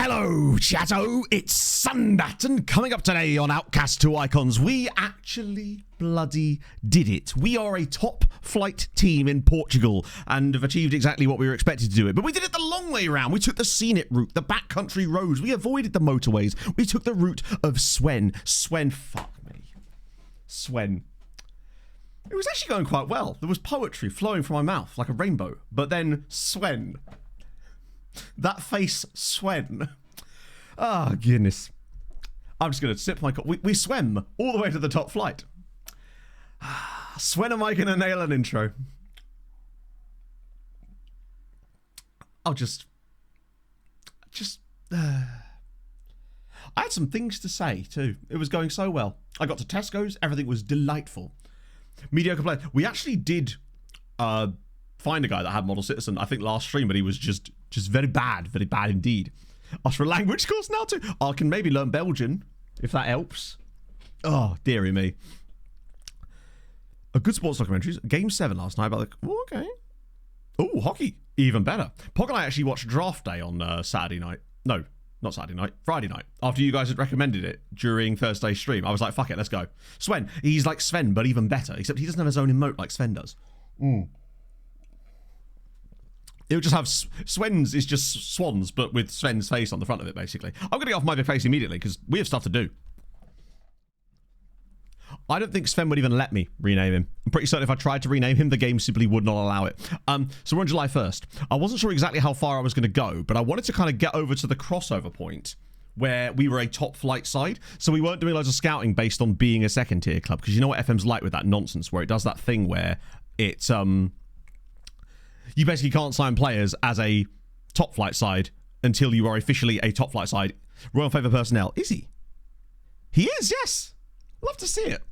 Hello, chatto, it's Sundat, and coming up today on Outcast 2 Icons, we actually bloody did it. We are a top flight team in Portugal and have achieved exactly what we were expected to do it. But we did it the long way around. We took the scenic route, the backcountry roads. We avoided the motorways. We took the route of Swen. Fuck me. Swen. It was actually going quite well. There was poetry flowing from my mouth like a rainbow. But then Swen. That face, Swen. Oh, goodness. I'm just going to sip my coffee. We swam all the way to the top flight. Swen, am I going to nail an intro? I'll just... I had some things to say, too. It was going so well. I got to Tesco's. Everything was delightful. Mediocre play. We actually did find a guy that had Model Citizen, I think, last stream, but he was just very bad indeed. Ask for a language course now, too. I can maybe learn Belgian, if that helps. Oh, dearie me. A good sports documentaries. Game 7 last night. About okay. Oh, hockey. Even better. Pog and I actually watched Draft Day on Saturday night. No, not Saturday night. Friday night. After you guys had recommended it during Thursday's stream. I was like, fuck it, let's go. Sven. He's like Sven, but even better. Except he doesn't have his own emote like Sven does. It would just have... Sven's is just swans, but with Sven's face on the front of it, basically. I'm going to get off my big face immediately, because we have stuff to do. I don't think Sven would even let me rename him. I'm pretty certain if I tried to rename him, the game simply would not allow it. So we're on July 1st. I wasn't sure exactly how far I was going to go, but I wanted to kind of get over to the crossover point where we were a top flight side. So we weren't doing loads of scouting based on being a second tier club, because you know what FM's like with that nonsense, where it does that thing where it's... You basically can't sign players as a top flight side until you are officially a top flight side. Royal Favour personnel. Is he? He is, yes. Love to see it.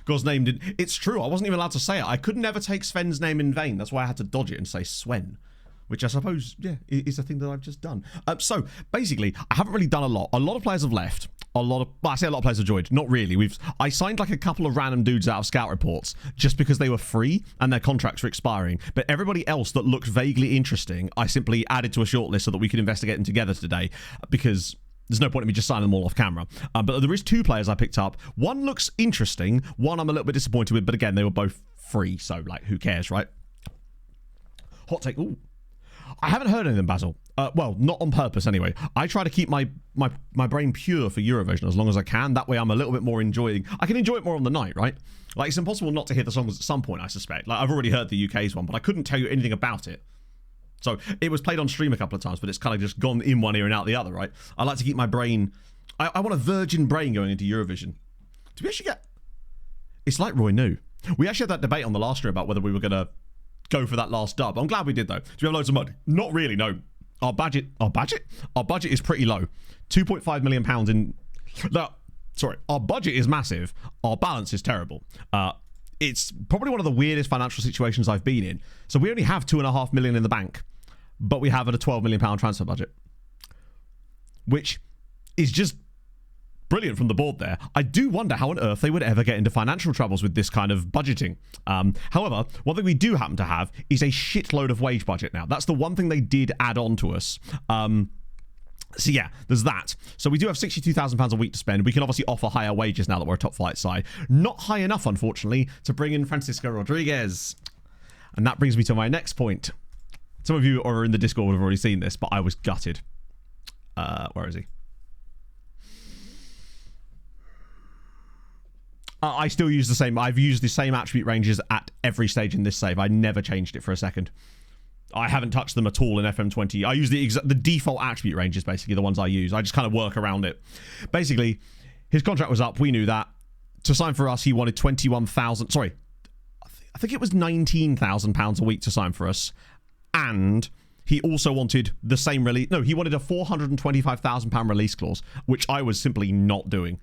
God's name did. It's true. I wasn't even allowed to say it. I could never take Sven's name in vain. That's why I had to dodge it and say Swen. Which I suppose, yeah, is a thing that I've just done. So, basically, I haven't really done a lot. A lot of players have left. Well, I say a lot of players have joined. Not really. I signed like a couple of random dudes out of scout reports just because they were free and their contracts were expiring. But everybody else that looked vaguely interesting, I simply added to a shortlist so that we could investigate them together today, because there's no point in me just signing them all off camera. But there is 2 players I picked up. One looks interesting. One I'm a little bit disappointed with, but again, they were both free, so like, who cares, right? Hot take. Ooh. I haven't heard anything, Basil. Well, not on purpose anyway. I try to keep my brain pure for Eurovision as long as I can. That way I'm a little bit more enjoying... I can enjoy it more on the night, right? Like, it's impossible not to hear the songs at some point, I suspect. Like, I've already heard the UK's one, but I couldn't tell you anything about it. So, it was played on stream a couple of times, but it's kind of just gone in one ear and out the other, right? I like to keep my brain... I want a virgin brain going into Eurovision. Do we actually get... It's like Roy New. We actually had that debate on the last stream about whether we were going to go for that last dub. I'm glad we did, though. Do we have loads of money? Not really, no. Our budget is pretty low. £2.5 million in... No, sorry. Our budget is massive. Our balance is terrible. It's probably one of the weirdest financial situations I've been in. So we only have £2.5 million in the bank, but we have a £12 million transfer budget, which is just brilliant from the board there. I do wonder how on earth they would ever get into financial troubles with this kind of budgeting. However, one thing we do happen to have is a shitload of wage budget now. That's the one thing they did add on to us. So yeah, there's that. So we do have £62,000 a week to spend. We can obviously offer higher wages now that we're a top flight side. Not high enough, unfortunately, to bring in Francisco Rodriguez. And that brings me to my next point. Some of you who are in the Discord would have already seen this, but I was gutted. Where is he? I still use the same. I've used the same attribute ranges at every stage in this save. I never changed it for a second. I haven't touched them at all in FM20. I use the default attribute ranges, basically, the ones I use. I just kind of work around it. Basically, his contract was up. We knew that. To sign for us, he wanted 21,000... Sorry. I think it was £19,000 a week to sign for us. And he also wanted the same release... No, he wanted a £425,000 release clause, which I was simply not doing.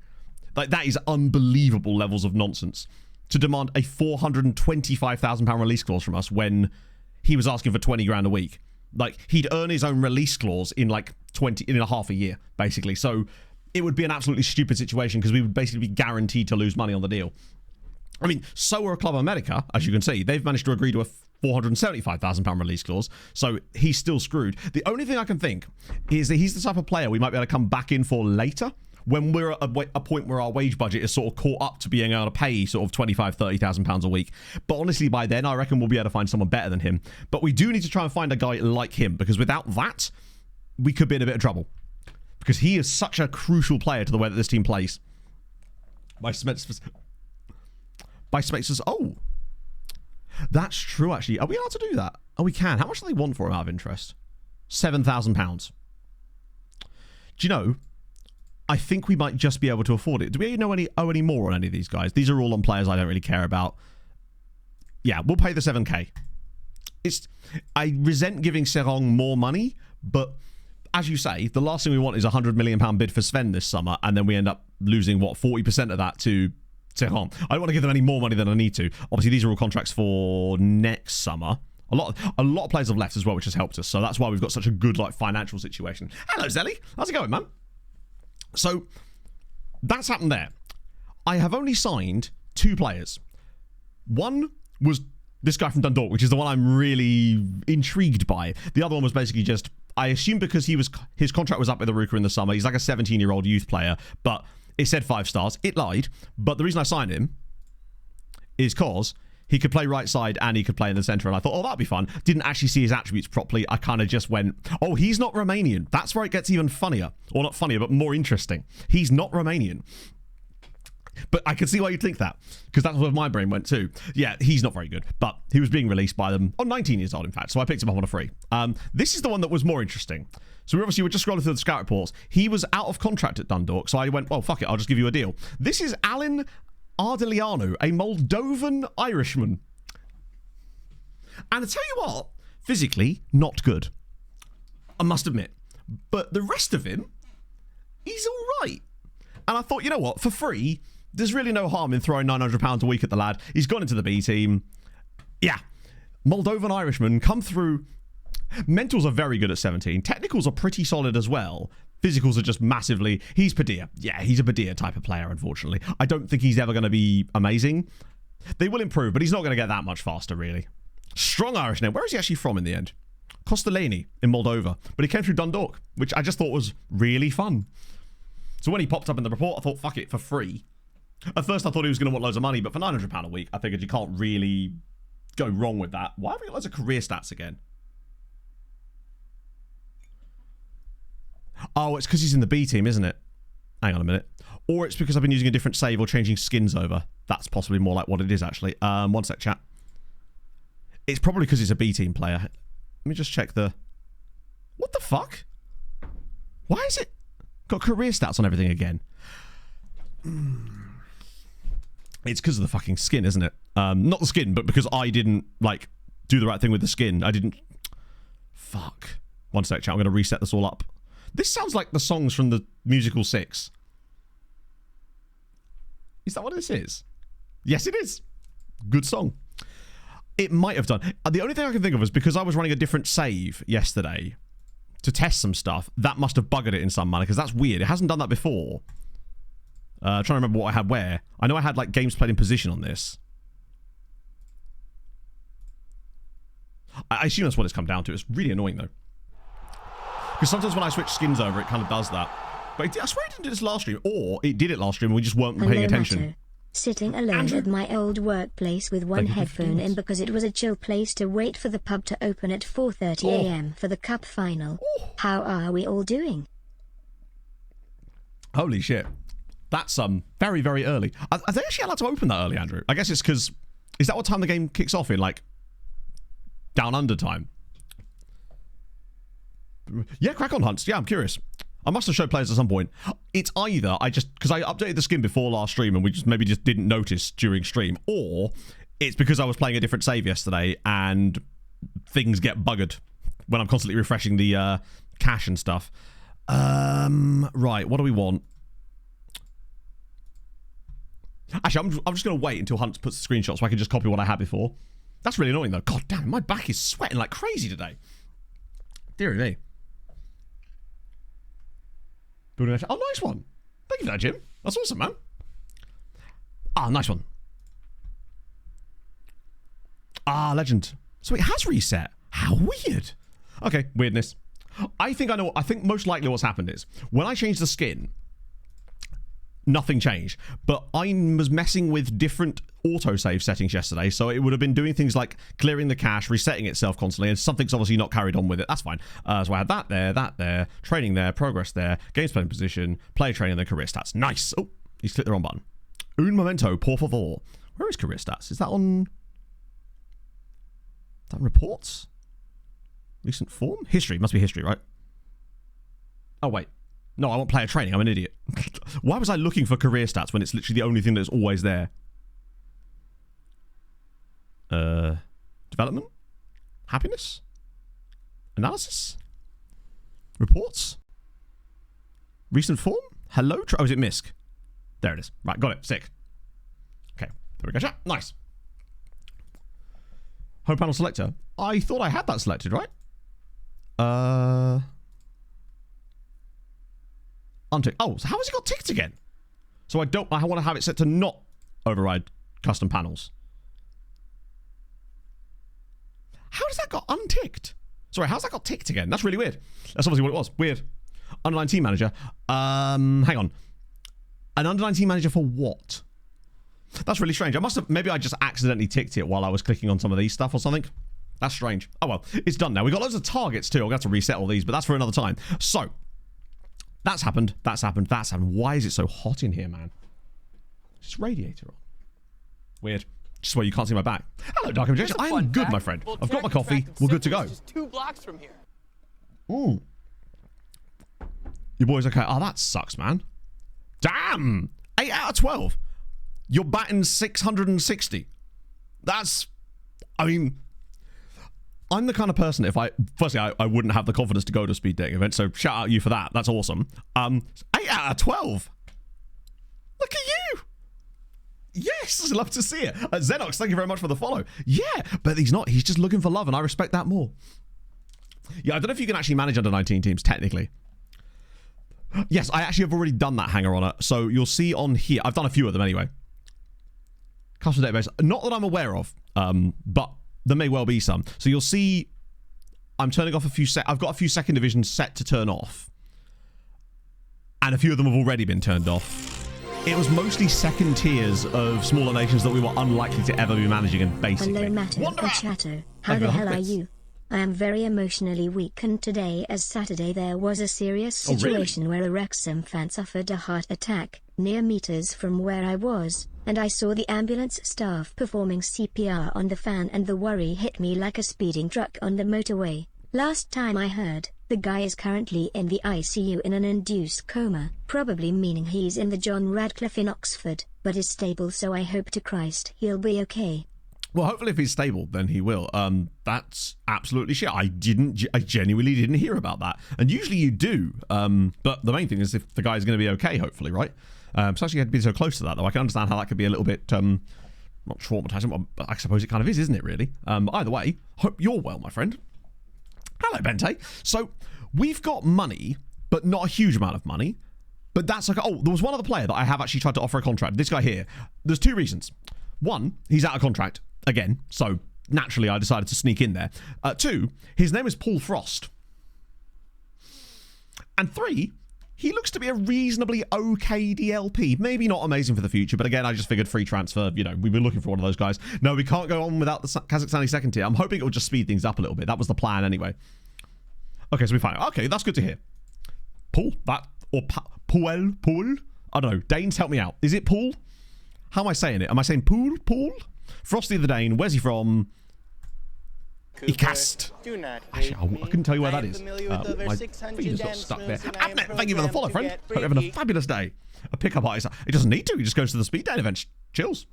Like, that is unbelievable levels of nonsense. To demand a £425,000 release clause from us when he was asking for 20 grand a week. Like, he'd earn his own release clause in like in a half a year, basically. So it would be an absolutely stupid situation because we would basically be guaranteed to lose money on the deal. I mean, so are Club America, as you can see. They've managed to agree to a £475,000 release clause, so he's still screwed. The only thing I can think is that he's the type of player we might be able to come back in for later, when we're at a point where our wage budget is sort of caught up to being able to pay sort of £25,000, £30,000 a week. But honestly, by then, I reckon we'll be able to find someone better than him. But we do need to try and find a guy like him, because without that, we could be in a bit of trouble. Because he is such a crucial player to the way that this team plays. By Spencer's... Oh. That's true, actually. Are we allowed to do that? Oh, we can. How much do they want for him out of interest? £7,000. Do you know... I think we might just be able to afford it. Do we owe any more on any of these guys? These are all on players I don't really care about. Yeah, we'll pay the 7k. I resent giving Serong more money, but as you say, the last thing we want is a £100 million bid for Sven this summer, and then we end up losing, 40% of that to Serong. I don't want to give them any more money than I need to. Obviously, these are all contracts for next summer. A lot of players have left as well, which has helped us. So that's why we've got such a good financial situation. Hello, Zelly. How's it going, man? So, that's happened there. I have only signed 2 players. One was this guy from Dundalk, which is the one I'm really intrigued by. The other one was basically just, I assume because his contract was up with Aruka in the summer. He's like a 17-year-old youth player, but it said 5 stars. It lied, but the reason I signed him is because he could play right side and he could play in the centre, and I thought, oh, that'd be fun. Didn't actually see his attributes properly. I kind of just went, oh, he's not Romanian. That's where it gets even funnier. Or not funnier, but more interesting. He's not Romanian. But I can see why you'd think that, because that's where my brain went too. Yeah, he's not very good, but he was being released by them on 19 years old, in fact, so I picked him up on a free. This is the one that was more interesting. So we're just scrolling through the scout reports. He was out of contract at Dundalk, so I went, well, fuck it, I'll just give you a deal. This is Alan Ardeliano, a Moldovan Irishman. And I tell you what, physically, not good. I must admit. But the rest of him, he's all right. And I thought, you know what, for free, there's really no harm in throwing £900 a week at the lad. He's gone into the B team. Yeah. Moldovan Irishman, come through. Mentals are very good at 17. Technicals are pretty solid as well. Physicals are just massively... He's Padilla. Yeah, he's a Padilla type of player, unfortunately. I don't think he's ever going to be amazing. They will improve, but he's not going to get that much faster, really. Strong Irish name. Where is he actually from in the end? Kostelany in Moldova. But he came through Dundalk, which I just thought was really fun. So when he popped up in the report, I thought, fuck it, for free. At first, I thought he was going to want loads of money, but for £900 a week, I figured you can't really go wrong with that. Why have we got loads of career stats again? Oh, it's because he's in the B team, isn't it? Hang on a minute. Or it's because I've been using a different save or changing skins over. That's possibly more like what it is, actually. One sec, chat. It's probably because he's a B team player. Let me just check the... What the fuck? Why is it... Got career stats on everything again? It's because of the fucking skin, isn't it? Not the skin, but because I didn't, do the right thing with the skin. I didn't... Fuck. One sec, chat. I'm going to reset this all up. This sounds like the songs from the musical 6. Is that what this is? Yes, it is. Good song. It might have done. The only thing I can think of is because I was running a different save yesterday to test some stuff, that must have buggered it in some manner, because that's weird. It hasn't done that before. Trying to remember what I had where. I know I had, games played in position on this. I assume that's what it's come down to. It's really annoying, though. Because sometimes when I switch skins over, it kind of does that. But I swear it didn't do this last stream. Or it did it last stream and we just weren't paying attention. Matter. Sitting alone at my old workplace with one headphone in because it was a chill place to wait for the pub to open at 4:30 a.m. for the cup final. How are we all doing? Holy shit. That's very, very early. Are they actually allowed to open that early, Andrew? I guess it's because... Is that what time the game kicks off in? Down under time? Yeah, crack on, Hunts. Yeah, I'm curious. I must have showed players at some point. It's either because I updated the skin before last stream and we maybe just didn't notice during stream, or it's because I was playing a different save yesterday and things get buggered when I'm constantly refreshing the cache and stuff. Right, what do we want? Actually, I'm just going to wait until Hunt puts the screenshot so I can just copy what I had before. That's really annoying, though. God damn, my back is sweating like crazy today. Dear me. Oh, nice one. Thank you for that, Jim. That's awesome, man. Ah, nice one. Ah, legend. So it has reset. How weird. Okay, weirdness. I think I know. I think most likely what's happened is when I changed the skin, nothing changed. But I was messing with different autosave settings yesterday, so it would have been doing things like clearing the cache, resetting itself constantly, and something's obviously not carried on with it. That's fine. So I had that there, training there, progress there, games playing position, player training, then career stats. Nice. Oh, he's clicked the wrong button. Un momento, por favor. Where is career stats? Is that on reports? Recent form? History. Must be history, right? Oh, wait. No, I want player training. I'm an idiot. Why was I looking for career stats when it's literally the only thing that's always there? Development? Happiness? Analysis? Reports? Recent form? Hello? Oh, is it MISC? There it is. Right, got it. Sick. Okay, there we go. Chat. Nice. Home panel selector. I thought I had that selected, right? Untick. Oh, so how has it got ticked again? So I want to have it set to not override custom panels. How does that got unticked? Sorry, how's that got ticked again? That's really weird. That's obviously what it was. Weird. Under 19 manager. Hang on. An under 19 manager for what? That's really strange. Maybe I just accidentally ticked it while I was clicking on some of these stuff or something. That's strange. Oh well, it's done now. We've got loads of targets too. I'm going to have to reset all these, but that's for another time. So, that's happened. That's happened. That's happened. Why is it so hot in here, man? Is this radiator on? Weird. Just where you can't see my back. Hello, Dark Objection. I am good, my friend. I've got my coffee. We're good to go. Just 2 blocks from here. Ooh. Your boy's okay. Oh, that sucks, man. Damn. 8 out of 12. You're batting 660. That's... I mean... I'm the kind of person, firstly, I wouldn't have the confidence to go to a speed dating event, so shout out you for that. That's awesome. 8 out of 12. Look at you. Yes, love to see it. Xenox, thank you very much for the follow. Yeah, but he's not. He's just looking for love, and I respect that more. Yeah, I don't know if you can actually manage under 19 teams, technically. Yes, I actually have already done that, Hanger on it. So you'll see on here, I've done a few of them anyway. Custom database, not that I'm aware of, but there may well be some. So you'll see I'm turning off I've got a few second divisions set to turn off. And a few of them have already been turned off. It was mostly second tiers of smaller nations that we were unlikely to ever be managing, and basically... Hello, Matto and Chato. How the hell are you? I am very emotionally weakened today, as Saturday there was a serious situation where a Wrexham fan suffered a heart attack near meters from where I was, and I saw the ambulance staff performing CPR on the fan, and the worry hit me like a speeding truck on the motorway. Last time I heard, the guy is currently in the ICU in an induced coma, probably meaning he's in the John Radcliffe in Oxford, but is stable, so I hope to Christ he'll be okay. Well, hopefully if he's stable, then he will. That's absolutely shit. I genuinely didn't hear about that. And usually you do. But the main thing is if the guy's going to be okay, hopefully, right? So actually had to be so close to that, though. I can understand how that could be a little bit, not traumatizing, but I suppose it kind of is, isn't it, really? Either way, hope you're well, my friend. Hello, Bente. So we've got money, but not a huge amount of money. But that's like, oh, there was one other player that I have actually tried to offer a contract. This guy here. There's 2 reasons. 1, he's out of contract again, so naturally I decided to sneak in there. 2, his name is Paul Frost. And 3, he looks to be a reasonably okay DLP. Maybe not amazing for the future, but again, I just figured free transfer, you know, we've been looking for one of those guys. No, we can't go on without the Kazakhstani second tier. I'm hoping it will just speed things up a little bit. That was the plan anyway. Okay, so we find it. Okay, that's good to hear. Paul? Paul? I don't know. Danes, help me out. Is it Paul? How am I saying it? Am I saying Paul? Frosty the Dane. Where's he from? Icast. Actually, I couldn't tell you where that is. My feed got stuck there. Abnet, thank you for the follow, friend. Hope you're having a fabulous day. A pickup artist. It doesn't need to. He just goes to the speed date event. Chills.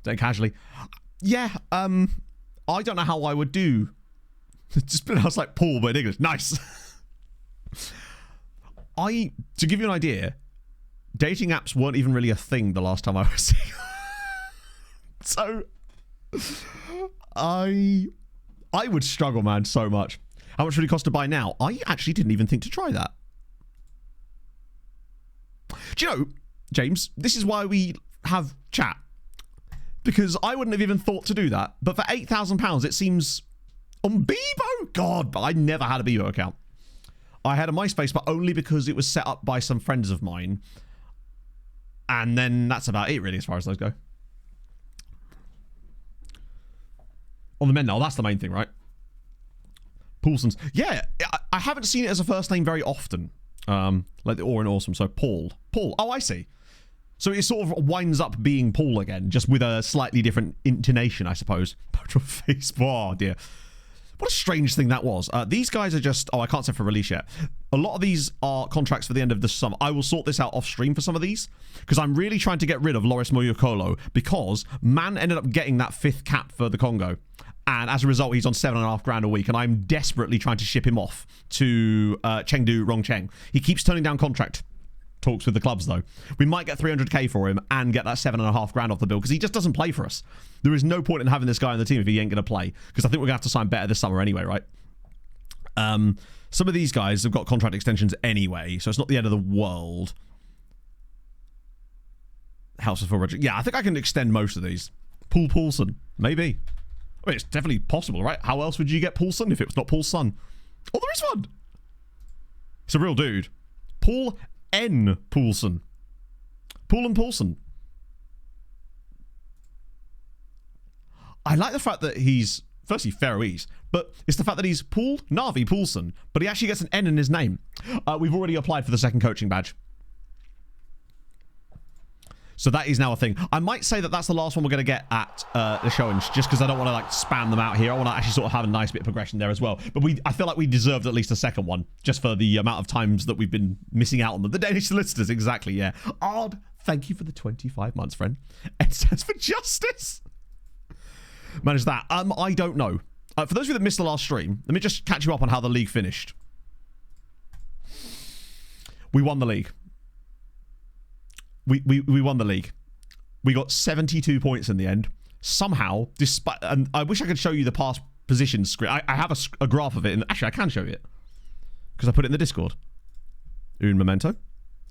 Day casually. Yeah, I don't know how I would do. Just pronounce like Paul, but in English. Nice. To give you an idea, dating apps weren't even really a thing the last time I was seeing. So I would struggle, man, so much. How much would it cost to buy now? I actually didn't even think to try that. Do you know, James, this is why we have chat. because I wouldn't have even thought to do that. But for £8,000, it seems on Bebo. God, but I never had a Bebo account. I had a MySpace, but only because it was set up by some friends of mine. And then that's about it, really, as far as those go. On the men now, that's the main thing, right? Poulson's. Yeah, I haven't seen it as a first name very often. Like the Or and Awesome. So Paul. Paul. Oh, I see. So it sort of winds up being Paul again, just with a slightly different intonation, I suppose. Portrait face. Oh, dear. What a strange thing that was. These guys are just... Oh, I can't say for release yet. A lot of these are contracts for the end of the summer. I will sort this out off stream for some of these, because I'm really trying to get rid of Loris Moyokolo, because Man ended up getting that 5th cap for the Congo. And as a result, he's on $7,500 a week, and I'm desperately trying to ship him off to Chengdu Rongcheng. He keeps turning down contract talks with the clubs, though. We might get 300k for him and get that $7,500 off the bill, because he just doesn't play for us. There is no point in having this guy on the team if he ain't going to play, because I think we're going to have to sign better this summer anyway, right? Some of these guys have got contract extensions anyway, so it's not the end of the world. House of Full Roger. Yeah, I think I can extend most of these. Paul Poulson, maybe. I mean, it's definitely possible, right? How else would you get Poulson if it was not Paul's son? Oh, there is one. It's a real dude. Paul N. Poulson. Paul and Poulson. I like the fact that he's, firstly, Faroese, but it's the fact that he's Paul Navi Poulson, but he actually gets an N in his name. We've already applied for the second coaching badge. So that is now a thing. I might say that that's the last one we're going to get at Leixões, just because I don't want to like spam them out here. I want to actually sort of have a nice bit of progression there as well. But I feel like we deserved at least a second one, just for the amount of times that we've been missing out on them. The Danish solicitors, exactly, yeah. Odd, thank you for the 25 months, friend. It stands for justice. Manage that. I don't know. For those of you that missed the last stream, let me just catch you up on how the league finished. We won the league. We won the league. We got 72 points in the end. Somehow, despite... And I wish I could show you the past positions screen. I have a graph of it. And actually, I can show you it. Because I put it in the Discord. Un momento.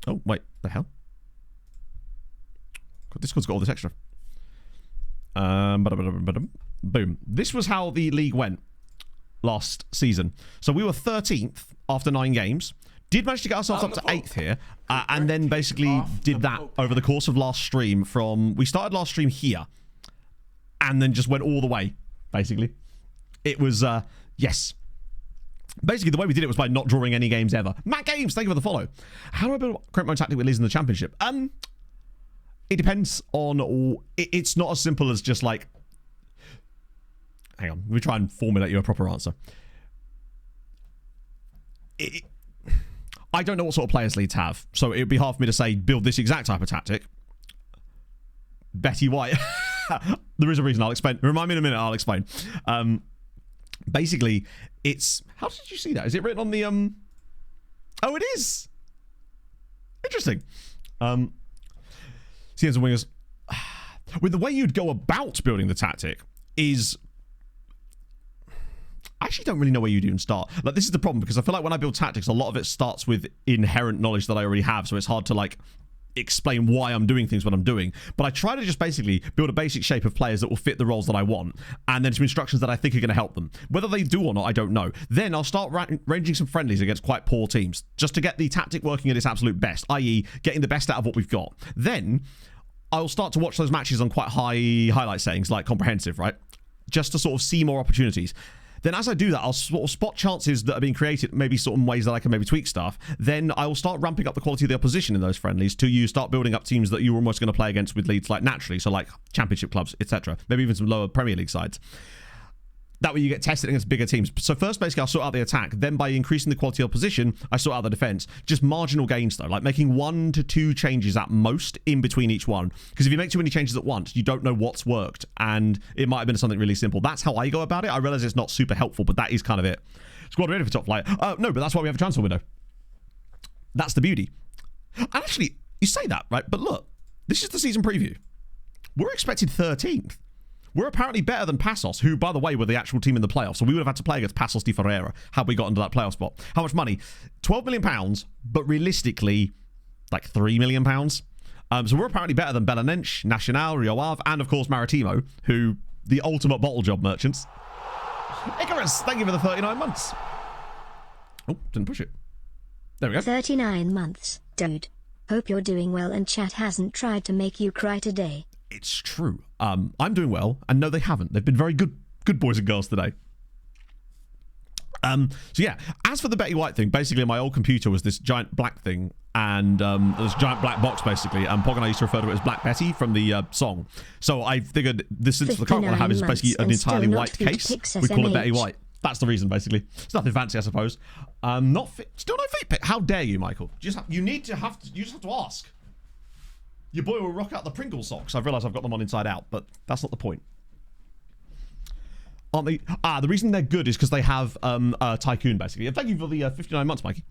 Oh, wait. The hell? Discord's got all this extra. Boom. This was how the league went last season. So we were 13th after 9 games. Did manage to get ourselves up to 8th here, and then basically did that over the course of last stream from... We started last stream here, and then just went all the way, basically. It was, yes. Basically, the way we did it was by not drawing any games ever. Matt Games, thank you for the follow. How do I build correct my tactic with leads in the championship? It depends on... It's not as simple as just like... Hang on, let me try and formulate you a proper answer. I don't know what sort of players leads have, so it would be hard for me to say build this exact type of tactic. Betty White. There is a reason, I'll explain. Remind me in a minute, I'll explain. Basically, it's... How did you see that? Is it written on the... Oh, it is! Interesting. CNs and wingers. With the way you'd go about building the tactic is... I actually don't really know where you'd even start. Like, this is the problem, because I feel like when I build tactics, a lot of it starts with inherent knowledge that I already have, so it's hard to, like, explain why I'm doing things what I'm doing. But I try to just basically build a basic shape of players that will fit the roles that I want, and then some instructions that I think are going to help them. Whether they do or not, I don't know. Then I'll start ranging some friendlies against quite poor teams, just to get the tactic working at its absolute best, i.e. getting the best out of what we've got. Then I'll start to watch those matches on quite high highlight settings, like comprehensive, right? Just to sort of see more opportunities. Then as I do that, I'll sort of spot chances that are being created, maybe sort of ways that I can maybe tweak stuff. Then I will start ramping up the quality of the opposition in those friendlies till you start building up teams that you're almost going to play against with leads like naturally, so like championship clubs, etc. Maybe even some lower Premier League sides. That way you get tested against bigger teams. So first, basically, I'll sort out the attack. Then by increasing the quality of opposition, I sort out the defense. Just marginal gains, though. Like making 1 to 2 changes at most in between each one. Because if you make too many changes at once, you don't know what's worked. And it might have been something really simple. That's how I go about it. I realize it's not super helpful, but that is kind of it. Squad ready for top flight. No, but that's why we have a transfer window. That's the beauty. And actually, you say that, right? But look, this is the season preview. We're expected 13th. We're apparently better than Passos, who, by the way, were the actual team in the playoffs. So we would have had to play against Passos de Ferreira had we got into that playoff spot. How much money? £12 million, but realistically, like £3 million. So we're apparently better than Belenenses, Nacional, Rio Ave, and of course Maritimo, who the ultimate bottle job merchants. Icarus, thank you for the 39 months. Oh, didn't push it. There we go. 39 months, dude. Hope you're doing well and chat hasn't tried to make you cry today. It's true. I'm doing well, and no, they haven't. They've been very good boys and girls today. So yeah, as for the Betty White thing, basically my old computer was this giant black thing, and this giant black box basically, and Pog and I used to refer to it as Black Betty from the song. So I figured this, since the current one I have is basically an entirely white case, we call it Betty White. That's the reason, basically. It's nothing fancy, I suppose. Not fit. Still no feet pic. How dare you, Michael? You just have to ask. Your boy will rock out the Pringle socks. I've realised I've got them on inside out, but that's not the point. Aren't they? The reason they're good is because they have a tycoon, basically. And thank you for the 59 months, Mikey.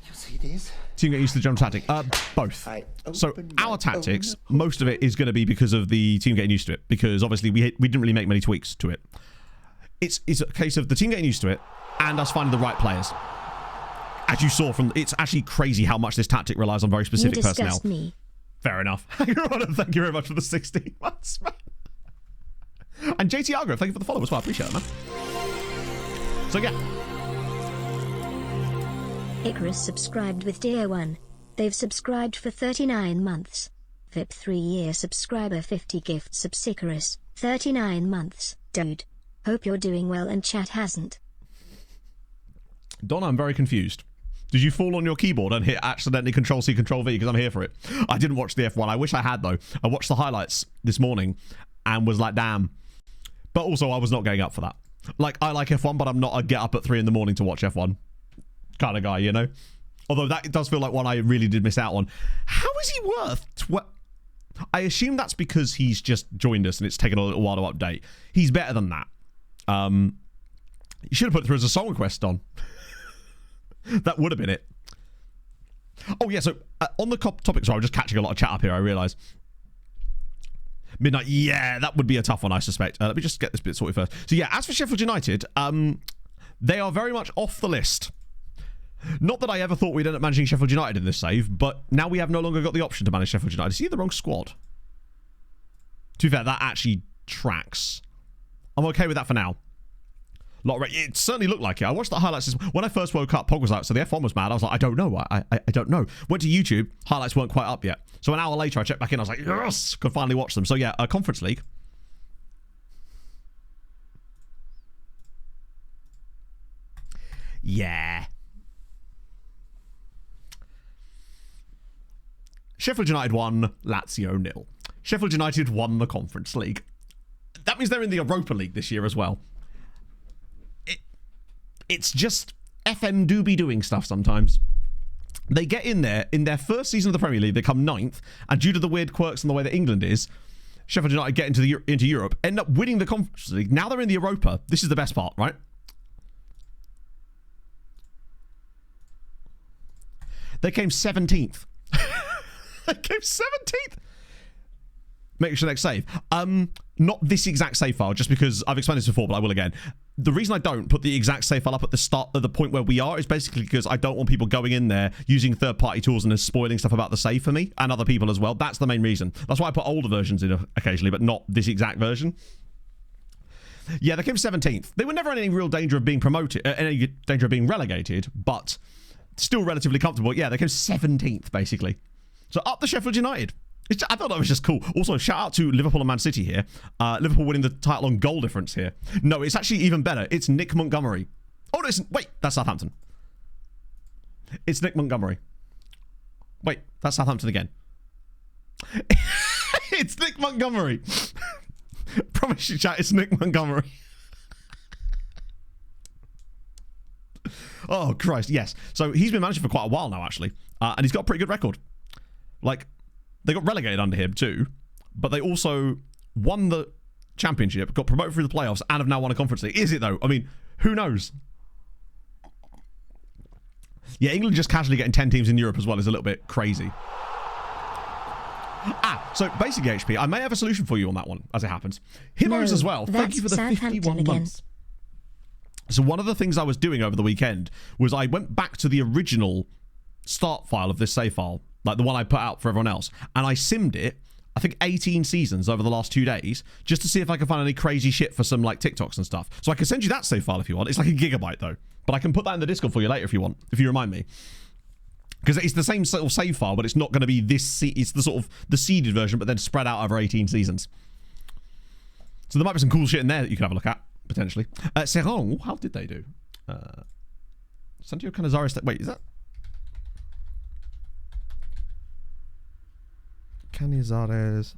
You see these? Team get used to the general tactic. Both. So our tactics, most of it is going to be because of the team getting used to it. Because obviously we didn't really make many tweaks to it. It's a case of the team getting used to it and us finding the right players. As you saw from, it's actually crazy how much this tactic relies on very specific personnel. Me. Fair enough. Thank you very much for the 16 months, man. And JT Algra, thank you for the follow as well. I appreciate it, man. So yeah. Icarus subscribed with Dear One. They've subscribed for 39 months. VIP 3-year subscriber 50 gifts subs Icarus. 39 months, dude. Hope you're doing well and chat hasn't. Donna, I'm very confused. Did you fall on your keyboard and hit accidentally Control-C, Control-V? Because I'm here for it. I didn't watch the F1. I wish I had, though. I watched the highlights this morning and was like, damn. But also, I was not getting up for that. Like, I like F1, but I'm not a get up at 3 in the morning to watch F1 kind of guy, you know? Although that does feel like one I really did miss out on. How is he worth... I assume that's because he's just joined us and it's taken a little while to update. He's better than that. You should have put it through as a song request, Don. That would have been it. Oh, yeah, so on the topic, sorry, I'm just catching a lot of chat up here, I realise. Midnight, yeah, that would be a tough one, I suspect. Let me just get this bit sorted first. So, yeah, as for Sheffield United, they are very much off the list. Not that I ever thought we'd end up managing Sheffield United in this save, but now we have no longer got the option to manage Sheffield United. Is he in the wrong squad? To be fair, that actually tracks. I'm okay with that for now. It certainly looked like it. I watched the highlights. When I first woke up, Pog was out, so the F1 was mad. I was like, I don't know. I don't know. Went to YouTube. Highlights weren't quite up yet. So an hour later, I checked back in. I was like, yes! Could finally watch them. So yeah, Conference League. Yeah. Sheffield United won, Lazio 0. Sheffield United won the Conference League. That means they're in the Europa League this year as well. It's just FM do be doing stuff sometimes. They get in there, in their first season of the Premier League, they come 9th, and due to the weird quirks and the way that England is, Sheffield United get into Europe, end up winning the Conference League. Now they're in the Europa. This is the best part, right? They came 17th. They came 17th. Make sure next save. Not this exact save file, just because I've explained this before, but I will again. The reason I don't put the exact save file up at the start of the point where we are is basically because I don't want people going in there using third-party tools and spoiling stuff about the save for me and other people as well. That's the main reason. That's why I put older versions in occasionally, but not this exact version. Yeah, they came 17th. They were never in any real danger of being promoted, any danger of being relegated, but still relatively comfortable. Yeah, they came 17th, basically. So up the Sheffield United. I thought that was just cool. Also, shout out to Liverpool and Man City here. Liverpool winning the title on goal difference here. No, it's actually even better. It's Nick Montgomery. Oh, no, wait, that's Southampton. It's Nick Montgomery. Wait, that's Southampton again. It's Nick Montgomery. Promise you, chat, it's Nick Montgomery. Oh, Christ, yes. So he's been managing for quite a while now, actually. And he's got a pretty good record. Like, they got relegated under him too, but they also won the championship, got promoted through the playoffs, and have now won a Conference League. Is it, though? I mean, who knows? Yeah, England just casually getting 10 teams in Europe as well is a little bit crazy. So basically, HP, I may have a solution for you on that one, as it happens. Himmos as well. Thank you for the 51 months. So one of the things I was doing over the weekend was I went back to the original start file of this save file, like the one I put out for everyone else, and I simmed it, I think 18 seasons over the last 2 days, just to see if I can find any crazy shit for some like TikToks and stuff. So I can send you that save file if you want. It's like a gigabyte though, but I can put that in the Discord for you later if you want, if you remind me. Because it's the same sort of save file, but it's not going to be this. It's the sort of the seeded version, but then spread out over 18 seasons. So there might be some cool shit in there that you can have a look at potentially. Serrano, how did they do? Santiago Canizares. Wait, is that Canizares?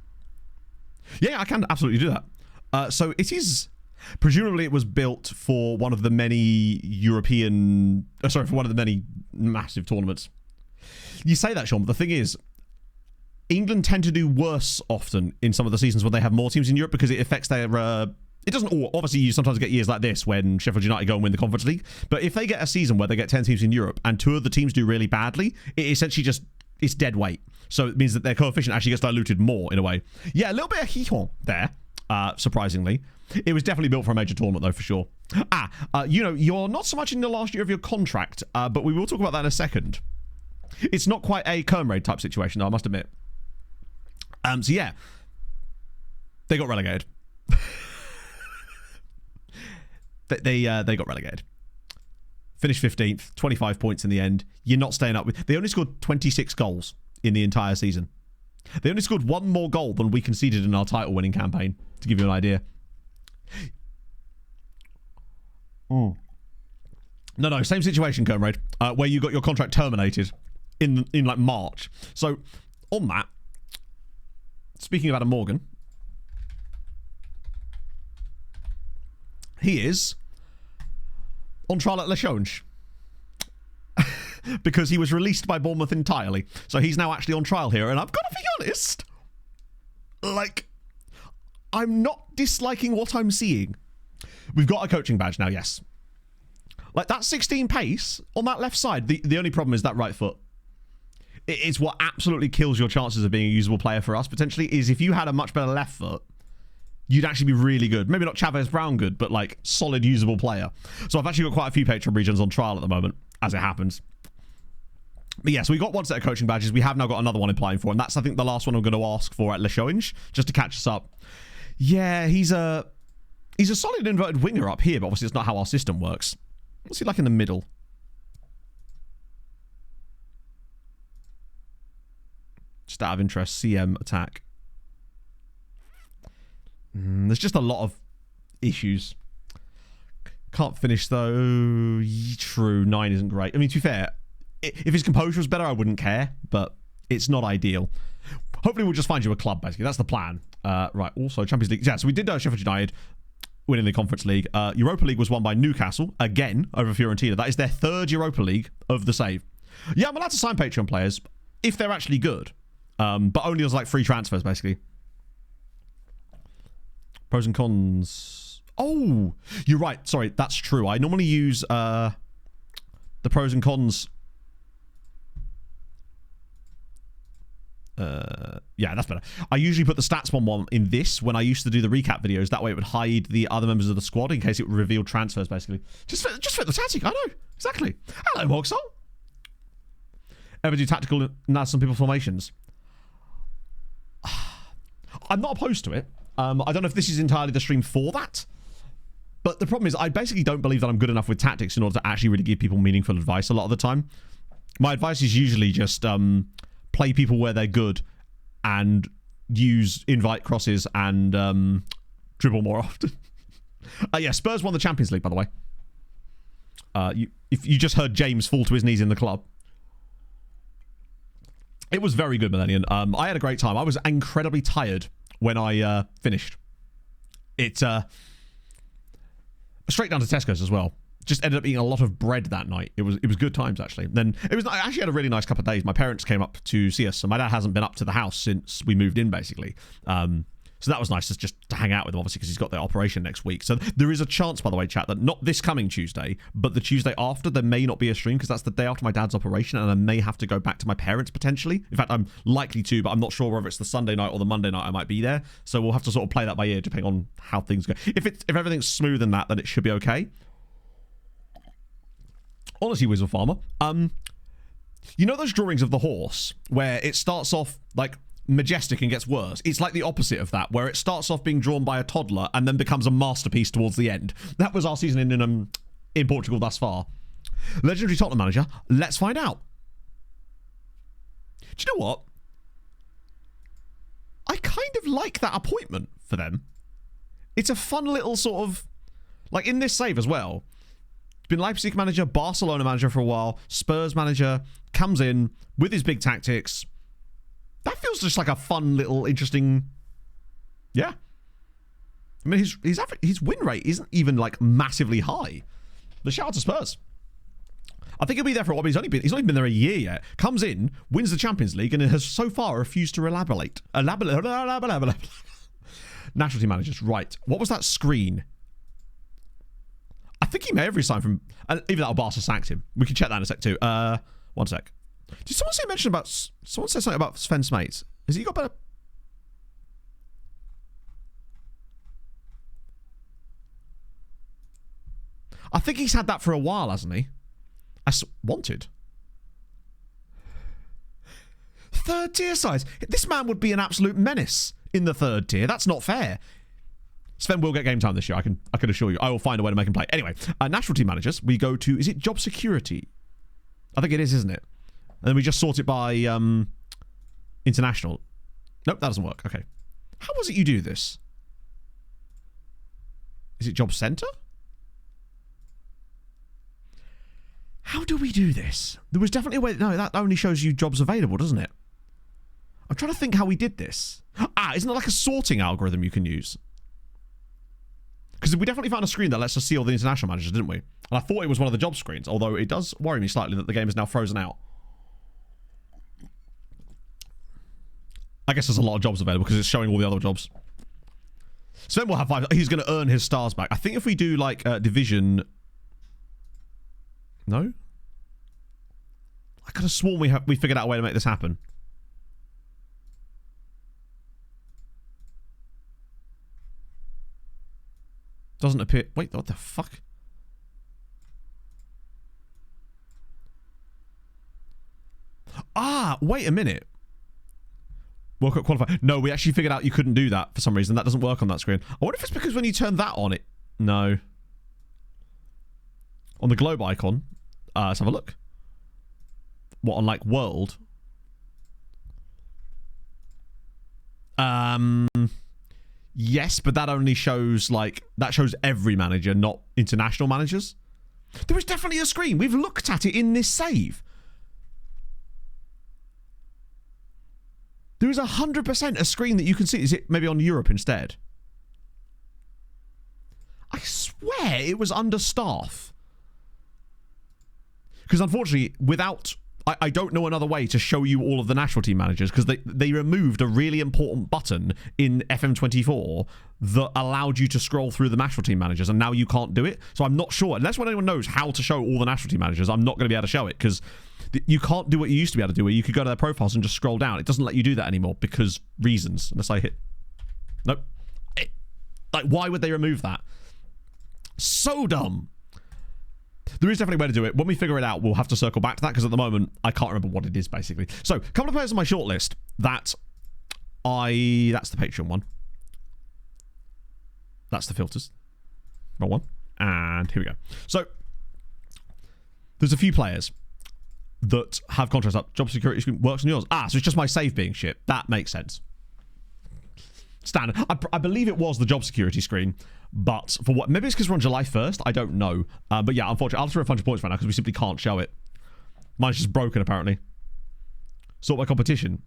Yeah, I can absolutely do that. So it is. Presumably it was built for one of the many European. For one of the many massive tournaments. You say that, Sean, but the thing is, England tend to do worse often in some of the seasons when they have more teams in Europe because it affects their... it doesn't... Obviously, you sometimes get years like this when Sheffield United go and win the Conference League, but if they get a season where they get 10 teams in Europe and 2 of the teams do really badly, it essentially just... It's dead weight. So it means that their coefficient actually gets diluted more, in a way. Yeah, a little bit of hee-haw there, surprisingly. It was definitely built for a major tournament, though, for sure. You're not so much in the last year of your contract, but we will talk about that in a second. It's not quite a Kermraid type situation, though, I must admit. So yeah, they got relegated. they got relegated. Finished 15th, 25 points in the end. You're not staying up with. They only scored 26 goals in the entire season. They only scored 1 more goal than we conceded in our title-winning campaign, to give you an idea. No, same situation, Kermraid, where you got your contract terminated in like March. So on that, speaking of Adam Morgan, he is on trial at Leixões because he was released by Bournemouth entirely. So he's now actually on trial here, and I've got to be honest, like, I'm not disliking what I'm seeing. We've got a coaching badge now, yes. Like, that 16 pace on that left side, the only problem is that right foot. It's what absolutely kills your chances of being a usable player for us, potentially, is if you had a much better left foot, you'd actually be really good. Maybe not Chavez Brown good, but, like, solid, usable player. So I've actually got quite a few Patreon regions on trial at the moment, as it happens. But yeah, so we got one set of coaching badges. We have now got another one applying for, and that's, I think, the last one I'm going to ask for at Leixões, just to catch us up. Yeah, he's a solid inverted winger up here, but obviously it's not how our system works. What's he like in the middle? Just out of interest, CM attack. There's just a lot of issues. Can't finish though. True, 9 isn't great. I mean, to be fair, if his composure was better, I wouldn't care, but it's not ideal. Hopefully we'll just find you a club, basically. That's the plan. Right, also Champions League. Yeah, so we did Sheffield United winning the Conference League. Europa League was won by Newcastle, again, over Fiorentina. That is their 3rd Europa League of the save. Yeah, I'm allowed to sign Patreon players if they're actually good. But only as like free transfers, basically. Pros and cons. Oh, you're right. Sorry, that's true. I normally use the pros and cons. Yeah, that's better. I usually put the stats one in this when I used to do the recap videos. That way it would hide the other members of the squad in case it would reveal transfers, basically. Just fit the tactic. I know. Exactly. Hello, Moxon. Ever do tactical some people formations? I'm not opposed to it. I don't know if this is entirely the stream for that. But the problem is I basically don't believe that I'm good enough with tactics in order to actually really give people meaningful advice a lot of the time. My advice is usually just play people where they're good and use invite crosses and dribble more often. Yeah, Spurs won the Champions League, by the way. If you just heard James fall to his knees in the club. It was very good, Millennium. I had a great time. I was incredibly tired when I finished. It straight down to Tesco's as well. Just ended up eating a lot of bread that night. It was good times, actually. Then I actually had a really nice couple of days. My parents came up to see us, so my dad hasn't been up to the house since we moved in, basically. So that was nice just to hang out with him, obviously, because he's got the operation next week. So there is a chance, by the way, chat, that not this coming Tuesday, but the Tuesday after, there may not be a stream, because that's the day after my dad's operation, and I may have to go back to my parents, potentially. In fact, I'm likely to, but I'm not sure whether it's the Sunday night or the Monday night I might be there. So we'll have to sort of play that by ear, depending on how things go. If everything's smooth in that, then it should be okay. Honestly, Wizard Farmer, You know those drawings of the horse where it starts off like majestic and gets worse? It's like the opposite of that, where it starts off being drawn by a toddler and then becomes a masterpiece towards the end. That was our season in Portugal thus far. Legendary Tottenham manager. Let's find out. Do you know what? I kind of like that appointment for them. It's a fun little sort of, like in this save as well. Been Leipzig manager, Barcelona manager for a while, Spurs manager, comes in with his big tactics. That feels just like a fun little interesting, yeah. I mean, his win rate isn't even like massively high. But shout out to Spurs. I think he'll be there for a while, but he's not even been there a year yet. Comes in, wins the Champions League, and has so far refused to elaborate. National team managers, right. What was that screen? I think he may have resigned from... even that Barca sacked him. We can check that in a sec too. One sec. Did someone say someone said something about Sven Smates? Has he got better... I think he's had that for a while, hasn't he? Wanted. Third tier size. This man would be an absolute menace in the third tier. That's not fair. Sven will get game time this year. I can assure you. I will find a way to make him play. Anyway, national team managers. We go to, is it job security? I think it is, isn't it? And then we just sort it by international. Nope, that doesn't work. Okay. How was it you do this? Is it job center? How do we do this? There was definitely a way. No, that only shows you jobs available, doesn't it? I'm trying to think how we did this. Isn't it like a sorting algorithm you can use? Because we definitely found a screen that lets us see all the international managers, didn't we? And I thought it was one of the job screens, although it does worry me slightly that the game is now frozen out. I guess there's a lot of jobs available because it's showing all the other jobs. Sven will have 5. He's going to earn his stars back. I think if we do like division... No? I could have sworn we figured out a way to make this happen. Doesn't appear... Wait, what the fuck? Wait a minute. World Cup qualifier. No, we actually figured out you couldn't do that for some reason. That doesn't work on that screen. I wonder if it's because when you turn that on, it... No. On the globe icon. Let's have a look. What, on like world? Yes, but that only shows like... That shows every manager, not international managers. There is definitely a screen. We've looked at it in this save. There is 100% a screen that you can see. Is it maybe on Europe instead? I swear it was under staff. Because unfortunately, without... I don't know another way to show you all of the national team managers because they removed a really important button in FM24 that allowed you to scroll through the national team managers, and now you can't do it. So I'm not sure. Unless when anyone knows how to show all the national team managers, I'm not going to be able to show it because you can't do what you used to be able to do where you could go to their profiles and just scroll down. It doesn't let you do that anymore because reasons. Unless I hit... Nope. Like, why would they remove that? So dumb. There is definitely a way to do it. When we figure it out, we'll have to circle back to that because at the moment, I can't remember what it is, basically. So, a couple of players on my shortlist that that's the Patreon one. That's the filters. Wrong one. And here we go. So, there's a few players that have contracts up. Job security screen works on yours. So it's just my save being shit. That makes sense. Standard. I believe it was the job security screen, but for what? Maybe it's because we're on July 1st. I don't know. But yeah, unfortunately, I'll have to refund your points right now because we simply can't show it. Mine's just broken, apparently. Sort by competition.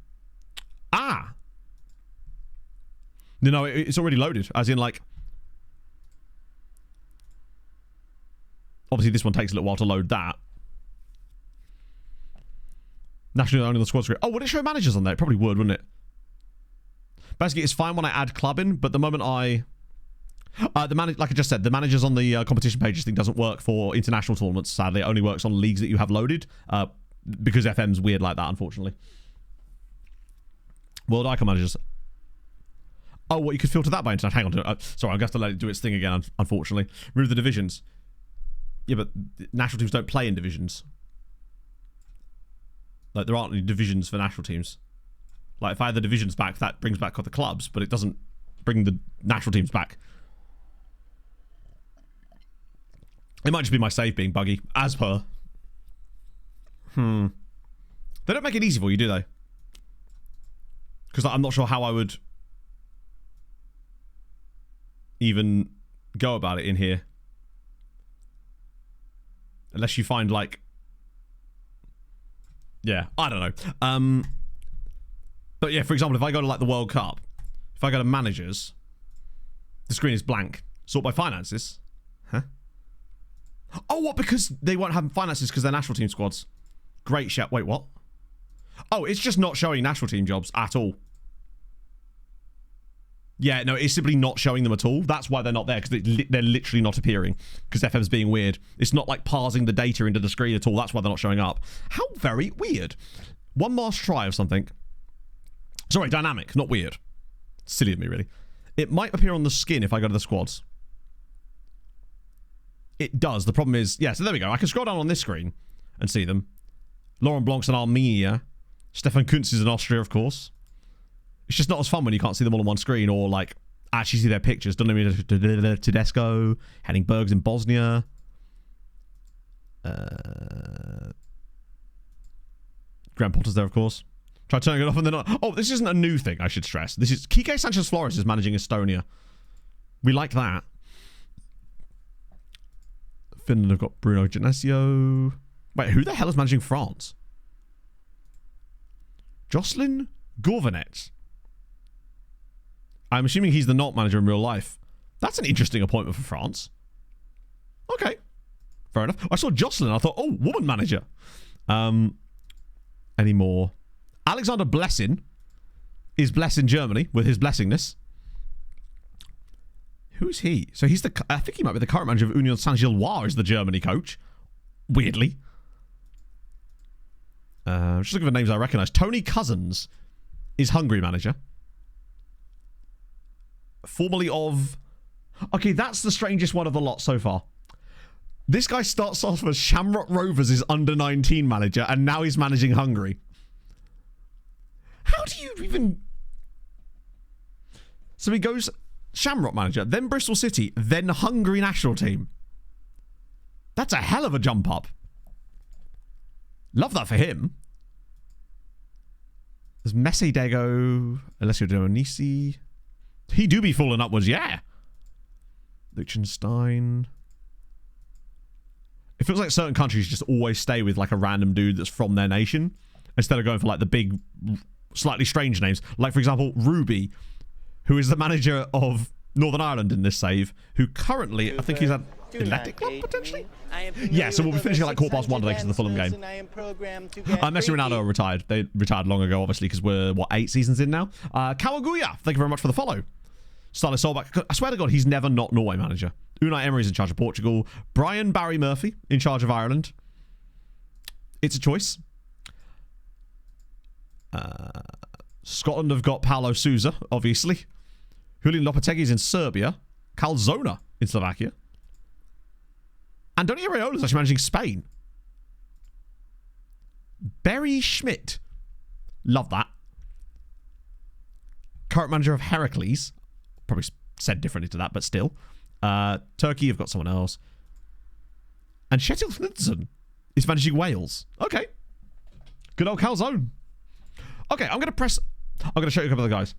No, it's already loaded. As in, like... Obviously, this one takes a little while to load that. National only the squad screen. Oh, would it show managers on there? It probably would, wouldn't it? Basically, it's fine when I add club in, but the moment I... like I just said, the managers on the competition pages thing doesn't work for international tournaments, sadly. It only works on leagues that you have loaded, because FM's weird like that, unfortunately. World Icon managers. Oh, what, you could filter that by internet? Hang on. Sorry, I'm going to have to let it do its thing again, unfortunately. Remove the divisions. Yeah, but national teams don't play in divisions. Like, there aren't any divisions for national teams. Like, if I had the divisions back, that brings back the clubs, but it doesn't bring the national teams back. It might just be my save being buggy, as per. They don't make it easy for you, do they? Because I'm not sure how I would even go about it in here. Unless you find, like... Yeah, I don't know. But yeah, for example, if I go to, like, the World Cup, if I go to managers, the screen is blank. Sort by finances. Huh? Oh, what? Because they won't have finances because they're national team squads. Great shout. Wait, what? Oh, it's just not showing national team jobs at all. Yeah, no, it's simply not showing them at all. That's why they're not there, because they're literally not appearing, because FM's being weird. It's not like parsing the data into the screen at all. That's why they're not showing up. How very weird. One last try of something. Sorry, dynamic, not weird. Silly of me, really. It might appear on the skin if I go to the squads. It does. The problem is... Yeah, so there we go. I can scroll down on this screen and see them. Laurent Blanc's in Armenia. Stefan Kuntz is in Austria, of course. It's just not as fun when you can't see them all on one screen, or, like, actually see their pictures. Tedesco, Henning Berg's in Bosnia. Graham Potter's there, of course. Try turning it off and then... Oh, this isn't a new thing, I should stress. This is... Kike Sanchez-Flores is managing Estonia. We like that. Finland have got Bruno Genesio. Wait, who the hell is managing France? Jocelyn Gourvenet. I'm assuming he's the not manager in real life. That's an interesting appointment for France. Okay. Fair enough. I saw Jocelyn. I thought, oh, woman manager. Any more? Alexander Blessing is blessing Germany with his blessingness. Who's he? So he's the... I think he might be the current manager of Union Saint-Gilloise is the Germany coach. Weirdly. Just looking for names I recognise. Tony Cousins is Hungary manager. Formerly of... Okay, that's the strangest one of the lot so far. This guy starts off as Shamrock Rovers' under-19 manager, and now he's managing Hungary. How do you even... So he goes Shamrock manager, then Bristol City, then Hungary national team. That's a hell of a jump up. Love that for him. There's Messi Dego, Alessio Dionisi. He do be falling upwards, yeah. Liechtenstein. It feels like certain countries just always stay with like a random dude that's from their nation instead of going for like the big, slightly strange names. Like, for example, Ruby, who is the manager of Northern Ireland in this save, who currently, I think he's at Athletic Club, potentially? Yeah, so we'll be finishing like 1:15 today because of the Fulham game. Messi and Ronaldo are retired. They retired long ago, obviously, because we're, what, 8 seasons in now? Kawaguya, thank you very much for the follow. Starless Solback, I swear to God, he's never not Norway manager. Unai Emery's in charge of Portugal. Brian Barry Murphy in charge of Ireland. It's a choice. Scotland have got Paulo Sousa, obviously. Julian Lopetegui's in Serbia. Calzona in Slovakia. Antonio Areola's actually managing Spain. Barry Schmidt. Love that. Current manager of Heracles. Probably said differently to that, but still. Turkey, you've got someone else. And Kjetil Knudsen is managing Wales. Okay. Good old Calzone. Okay, I'm going to show you a couple of the guys.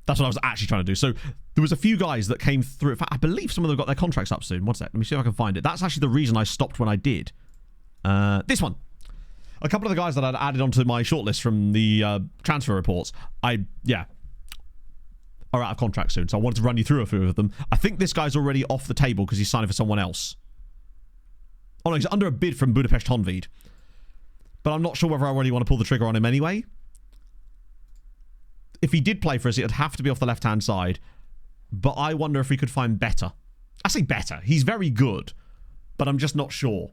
That's what I was actually trying to do. So there was a few guys that came through. In fact, I believe some of them got their contracts up soon. One sec. Let me see if I can find it. That's actually the reason I stopped when I did. This one. A couple of the guys that I'd added onto my shortlist from the transfer reports, are out of contract soon. So I wanted to run you through a few of them. I think this guy's already off the table because he's signing for someone else. Oh no, he's under a bid from Budapest Honvéd. But I'm not sure whether I really want to pull the trigger on him anyway. If he did play for us, it would have to be off the left-hand side. But I wonder if we could find better. I say better. He's very good. But I'm just not sure.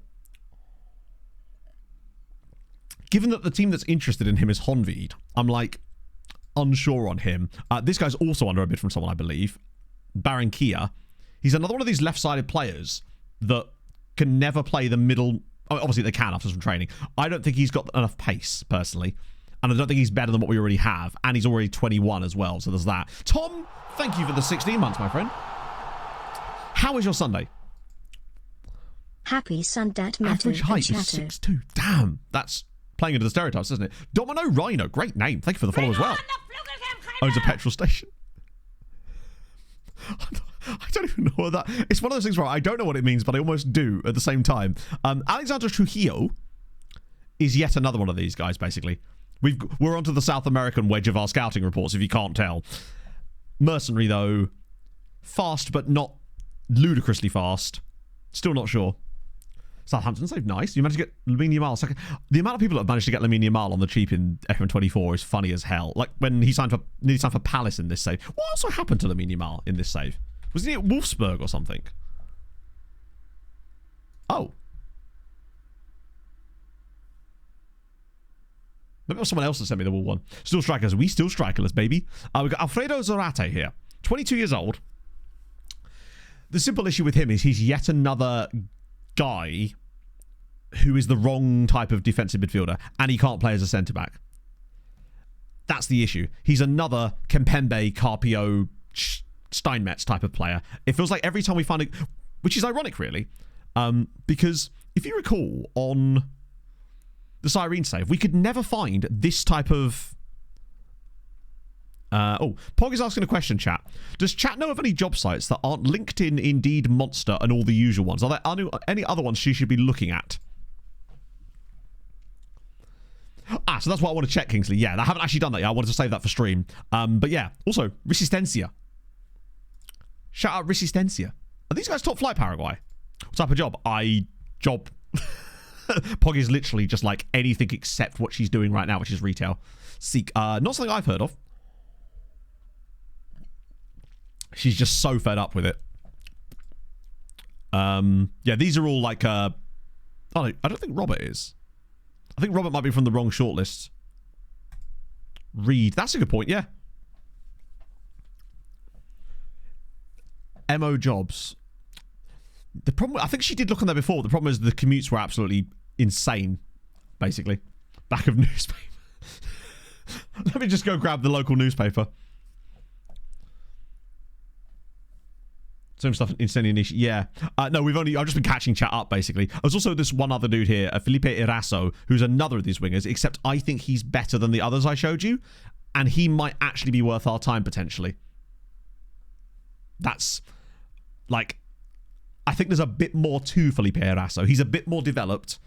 Given that the team that's interested in him is Honvéd, I'm like unsure on him. This guy's also under a bid from someone, I believe. Barranquilla. He's another one of these left-sided players that can never play the middle Obviously, they can after some training. I don't think he's got enough pace, personally. And I don't think he's better than what we already have. And he's already 21 as well, so there's that. Tom, thank you for the 16 months, my friend. How is your Sunday? Happy Sundat Matter. Average height is 6'2". Damn, that's playing into the stereotypes, isn't it? Domino Rhino, great name. Thank you for the follow as well. Owns a petrol station. I don't even know what that... It's one of those things where I don't know what it means, but I almost do at the same time. Alexander Trujillo is yet another one of these guys, basically. We're onto the South American wedge of our scouting reports, if you can't tell. Mercenary, though. Fast, but not ludicrously fast. Still not sure. Southampton saved nice. You managed to get Lamine Yamal second. The amount of people that have managed to get Lamine Yamal on the cheap in FM24 is funny as hell. Like when he nearly signed for Palace in this save. What also happened to Lamine Yamal in this save? Was he at Wolfsburg or something? Oh. Maybe it was someone else that sent me the wall one. Still strikers. We still strikerless, baby. We've got Alfredo Zarate here. 22 years old. The simple issue with him is he's yet another guy who is the wrong type of defensive midfielder, and he can't play as a centre-back. That's the issue. He's another Kempembe, Carpio, Steinmetz type of player. It feels like every time we find a... Which is ironic, really. Because if you recall, on the Cyrene save, we could never find this type of... Pog is asking a question, chat. Does chat know of any job sites that aren't LinkedIn, Indeed, Monster, and all the usual ones? Are there any other ones she should be looking at? So that's what I want to check, Kingsley. Yeah, I haven't actually done that yet. I wanted to save that for stream. But yeah, also, Resistencia. Shout out Resistencia. Are these guys top flight Paraguay? What type of job? Pog is literally just like anything except what she's doing right now, which is retail. Seek. Not something I've heard of. She's just so fed up with it. Yeah, these are all like... I don't think Robert is. I think Robert might be from the wrong shortlist. Reed. That's a good point, yeah. MO jobs. The problem... I think she did look on there before. The problem is the commutes were absolutely insane, basically. Back of newspaper. Let me just go grab the local newspaper. Same stuff, insanely niche. Yeah. No, I've just been catching chat up, basically. There's also this one other dude here, Felipe Iraso, who's another of these wingers, except I think he's better than the others I showed you, and he might actually be worth our time, potentially. That's, like, I think there's a bit more to Felipe Iraso. He's a bit more developed.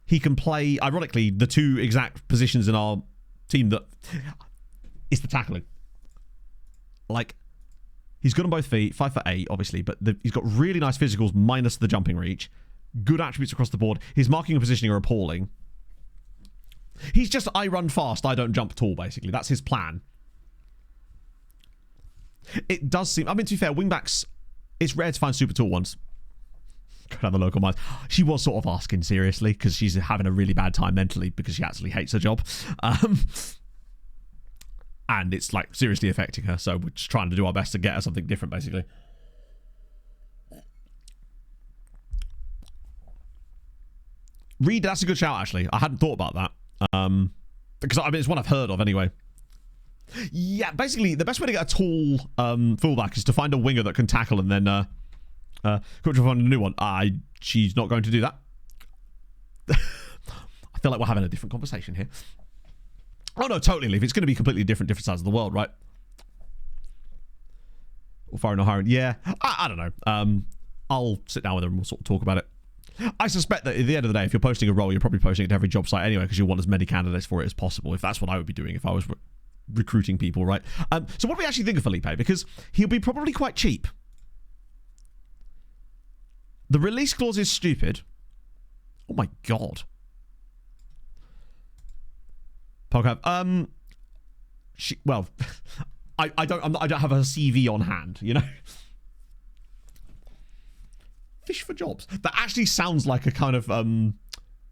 He can play, ironically, the two exact positions in our team that... It's the tackling. Like... He's good on both feet, 5'8", obviously, but he's got really nice physicals minus the jumping reach. Good attributes across the board. His marking and positioning are appalling. He's just, I run fast, I don't jump tall, basically. That's his plan. It does seem... I mean, to be fair, wingbacks, it's rare to find super tall ones. Go down the local mines. She was sort of asking seriously, because she's having a really bad time mentally, because she actually hates her job. And it's, like, seriously affecting her. So we're just trying to do our best to get her something different, basically. Reed, that's a good shout, actually. I hadn't thought about that. Because, I mean, it's one I've heard of, anyway. Yeah, basically, the best way to get a tall fullback is to find a winger that can tackle and then coach find a new one. She's not going to do that. I feel like we're having a different conversation here. Oh, no, totally, Leaf. It's going to be completely different sides of the world, right? Or firing or hiring. Yeah, I don't know. I'll sit down with her and we'll sort of talk about it. I suspect that at the end of the day, if you're posting a role, you're probably posting it to every job site anyway, because you want as many candidates for it as possible, if that's what I would be doing if I was recruiting people, right? So what do we actually think of Felipe? Because he'll be probably quite cheap. The release clause is stupid. Oh my god. Podcast. Well, I don't have a CV on hand, you know. Fish for jobs. That actually sounds like a kind of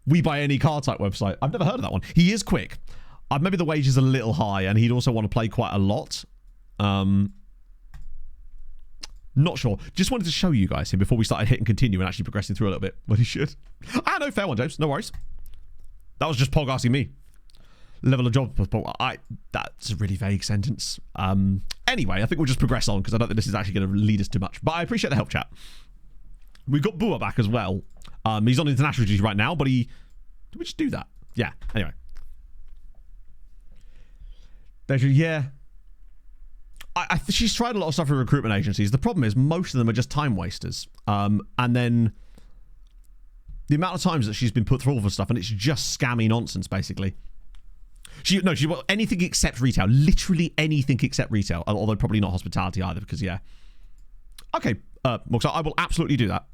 we buy any car type website. I've never heard of that one. He is quick. Maybe the wage is a little high, and he'd also want to play quite a lot. Not sure. Just wanted to show you guys him before we started hitting continue and actually progressing through a little bit. But he should. No, no, fair one, James. No worries. That was just Pog asking me. Level of job. That's a really vague sentence. Anyway, I think we'll just progress on because I don't think this is actually going to lead us too much. But I appreciate the help, chat. We've got Bua back as well. He's on international duty right now, but did we just do that? Yeah. Anyway. Yeah. She's tried a lot of stuff with recruitment agencies. The problem is most of them are just time wasters. And then the amount of times that she's been put through for stuff, and it's just scammy nonsense, basically. She anything except retail. Literally anything except retail. Although probably not hospitality either, because yeah. Okay, Moxa, I will absolutely do that.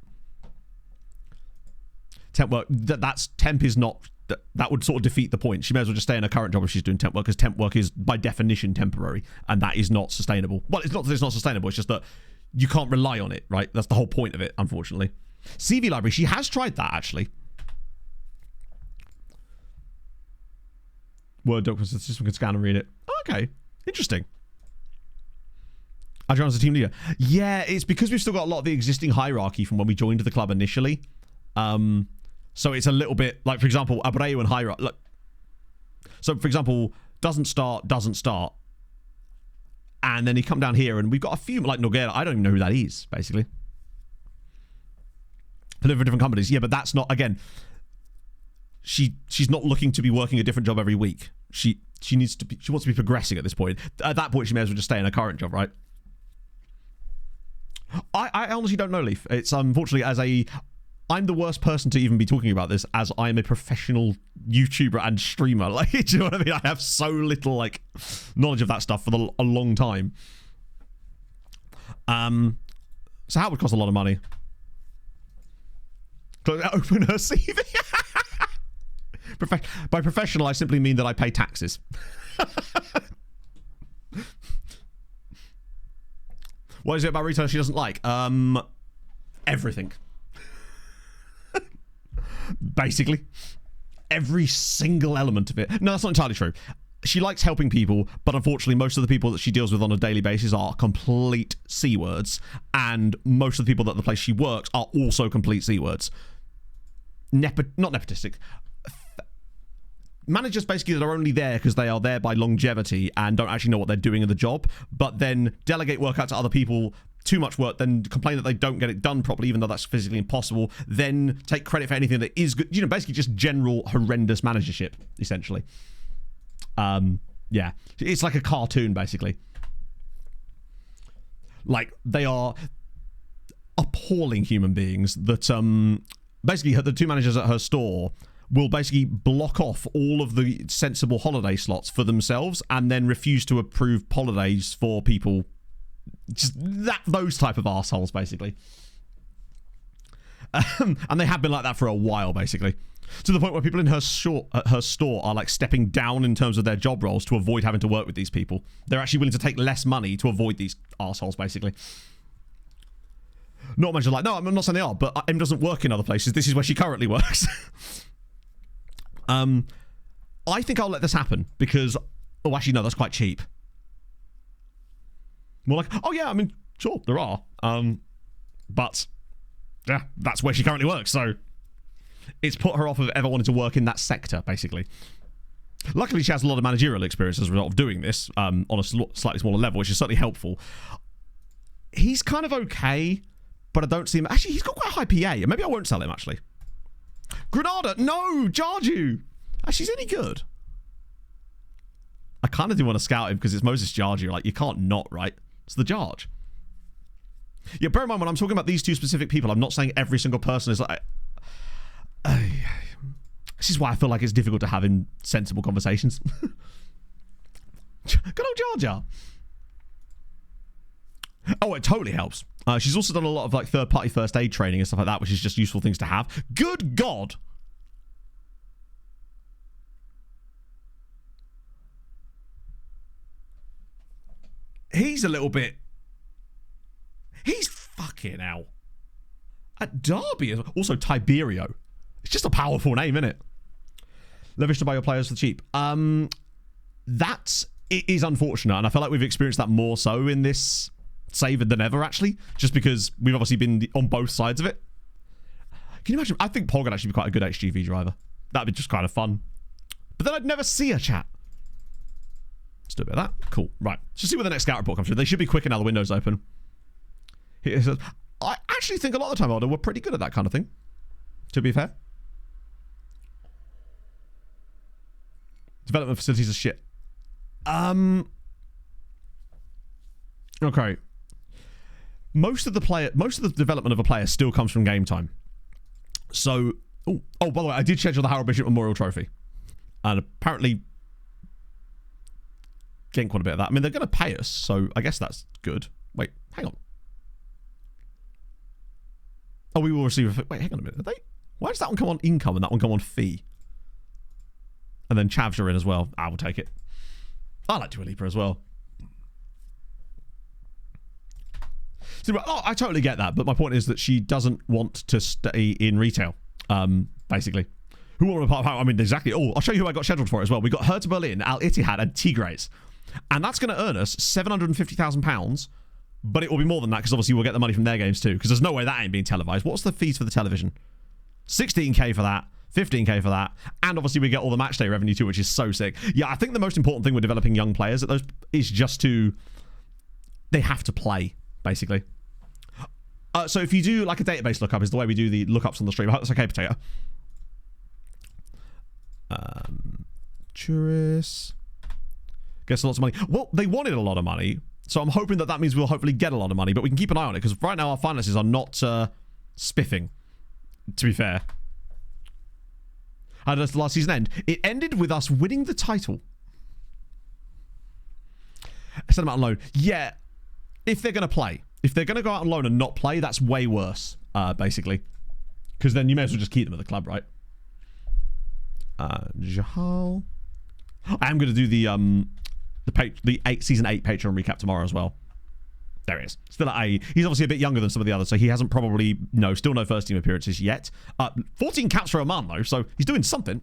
Temp work. That's temp is not. That would sort of defeat the point. She may as well just stay in her current job if she's doing temp work, because temp work is by definition temporary, and that is not sustainable. Well, it's not that it's not sustainable. It's just that you can't rely on it, right? That's the whole point of it, unfortunately. CV library. She has tried that actually. Word doc, the system can scan and read it. Okay, interesting. I joined as a team leader. Yeah, it's because we've still got a lot of the existing hierarchy from when we joined the club initially. So it's a little bit like, for example, Abreu and hierarchy. So, for example, doesn't start, and then you come down here, and we've got a few like Noguera. I don't even know who that is, basically. For different companies, yeah, but that's not again. She's not looking to be working a different job every week. She wants to be progressing at this point. At that point, she may as well just stay in her current job, right? I honestly don't know, Leaf. It's unfortunately I'm the worst person to even be talking about this, as I am a professional YouTuber and streamer. Like, do you know what I mean? I have so little like knowledge of that stuff for a long time. So that would cost a lot of money. Open her CV. By professional, I simply mean that I pay taxes. What is it about retail she doesn't like? Everything. Basically. Every single element of it. No, that's not entirely true. She likes helping people, but unfortunately most of the people that she deals with on a daily basis are complete C words, and most of the people at the place she works are also complete C words. Not nepotistic. Managers basically that are only there because they are there by longevity and don't actually know what they're doing in the job, but then delegate work out to other people, too much work, then complain that they don't get it done properly, even though that's physically impossible, then take credit for anything that is good. You know, basically just general horrendous managership, essentially. Yeah. It's like a cartoon, basically. Like, they are appalling human beings that, basically, the two managers at her store will basically block off all of the sensible holiday slots for themselves and then refuse to approve holidays for people. Just those type of assholes, basically. And they have been like that for a while, basically. To the point where people in her store are like stepping down in terms of their job roles to avoid having to work with these people. They're actually willing to take less money to avoid these assholes, basically. Not much like, no, I'm not saying they are, but Em doesn't work in other places. This is where she currently works. I think I'll let this happen because, oh, actually, no, that's quite cheap. More like, oh yeah, I mean, sure, there are. But, yeah, that's where she currently works, so it's put her off of ever wanting to work in that sector, basically. Luckily, she has a lot of managerial experience as a result of doing this on a slightly smaller level, which is certainly helpful. He's kind of okay, but I don't see him. Actually, he's got quite a high PA. Maybe I won't sell him, actually. Granada, no, Jarju. Actually, he's any good. I kind of do want to scout him because it's Moses Jarju. Like, you can't not, right? It's the Jarj. Yeah, bear in mind, when I'm talking about these two specific people, I'm not saying every single person is like... this is why I feel like it's difficult to have in sensible conversations. Good old Jar Jar. Oh, it totally helps. She's also done a lot of like third-party first aid training and stuff like that, which is just useful things to have. Good God. He's a little bit... He's fucking hell. At Derby, also Tiberio. It's just a powerful name, isn't it? Leverage to buy your players for cheap. It is unfortunate, and I feel like we've experienced that more so in this save than ever, actually, just because we've obviously been on both sides of it. Can you imagine? I think Pog would actually be quite a good HGV driver. That'd be just kind of fun. But then I'd never see a chat. Let's do a bit of that. Cool. Right. Let's see where the next scout report comes through. They should be quicker now the window's open. He says, I actually think a lot of the time, Aldo, we're pretty good at that kind of thing. To be fair. Development facilities are shit. Okay. Most of the development of a player still comes from game time. So, oh, by the way, I did schedule the Harold Bishop Memorial Trophy. And apparently getting quite a bit of that. I mean, they're going to pay us, so I guess that's good. Wait, hang on. Oh, we will receive a... Wait, hang on a minute. Are they... Why does that one come on income and that one come on fee? And then Chavs are in as well. I will take it. I like Dua Lipa as well. So, I totally get that, but my point is that she doesn't want to stay in retail, basically. Who want to part of how? I mean, exactly. Oh, I'll show you who I got scheduled for it as well. We got Hertha Berlin, Al Ittihad, and Tigres. And that's going to earn us £750,000, but it will be more than that because obviously we'll get the money from their games too, because there's no way that ain't being televised. What's the fees for the television? 16k for that, 15k for that, and obviously we get all the match day revenue too, which is so sick. Yeah, I think the most important thing with developing young players at those is just to... They have to play, basically. So if you do like a database lookup is the way we do the lookups on the stream. I hope that's okay, Potato. Tourists. Gets lots of money. Well, they wanted a lot of money, so I'm hoping that means we'll hopefully get a lot of money, but we can keep an eye on it, because right now our finances are not spiffing, to be fair. How does the last season end? It ended with us winning the title. Send them out on loan. Yeah, if they're going to play. If they're going to go out on loan and not play, that's way worse, basically. Because then you may as well just keep them at the club, right? Jahal. I am going to do the season 8 Patreon recap tomorrow as well. There he is. Still at A. He's obviously a bit younger than some of the others, so he hasn't probably... No, still no first team appearances yet. 14 caps for Oman, though, so he's doing something.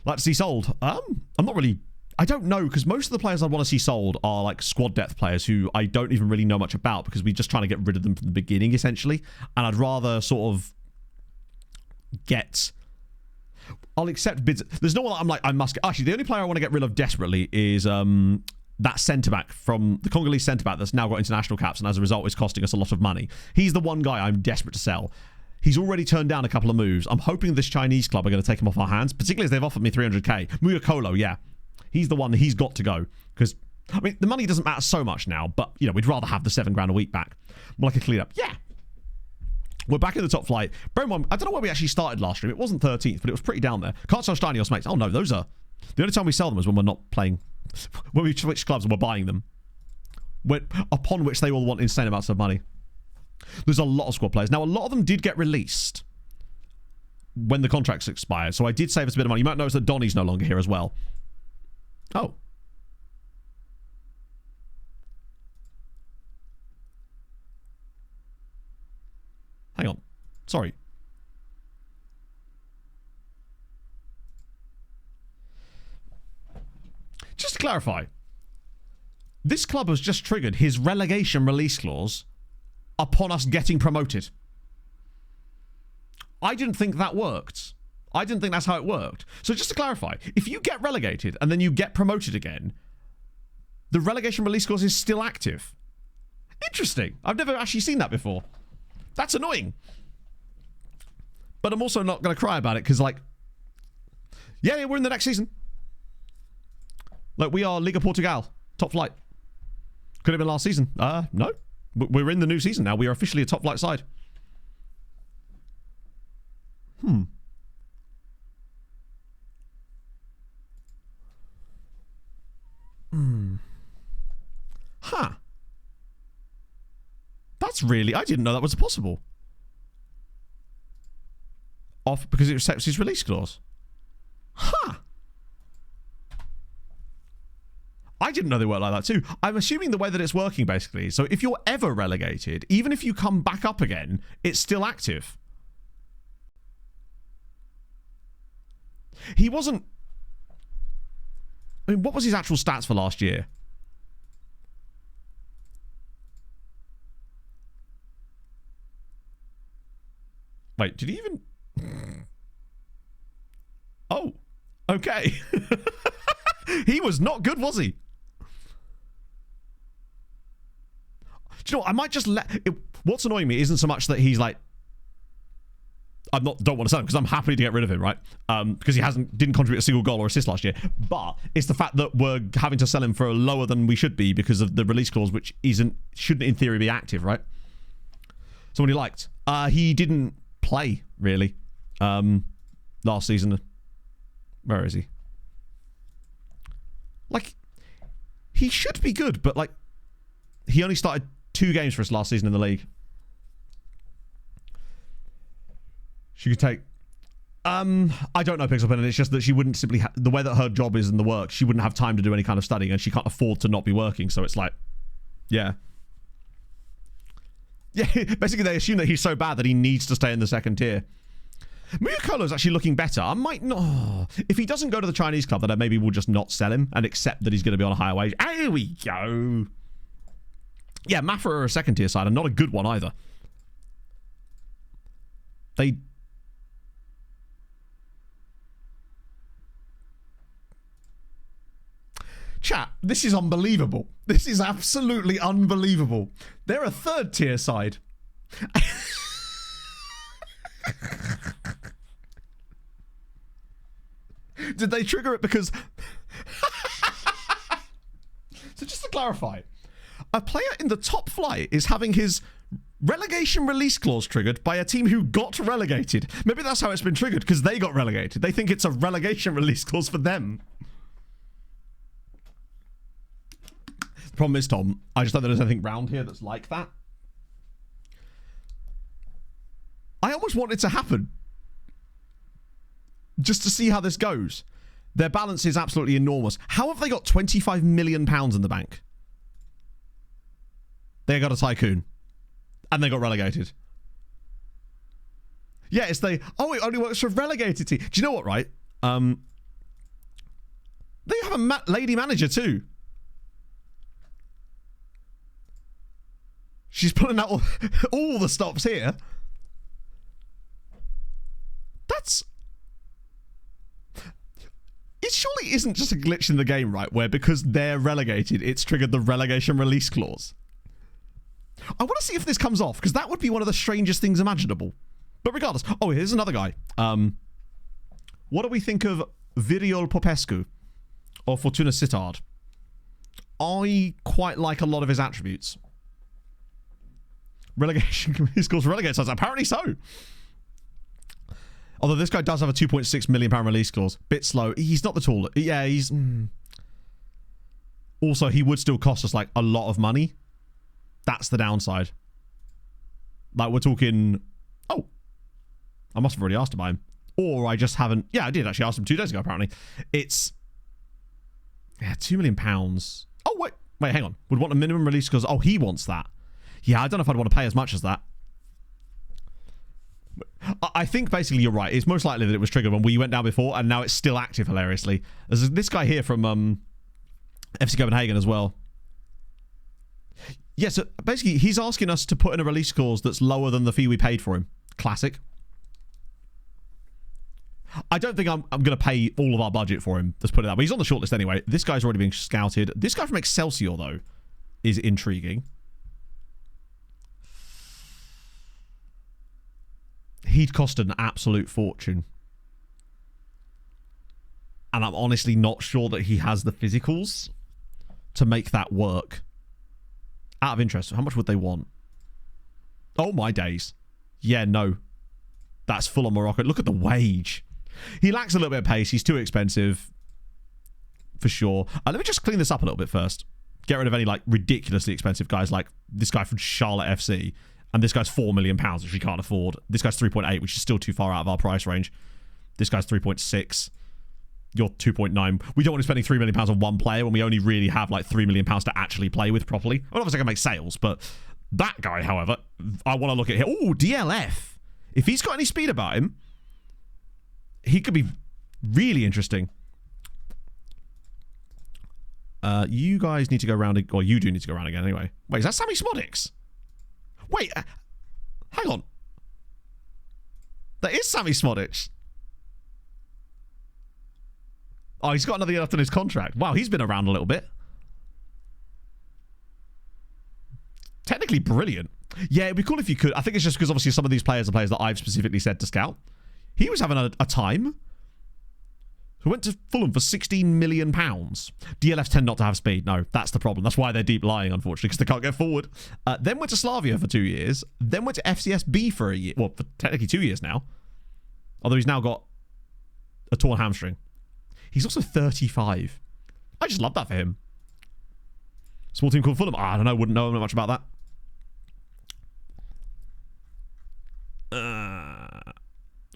Like to see sold. I'm not really... I don't know, because most of the players I want to see sold are like squad depth players who I don't even really know much about, because we're just trying to get rid of them from the beginning, essentially. And I'd rather sort of get... I'll accept bids. There's no one that I'm like, I must get... Actually, the only player I want to get rid of desperately is that centre-back from... The Congolese centre-back that's now got international caps and as a result is costing us a lot of money. He's the one guy I'm desperate to sell. He's already turned down a couple of moves. I'm hoping this Chinese club are going to take him off our hands, particularly as they've offered me 300k. Muyakolo, yeah. He's the one that he's got to go. Because, I mean, the money doesn't matter so much now, but, you know, we'd rather have the £7 a week back. More like a clean up. Yeah. We're back in the top flight. Bear in mind, I don't know where we actually started last stream. It wasn't 13th, but it was pretty down there. Can't sell Stanios, mates. Oh, no, those are... The only time we sell them is when we're not playing... When we switch clubs and we're buying them. Upon which they all want insane amounts of money. There's a lot of squad players. Now, a lot of them did get released when the contracts expired, so I did save us a bit of money. You might notice that Donny's no longer here as well. Oh. Hang on. Sorry. Just to clarify, this club has just triggered his relegation release clause upon us getting promoted. I didn't think that worked. I didn't think that's how it worked. So just to clarify, if you get relegated and then you get promoted again, the relegation release clause is still active. Interesting. I've never actually seen that before. That's annoying. But I'm also not going to cry about it because, like, yeah, we're in the next season. Like, we are Liga Portugal, top flight. Could have been last season. No. We're in the new season now. We are officially a top flight side. Huh. That's really... I didn't know that was possible. Off because it accepts his release clause. Huh. I didn't know they work like that too. I'm assuming the way that it's working, basically. So if you're ever relegated, even if you come back up again, it's still active. He wasn't... I mean, what was his actual stats for last year? Wait, did he even... Oh, okay. He was not good, was he? Do you know what? I might just let... What's annoying me isn't so much that he's like... don't want to sell him because I'm happy to get rid of him, right? Because he didn't contribute a single goal or assist last year. But it's the fact that we're having to sell him for lower than we should be because of the release clause, which shouldn't in theory be active, right? Someone he liked. He didn't play really last season. Where is he? Like, he should be good, but like, he only started 2 games for us last season in the league. She could take... I don't know, Pixel Pen, and it's just that she wouldn't simply... the way that her job is in the work, she wouldn't have time to do any kind of studying, and she can't afford to not be working, so it's like... Yeah. Yeah, basically they assume that he's so bad that he needs to stay in the second tier. Muyakolo's actually looking better. I might not... If he doesn't go to the Chinese club, then maybe we'll just not sell him and accept that he's going to be on a higher wage. Here we go. Yeah, Mafra are a second tier side, and not a good one either. They... Chat, this is unbelievable. This is absolutely unbelievable. They're a third tier side. Did they trigger it because... So just to clarify, a player in the top flight is having his relegation release clause triggered by a team who got relegated. Maybe that's how it's been triggered, because they got relegated. They think it's a relegation release clause for them. The problem is, Tom, I just don't think there's anything round here that's like that. I almost want it to happen. Just to see how this goes. Their balance is absolutely enormous. How have they got £25 million in the bank? They got a tycoon. And they got relegated. Yeah, it's it only works for relegated team. Do you know what, right? They have a lady manager too. She's pulling out all the stops here. That's... It surely isn't just a glitch in the game, right? Where because they're relegated, it's triggered the relegation release clause. I want to see if this comes off, because that would be one of the strangest things imaginable. But regardless... Oh, here's another guy. What do we think of Viriol Popescu or Fortuna Sittard? I quite like a lot of his attributes. Relegation release clause relegate sides. Apparently so. Although this guy does have a £2.6 million release clause. Bit slow. He's not the tallest. Yeah, he's... Also, he would still cost us, like, a lot of money. That's the downside. Like, we're talking... Oh. I must have already asked to buy him. Or I just haven't... Yeah, I did actually ask him 2 days ago, apparently. It's... Yeah, £2 million. Oh, wait. Wait, hang on. Would want a minimum release clause. Oh, he wants that. Yeah, I don't know if I'd want to pay as much as that. I think basically you're right. It's most likely that it was triggered when we went down before, and now it's still active hilariously. There's this guy here from FC Copenhagen as well. Yeah, so basically he's asking us to put in a release clause that's lower than the fee we paid for him. Classic. I don't think I'm going to pay all of our budget for him. Let's put it that way. He's on the shortlist anyway. This guy's already being scouted. This guy from Excelsior, though, is intriguing. He'd cost an absolute fortune. And I'm honestly not sure that he has the physicals to make that work. Out of interest, how much would they want? Oh, my days. Yeah, no. That's full on Morocco. Look at the wage. He lacks a little bit of pace. He's too expensive. For sure. Let me just clean this up a little bit first. Get rid of any, like, ridiculously expensive guys like this guy from Charlotte FC. And this guy's £4 million, which we can't afford. This guy's 3.8, which is still too far out of our price range. This guy's 3.6. You're 2.9. We don't want to be spending £3 million on one player when we only really have like £3 million to actually play with properly. Well, obviously I can make sales, but that guy, however, I want to look at here. Oh, DLF. If he's got any speed about him, he could be really interesting. You guys need to go around, or you do need to go around again anyway. Wait, is that Sammy Smodix? Wait, hang on. That is Sammy Smodic. Oh, he's got another year left on his contract. Wow, he's been around a little bit. Technically brilliant. Yeah, it'd be cool if you could. I think it's just because obviously some of these players are players that I've specifically said to scout. He was having a time. So went to Fulham for £16 million. DLFs tend not to have speed. No, that's the problem. That's why they're deep lying, unfortunately, because they can't get forward. Then went to Slavia for 2 years. Then went to FCSB for a year. Well, for technically 2 years now. Although he's now got a torn hamstring. He's also 35. I just love that for him. Small team called Fulham. I don't know. Wouldn't know much about that.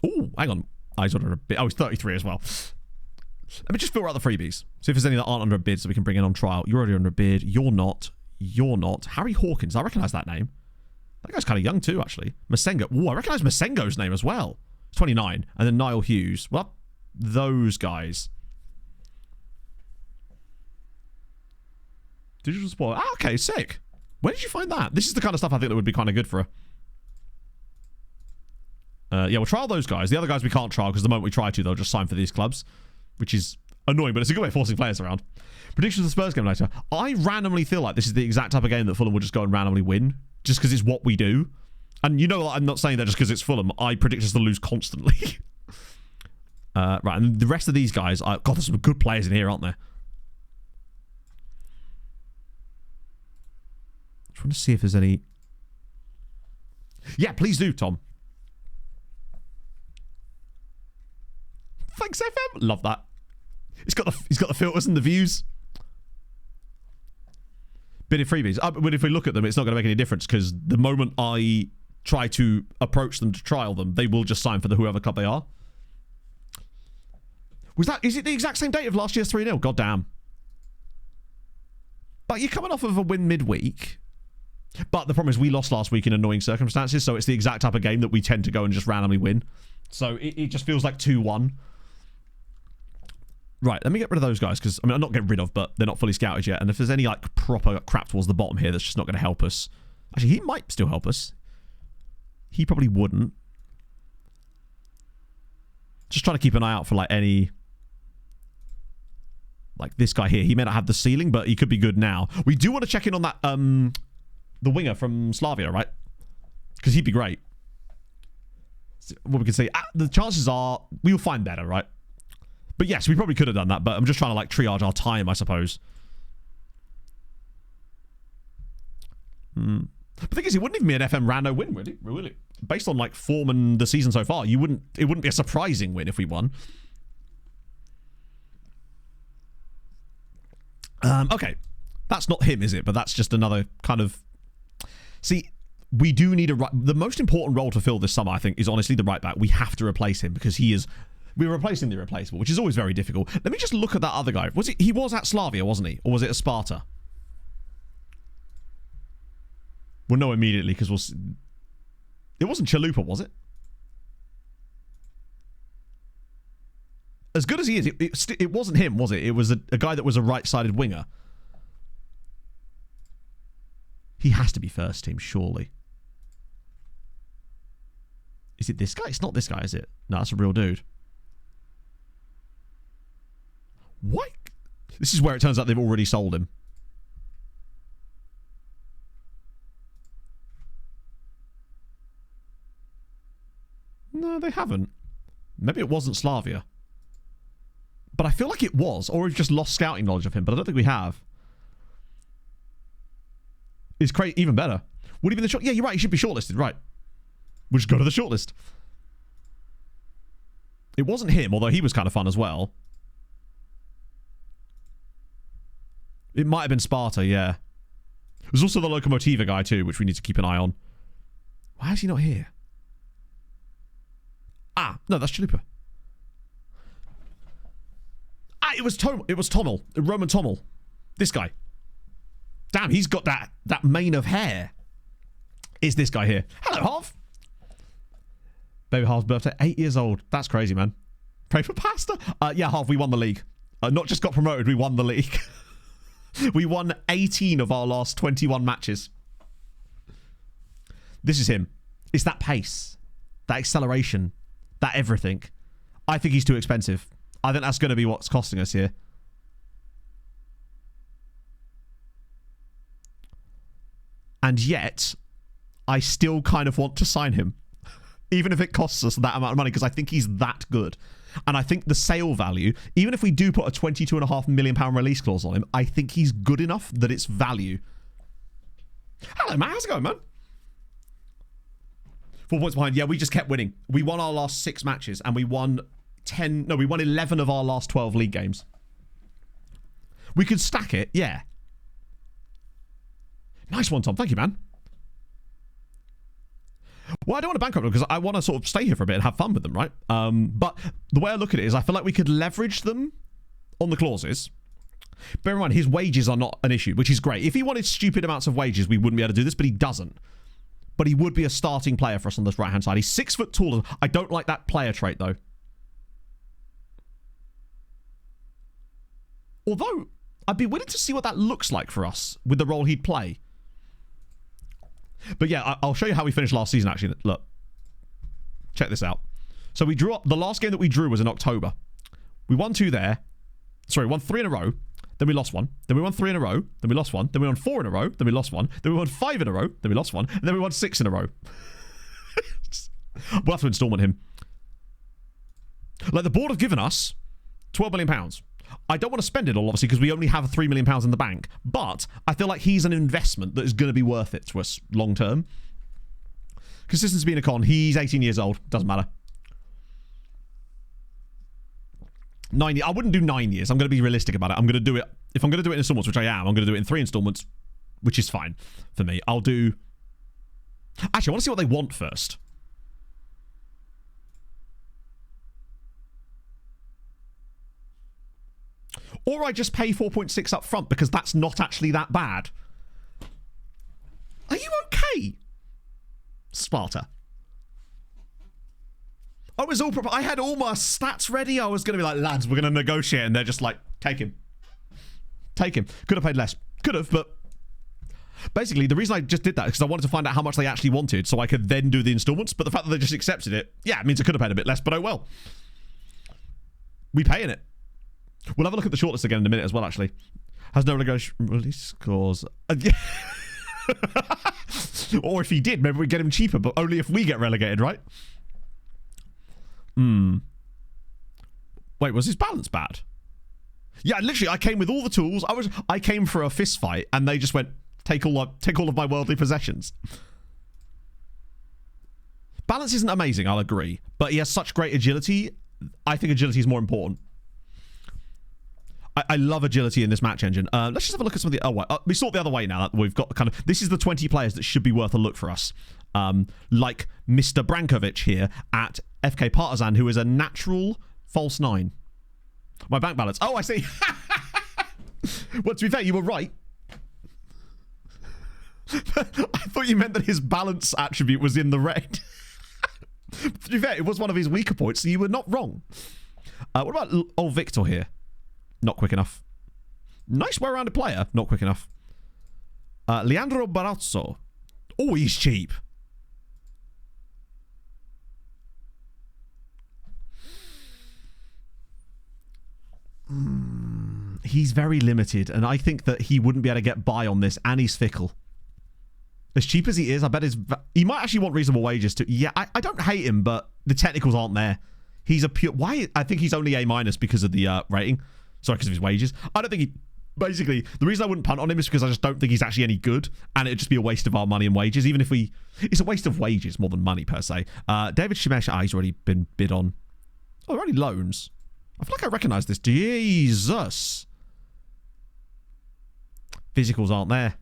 Oh, hang on. He's under a bid. Oh, he's 33 as well. Let me just filter out the freebies. See if there's any that aren't under a bid so we can bring in on trial. You're already under a bid. You're not. You're not. Harry Hawkins. I recognise that name. That guy's kind of young too, actually. Masengo. Oh, I recognise Masengo's name as well. He's 29. And then Niall Hughes. Well, those guys. Digital spoil. Ah, okay, sick. Where did you find that? This is the kind of stuff I think that would be kind of good for her. Yeah, we'll trial those guys. The other guys we can't trial because the moment we try to, they'll just sign for these clubs, which is annoying, but it's a good way of forcing players around. Predictions of the Spurs game later. I randomly feel like this is the exact type of game that Fulham will just go and randomly win, just because it's what we do. And you know, I'm not saying that just because it's Fulham. I predict us to lose constantly. Right, and the rest of these guys, God, there's some good players in here, aren't there? I just want to see if there's any. Yeah, please do, Tom. Thanks, FM. Love that. He's got the filters and the views. Bit of freebies. But if we look at them, it's not going to make any difference because the moment I try to approach them to trial them, they will just sign for whoever club they are. Is it the exact same date of last year's 3-0? God damn. But you're coming off of a win midweek. But the problem is we lost last week in annoying circumstances, so it's the exact type of game that we tend to go and just randomly win. So it just feels like 2-1. Right, let me get rid of those guys, because, I mean, I'm not getting rid of, but they're not fully scouted yet. And if there's any, like, proper crap towards the bottom here that's just not going to help us. Actually, he might still help us. He probably wouldn't. Just trying to keep an eye out for, like, any... Like, this guy here. He may not have the ceiling, but he could be good now. We do want to check in on that, the winger from Slavia, right? Because he'd be great. What we can say, the chances are we'll find better, right? But yes, we probably could have done that, but I'm just trying to like triage our time, I suppose. But the thing is, it wouldn't even be an FM rando win, would it? Really? Based on like form and the season so far, it wouldn't be a surprising win if we won. Okay. That's not him, is it? But that's just another kind of... See, we do need the most important role to fill this summer, I think, is honestly the right back. We have to replace him because we're replacing the irreplaceable, which is always very difficult. Let me just look at that other guy. He was at Slavia, wasn't he? Or was it at Sparta? We'll know immediately because it wasn't Chalupa, was it? As good as he is, it wasn't him, was it? It was a guy that was a right-sided winger. He has to be first team, surely. Is it this guy? It's not this guy, is it? No, that's a real dude. What? This is where it turns out they've already sold him. No, they haven't. Maybe it wasn't Slavia. But I feel like it was. Or we've just lost scouting knowledge of him. But I don't think we have. Is Craig even better? Would he be the short? Yeah, you're right. He should be shortlisted. Right. We'll just go to the shortlist. It wasn't him, although he was kind of fun as well. It might have been Sparta, yeah. There's also the Locomotiva guy too, which we need to keep an eye on. Why is he not here? Ah, no, that's Chalupa. Ah, it was Tommel. Roman Tommel. This guy. Damn, he's got that mane of hair. Is this guy here? Hello, Harv. Baby Harv's birthday, 8 years old. That's crazy, man. Pray for pasta. Yeah, Harv, we won the league. Not just got promoted, we won the league. We won 18 of our last 21 matches. This is him. It's that pace. That acceleration. that everything. I think he's too expensive. I think that's going to be what's costing us here. And yet, I still kind of want to sign him. Even if it costs us that amount of money, because I think he's that good. And I think the sale value, even if we do put a £22.5 million release clause on him, I think he's good enough that it's value. Hello, man. How's it going, man? 4 points behind. Yeah, we just kept winning. We won our last 6 matches, and we won 11 of our last 12 league games. We could stack it, yeah. Nice one, Tom. Thank you, man. Well, I don't want to bankrupt them because I want to sort of stay here for a bit and have fun with them, right? But the way I look at it is I feel like we could leverage them on the clauses. Bear in mind, his wages are not an issue, which is great. If he wanted stupid amounts of wages, we wouldn't be able to do this, but he doesn't. But he would be a starting player for us on this right-hand side. He's 6 foot taller. I don't like that player trait, though. Although, I'd be willing to see what that looks like for us with the role he'd play. But yeah, I'll show you how we finished last season, actually. Look. Check this out. So we drew up... The last game that we drew was in October. We won 2 there. Sorry, won 3 in a row. Then we lost 1. Then we won 3 in a row. Then we lost 1. Then we won 4 in a row. Then we lost 1. Then we won 5 in a row. Then we lost 1. And then we won 6 in a row. We'll have to installment him. Like, the board have given us £12 million. I don't want to spend it all, obviously, because we only have £3 million in the bank. But I feel like he's an investment that is going to be worth it to us long term. Consistency being a con. He's 18 years old. Doesn't matter. 9 years. I wouldn't do 9 years. I'm going to be realistic about it. I'm going to do it. If I'm going to do it in installments, which I am, I'm going to do it in 3 installments, which is fine for me. I'll do... Actually, I want to see what they want first. Or I just pay 4.6 up front because that's not actually that bad. Are you okay, Sparta? I was all I had all my stats ready. I was going to be like, lads, we're going to negotiate. And they're just like, take him. Take him. Could have paid less. Could have, but... Basically, the reason I just did that is because I wanted to find out how much they actually wanted so I could then do the installments. But the fact that they just accepted it, yeah, it means I could have paid a bit less, but oh well. We paying it. We'll have a look at the shortlist again in a minute as well, actually. Has no release clause. Or if he did, maybe we'd get him cheaper, but only if we get relegated, right? Wait, was his balance bad? Yeah, literally, I came with all the tools. I came for a fist fight, and they just went, take all of my worldly possessions. Balance isn't amazing, I'll agree. But he has such great agility. I think agility is more important. I love agility in this match engine. Let's just have a look at some of the... Oh, we sort the other way now. That we've got kind of... This is the 20 players that should be worth a look for us. Like Mr. Brankovic here at FK Partizan, who is a natural false 9. My bank balance. Oh, I see. Well, to be fair, you were right. I thought you meant that his balance attribute was in the red. To be fair, it was one of his weaker points, so you were not wrong. What about old Victor here? Not quick enough. Nice well-rounded player. Not quick enough. Leandro Barazzo. Oh, he's cheap. He's very limited, and I think that he wouldn't be able to get by on this, and he's fickle. As cheap as he is, I bet he might actually want reasonable wages too. Yeah, I don't hate him, but the technicals aren't there. He's a pure... Why? I think he's only A- because of the rating. Sorry, because of his wages. I don't think he... Basically, the reason I wouldn't punt on him is because I just don't think he's actually any good, and it'd just be a waste of our money and wages, even if we... It's a waste of wages more than money, per se. David Shimesh, he's already been bid on. Oh, they're only loans. I feel like I recognise this. Jesus. Physicals aren't there.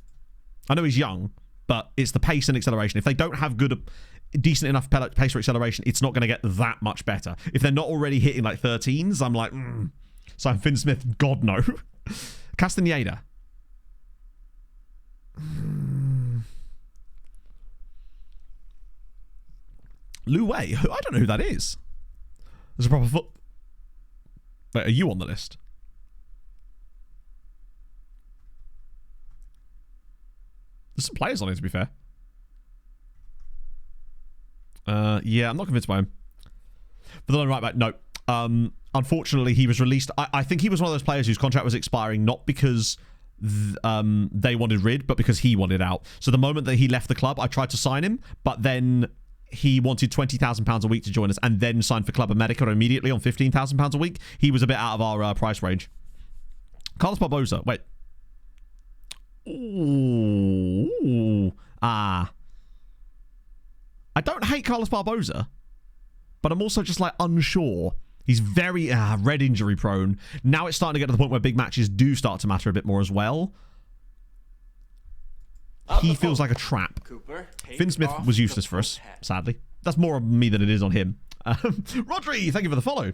I know he's young, but it's the pace and acceleration. If they don't have good... decent enough pace or acceleration, it's not going to get that much better. If they're not already hitting like 13s, I'm like... Simon Finn Smith, God no. Castaneda. Lu Wei. I don't know who that is. There's a proper foot. Wait, are you on the list? There's some players on it, to be fair. Yeah, I'm not convinced by him. For the lone right back, no. Unfortunately, he was released. I think he was one of those players whose contract was expiring not because they wanted rid, but because he wanted out. So the moment that he left the club, I tried to sign him, but then he wanted £20,000 a week to join us and then signed for Club America immediately on £15,000 a week. He was a bit out of our price range. Carlos Barbosa. Wait. Ooh. I don't hate Carlos Barbosa, but I'm also just like unsure. He's very red injury prone. Now it's starting to get to the point where big matches do start to matter a bit more as well. He feels like a trap. Cooper, Finn Smith was useless for us, sadly. That's more on me than it is on him. Rodri, thank you for the follow.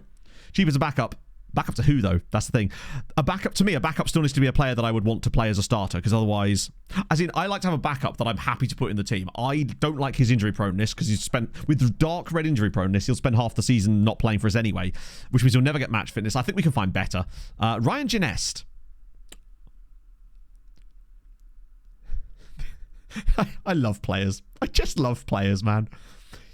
Cheap as a backup. Backup to who, though? That's the thing. A backup to me, a backup still needs to be a player that I would want to play as a starter, because otherwise... As in, I like to have a backup that I'm happy to put in the team. I don't like his injury proneness, because he's spent... With dark red injury proneness, he'll spend half the season not playing for us anyway, which means he'll never get match fitness. I think we can find better. Ryan Ginest. I love players. I just love players, man.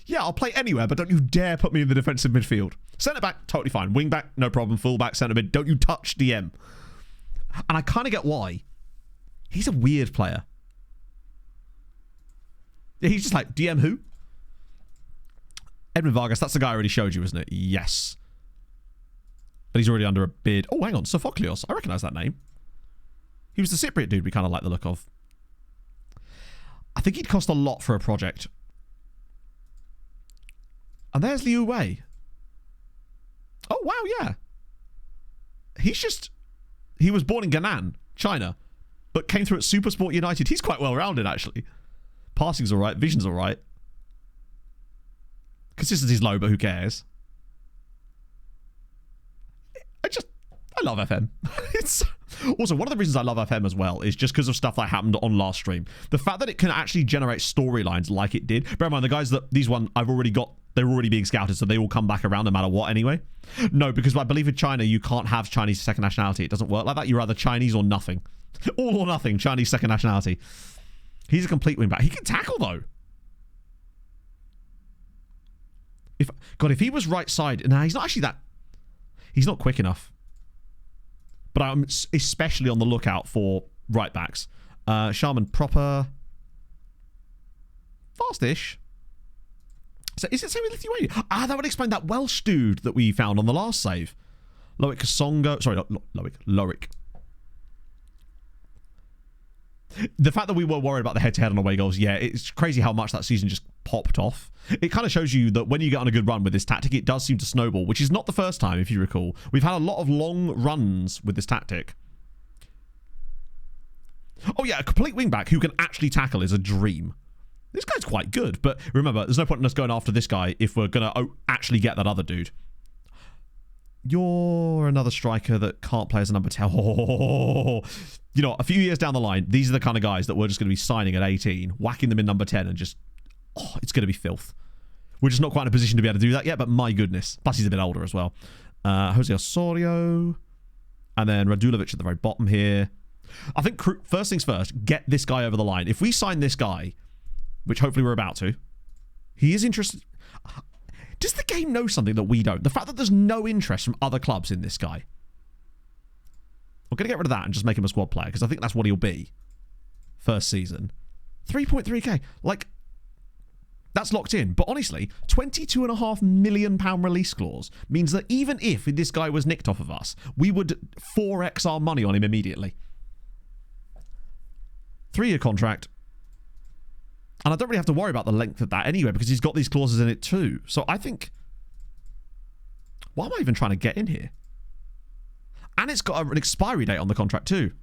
Yeah, I'll play anywhere, but don't you dare put me in the defensive midfield. Centre back, totally fine. Wing back, no problem. Full back, centre mid, don't you touch DM. And I kind of get why. He's a weird player. Yeah, he's just like, DM who? Edmund Vargas, that's the guy I already showed you, isn't it? Yes. But he's already under a bid. Oh, hang on, Sophocleos. I recognise that name. He was the Cypriot dude we kind of like the look of. I think he'd cost a lot for a project. And there's Liu Wei. Oh, wow, yeah. He was born in Gannan, China, but came through at Supersport United. He's quite well-rounded, actually. Passing's all right. Vision's all right. Consistency's low, but who cares? I love FM. It's also one of the reasons I love FM as well is just because of stuff that happened on last stream. The fact that it can actually generate storylines like it did. Bear in mind, the guys that these one I've already got, they're already being scouted, so they will come back around no matter what anyway. No, because I believe in China you can't have Chinese second nationality. It doesn't work like that. You're either Chinese or nothing. All or nothing. Chinese second nationality. He's a complete wingback. He can tackle though. If he was right side, nah, he's not actually that. He's not quick enough. But I'm especially on the lookout for right backs. Sharman proper. Fast-ish. So is it the same with Lithuania? That would explain that Welsh dude that we found on the last save. Loic Kasongo. Sorry, not Loic. The fact that we were worried about the head-to-head on away goals, yeah, it's crazy how much that season just popped off. It kind of shows you that when you get on a good run with this tactic, it does seem to snowball, which is not the first time, if you recall. We've had a lot of long runs with this tactic. Oh yeah, a complete wingback who can actually tackle is a dream. This guy's quite good, but remember, there's no point in us going after this guy if we're going to actually get that other dude. You're another striker that can't play as a number 10. Oh, you know, a few years down the line, these are the kind of guys that we're just going to be signing at 18, whacking them in number 10 and just, it's going to be filth. We're just not quite in a position to be able to do that yet, but my goodness. Plus, he's a bit older as well. Jose Osorio. And then Radulovic at the very bottom here. I think first things first, get this guy over the line. If we sign this guy, which hopefully we're about to, he is interested. Does the game know something that we don't? The fact that there's no interest from other clubs in this guy. We're going to get rid of that and just make him a squad player, because I think that's what he'll be. First season. 3.3k. Like, that's locked in. But honestly, £22.5 million release clause means that even if this guy was nicked off of us, we would 4x our money on him immediately. 3-year contract. And I don't really have to worry about the length of that anyway, because he's got these clauses in it too. So I think... Why am I even trying to get in here? And it's got an expiry date on the contract too.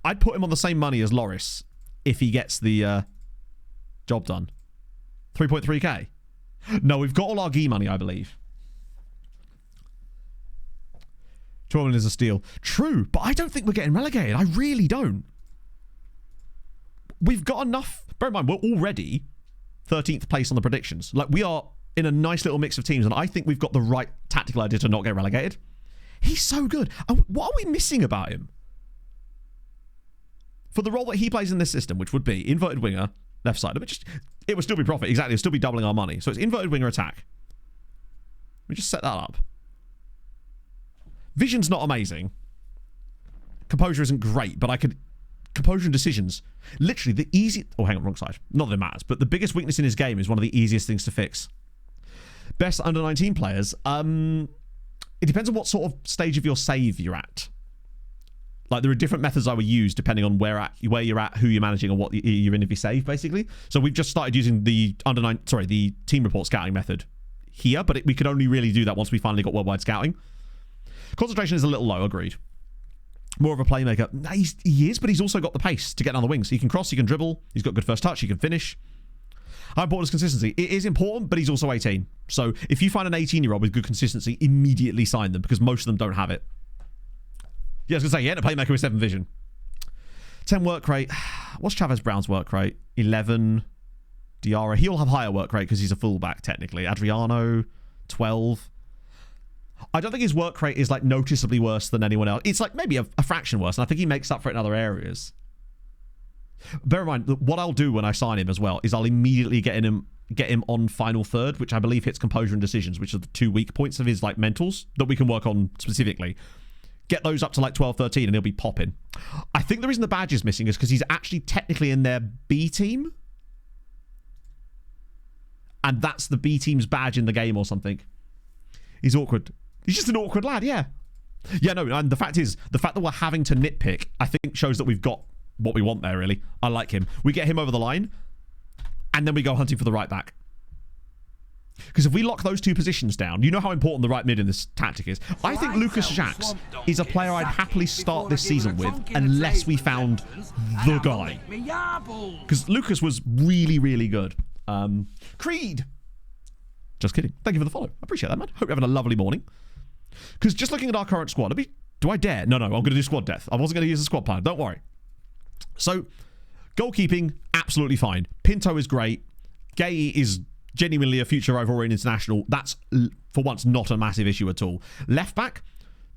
I'd put him on the same money as Loris if he gets the job done. 3.3k. No, we've got all our Guy money, I believe. 12 million is a steal. True, but I don't think we're getting relegated. I really don't. We've got enough. Bear in mind, we're already 13th place on the predictions. Like, we are in a nice little mix of teams, and I think we've got the right tactical idea to not get relegated. He's so good. And what are we missing about him? For the role that he plays in this system, which would be inverted winger, left side. Let me just... it would still be profit. Exactly. It would still be doubling our money. So it's inverted winger attack. Let me just set that up. Vision's not amazing. Composure isn't great, but I could... Composure and decisions. Literally, the easy... Oh, hang on, wrong side. Not that it matters, but the biggest weakness in his game is one of the easiest things to fix. Best under 19 players. It depends on what sort of stage of your save you're at. Like, there are different methods I would use depending on where you're at, who you're managing, or what you're in if you save, basically. So we've just started using the the team report scouting method here, but we could only really do that once we finally got worldwide scouting. Concentration is a little low, agreed. More of a playmaker. He is, but he's also got the pace to get down the wings. He can cross, he can dribble, he's got good first touch, he can finish. How important is consistency? It is important, but he's also 18. So if you find an 18-year-old with good consistency, immediately sign them, because most of them don't have it. Yeah, I was going to say, he ain't a playmaker with 7 vision. 10 work rate. What's Chavez Brown's work rate? 11. Diarra. He'll have higher work rate because he's a fullback, technically. Adriano, 12. I don't think his work rate is like noticeably worse than anyone else. It's like maybe a fraction worse, and I think he makes up for it in other areas. Bear in mind, what I'll do when I sign him as well is I'll immediately get him on final third, which I believe hits composure and decisions, which are the 2 weak points of his like mentals that we can work on specifically. Get those up to like 12, 13, and he'll be popping. I think the reason the badge is missing is because he's actually technically in their B team. And that's the B team's badge in the game or something. He's awkward. He's just an awkward lad, yeah. Yeah, no, and the fact that we're having to nitpick, I think shows that we've got what we want there, really. I like him. We get him over the line, and then we go hunting for the right back. Because if we lock those 2 positions down, you know how important the right mid in this tactic is. I think Lucas Jacques is a player I'd happily start this season with unless we found the guy. Because Lucas was really, really good. Creed! Just kidding. Thank you for the follow. I appreciate that, man. Hope you're having a lovely morning. Because just looking at our current squad, do I dare? No, I'm going to do squad death. I wasn't going to use the squad plan. Don't worry. So, goalkeeping, absolutely fine. Pinto is great. Gay is genuinely a future overall international. That's, for once, not a massive issue at all. Left back,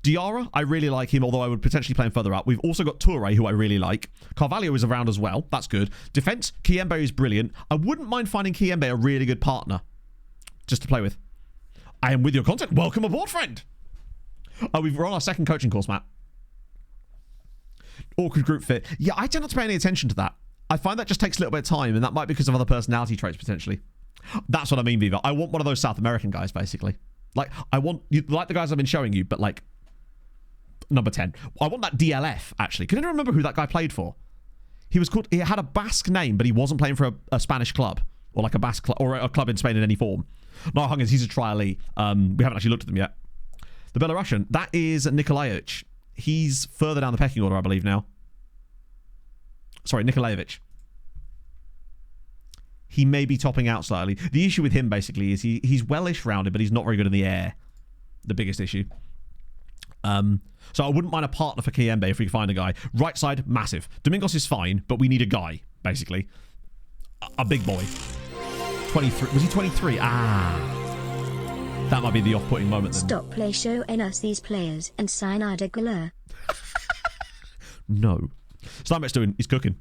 Diarra, I really like him, although I would potentially play him further up. We've also got Toure, who I really like. Carvalho is around as well. That's good. Defense, Kiembe is brilliant. I wouldn't mind finding Kiembe a really good partner just to play with. I am with your content. Welcome aboard, friend. Oh, we're on our 2nd coaching course, Matt. Awkward group fit. Yeah, I tend not to pay any attention to that. I find that just takes a little bit of time, and that might be because of other personality traits, potentially. That's what I mean, Viva. I want one of those South American guys, basically. Like, I want... like the guys I've been showing you, but, like, number 10. I want that DLF, actually. Can anyone remember who that guy played for? He was called... He had a Basque name, but he wasn't playing for a Spanish club. Or, like, a Basque club... Or a club in Spain in any form. No, Hungers, he's a trialee. We haven't actually looked at them yet. The Belarusian, that is Nikolaevich. He's further down the pecking order, I believe, now. Sorry, Nikolaevich. He may be topping out slightly. The issue with him, basically, is he's wellish rounded, but he's not very good in the air. The biggest issue. So I wouldn't mind a partner for Kiembe if we can find a guy. Right side, massive. Domingos is fine, but we need a guy, basically. A big boy. 23. Was he 23? That might be the off-putting moment then. Stop play showing us these players and sign Ida Galore. No. Steinbeck's he's cooking.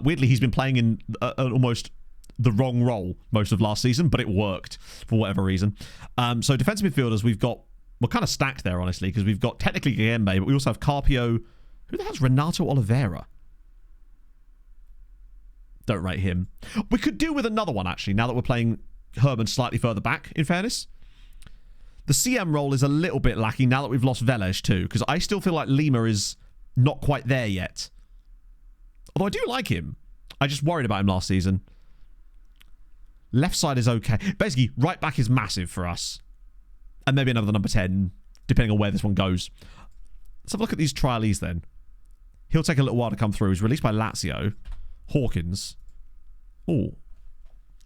Weirdly, he's been playing in almost the wrong role most of last season, but it worked for whatever reason. So defensive midfielders, we're kind of stacked there, honestly, because we've got technically Kiembe, but we also have Carpio. Who the hell's Renato Oliveira? Don't rate him. We could do with another one, actually, now that we're playing Herman slightly further back, in fairness. The CM role is a little bit lacking now that we've lost Velez too, because I still feel like Lima is not quite there yet. Although I do like him. I just worried about him last season. Left side is okay. Basically, right back is massive for us. And maybe another number 10, depending on where this one goes. Let's have a look at these trialies then. He'll take a little while to come through. He's released by Lazio. Hawkins. Oh.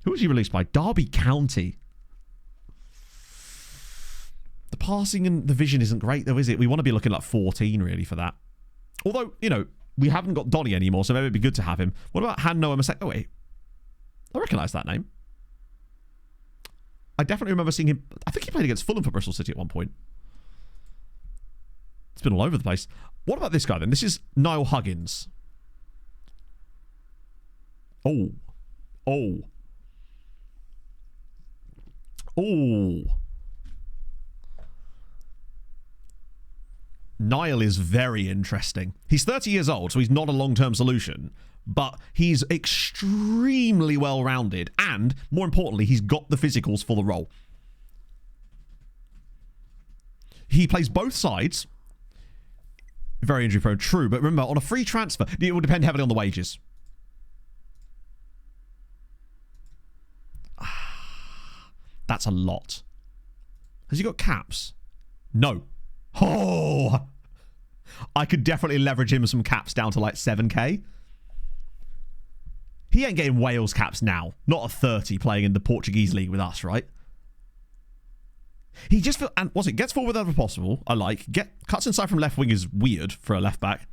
Who was he released by? Derby County. The passing and the vision isn't great, though, is it? We want to be looking like 14, really, for that. Although, you know, we haven't got Donny anymore, so maybe it'd be good to have him. What about Hanno Masek? Oh, wait. I recognise that name. I definitely remember seeing him. I think he played against Fulham for Bristol City at one point. It's been all over the place. What about this guy, then? This is Niall Huggins. Oh. Ooh. Niall is very interesting. He's 30 years old, so he's not a long-term solution, but he's extremely well-rounded, and, more importantly, he's got the physicals for the role. He plays both sides. Very injury-prone, true, but remember, on a free transfer, it will depend heavily on the wages. That's a lot. Has he got caps? No. Oh! I could definitely leverage him some caps down to like 7k. He ain't getting Wales caps now. Not at 30 playing in the Portuguese league with us, right? He just and what's it? Gets forward whenever possible. I like. Cuts inside from left wing is weird for a left back.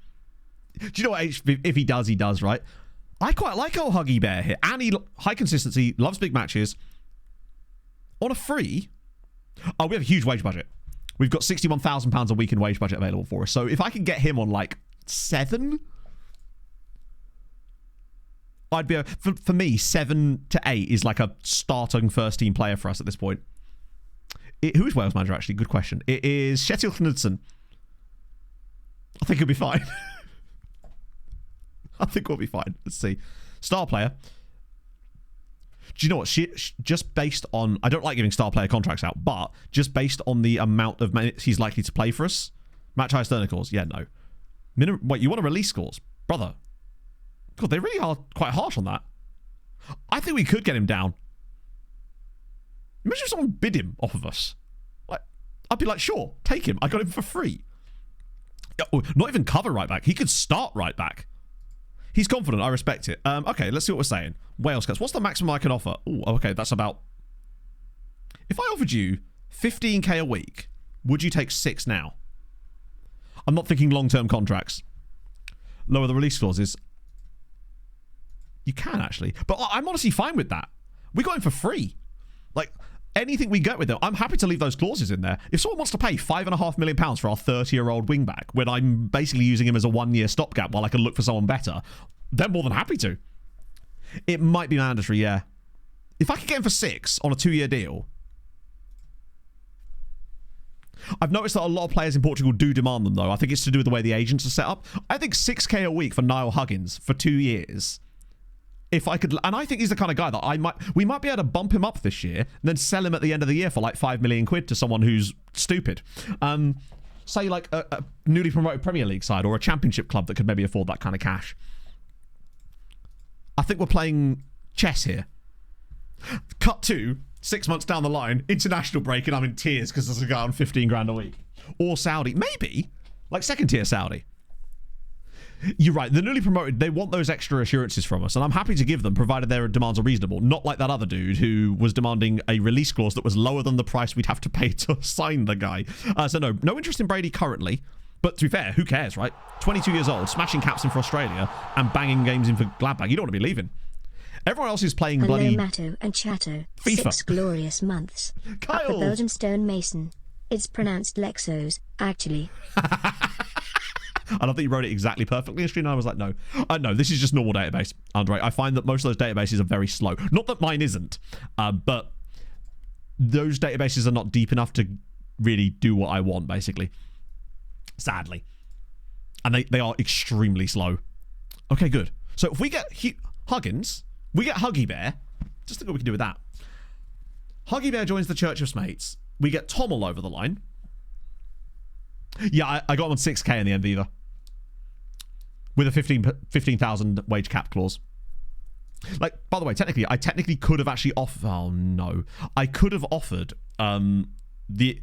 Do you know what? If he does, he does, right? I quite like old Huggy Bear here. And he high consistency, loves big matches. On a free. Oh, we have a huge wage budget. We've got £61,000 a week in wage budget available for us. So if I can get him on like 7, I'd be for me 7 to 8 is like a starting first team player for us at this point. Who is Wales manager actually? Good question. It is Kjetil Knudsen. I think he'll be fine. I think we'll be fine. Let's see. Star player. Do you know what? Just based on... I don't like giving star player contracts out, but just based on the amount of minutes he's likely to play for us. Match high Sterling scores. Yeah, no. Wait, you want to release scores? Brother. God, they really are quite harsh on that. I think we could get him down. Imagine if someone bid him off of us. Like, I'd be like, sure, take him. I got him for free. Not even cover right back. He could start right back. He's confident. I respect it. Okay, let's see what we're saying. Wales cuts. What's the maximum I can offer? Oh, okay, that's about... If I offered you 15k a week, would you take 6 now? I'm not thinking long-term contracts. Lower the release clauses. You can, actually. But I'm honestly fine with that. We got him for free. Like, anything we get with it, I'm happy to leave those clauses in there. If someone wants to pay £5.5 million for our 30-year-old wingback, when I'm basically using him as a 1-year stopgap while I can look for someone better, they're more than happy to. It might be mandatory, yeah. If I could get him for 6 on a 2-year deal... I've noticed that a lot of players in Portugal do demand them, though. I think it's to do with the way the agents are set up. I think 6k a week for Niall Huggins for 2 years... If I could, and I think he's the kind of guy that we might be able to bump him up this year and then sell him at the end of the year for like 5 million quid to someone who's stupid. Say like a newly promoted Premier League side or a Championship club that could maybe afford that kind of cash. I think we're playing chess here. Cut to 6 months down the line, international break, and I'm in tears because there's a guy on 15 grand a week. Or Saudi, maybe like second tier Saudi. You're right. The newly promoted, they want those extra assurances from us, and I'm happy to give them, provided their demands are reasonable. Not like that other dude who was demanding a release clause that was lower than the price we'd have to pay to sign the guy. So no interest in Brady currently. But to be fair, who cares, right? 22 years old, smashing caps in for Australia, and banging games in for Gladbach. You don't want to be leaving. Everyone else is playing bloody Matto and Chatto. FIFA. 6 glorious months. Kyle. Upper Belgian Stonemason. It's pronounced Lexos, actually. I don't think you wrote it exactly perfectly in stream. I was like, no. No, this is just normal database, Andre. I find that most of those databases are very slow. Not that mine isn't, but those databases are not deep enough to really do what I want, basically. Sadly. And they are extremely slow. Okay, good. So if we get Huggins, we get Huggy Bear. Just think what we can do with that. Huggy Bear joins the Church of Smates. We get Tommel over the line. Yeah, I got him on 6k in the end, Viva. With a 15,000 wage cap clause. Like, by the way, I technically could have actually offered... Oh, no. I could have offered... The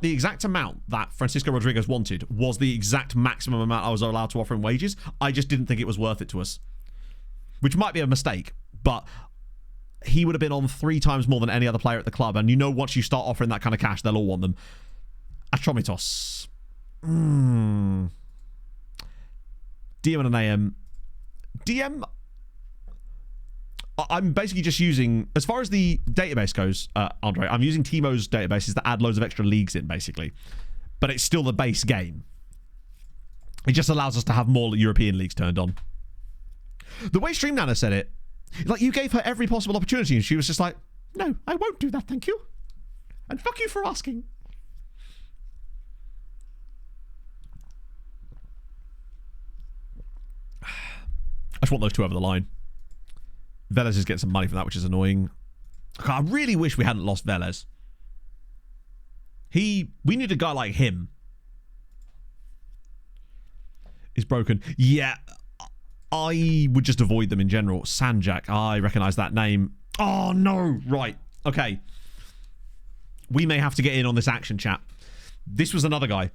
exact amount that Francisco Rodriguez wanted was the exact maximum amount I was allowed to offer in wages. I just didn't think it was worth it to us. Which might be a mistake, but he would have been on 3 times more than any other player at the club. And you know, once you start offering that kind of cash, they'll all want them. Atromitos. DM and an AM. DM... I'm basically just using, as far as the database goes, Andre, I'm using Timo's databases that add loads of extra leagues in, basically. But it's still the base game. It just allows us to have more European leagues turned on. The way Stream Nana said it, like, you gave her every possible opportunity, and she was just like, no, I won't do that, thank you. And fuck you for asking. I just want those two over the line. Velez is getting some money from that, which is annoying. I really wish we hadn't lost Velez. We need a guy like him. He's broken. Yeah, I would just avoid them in general. Sanjak, I recognise that name. Oh, no. Right. Okay. We may have to get in on this action chat. This was another guy.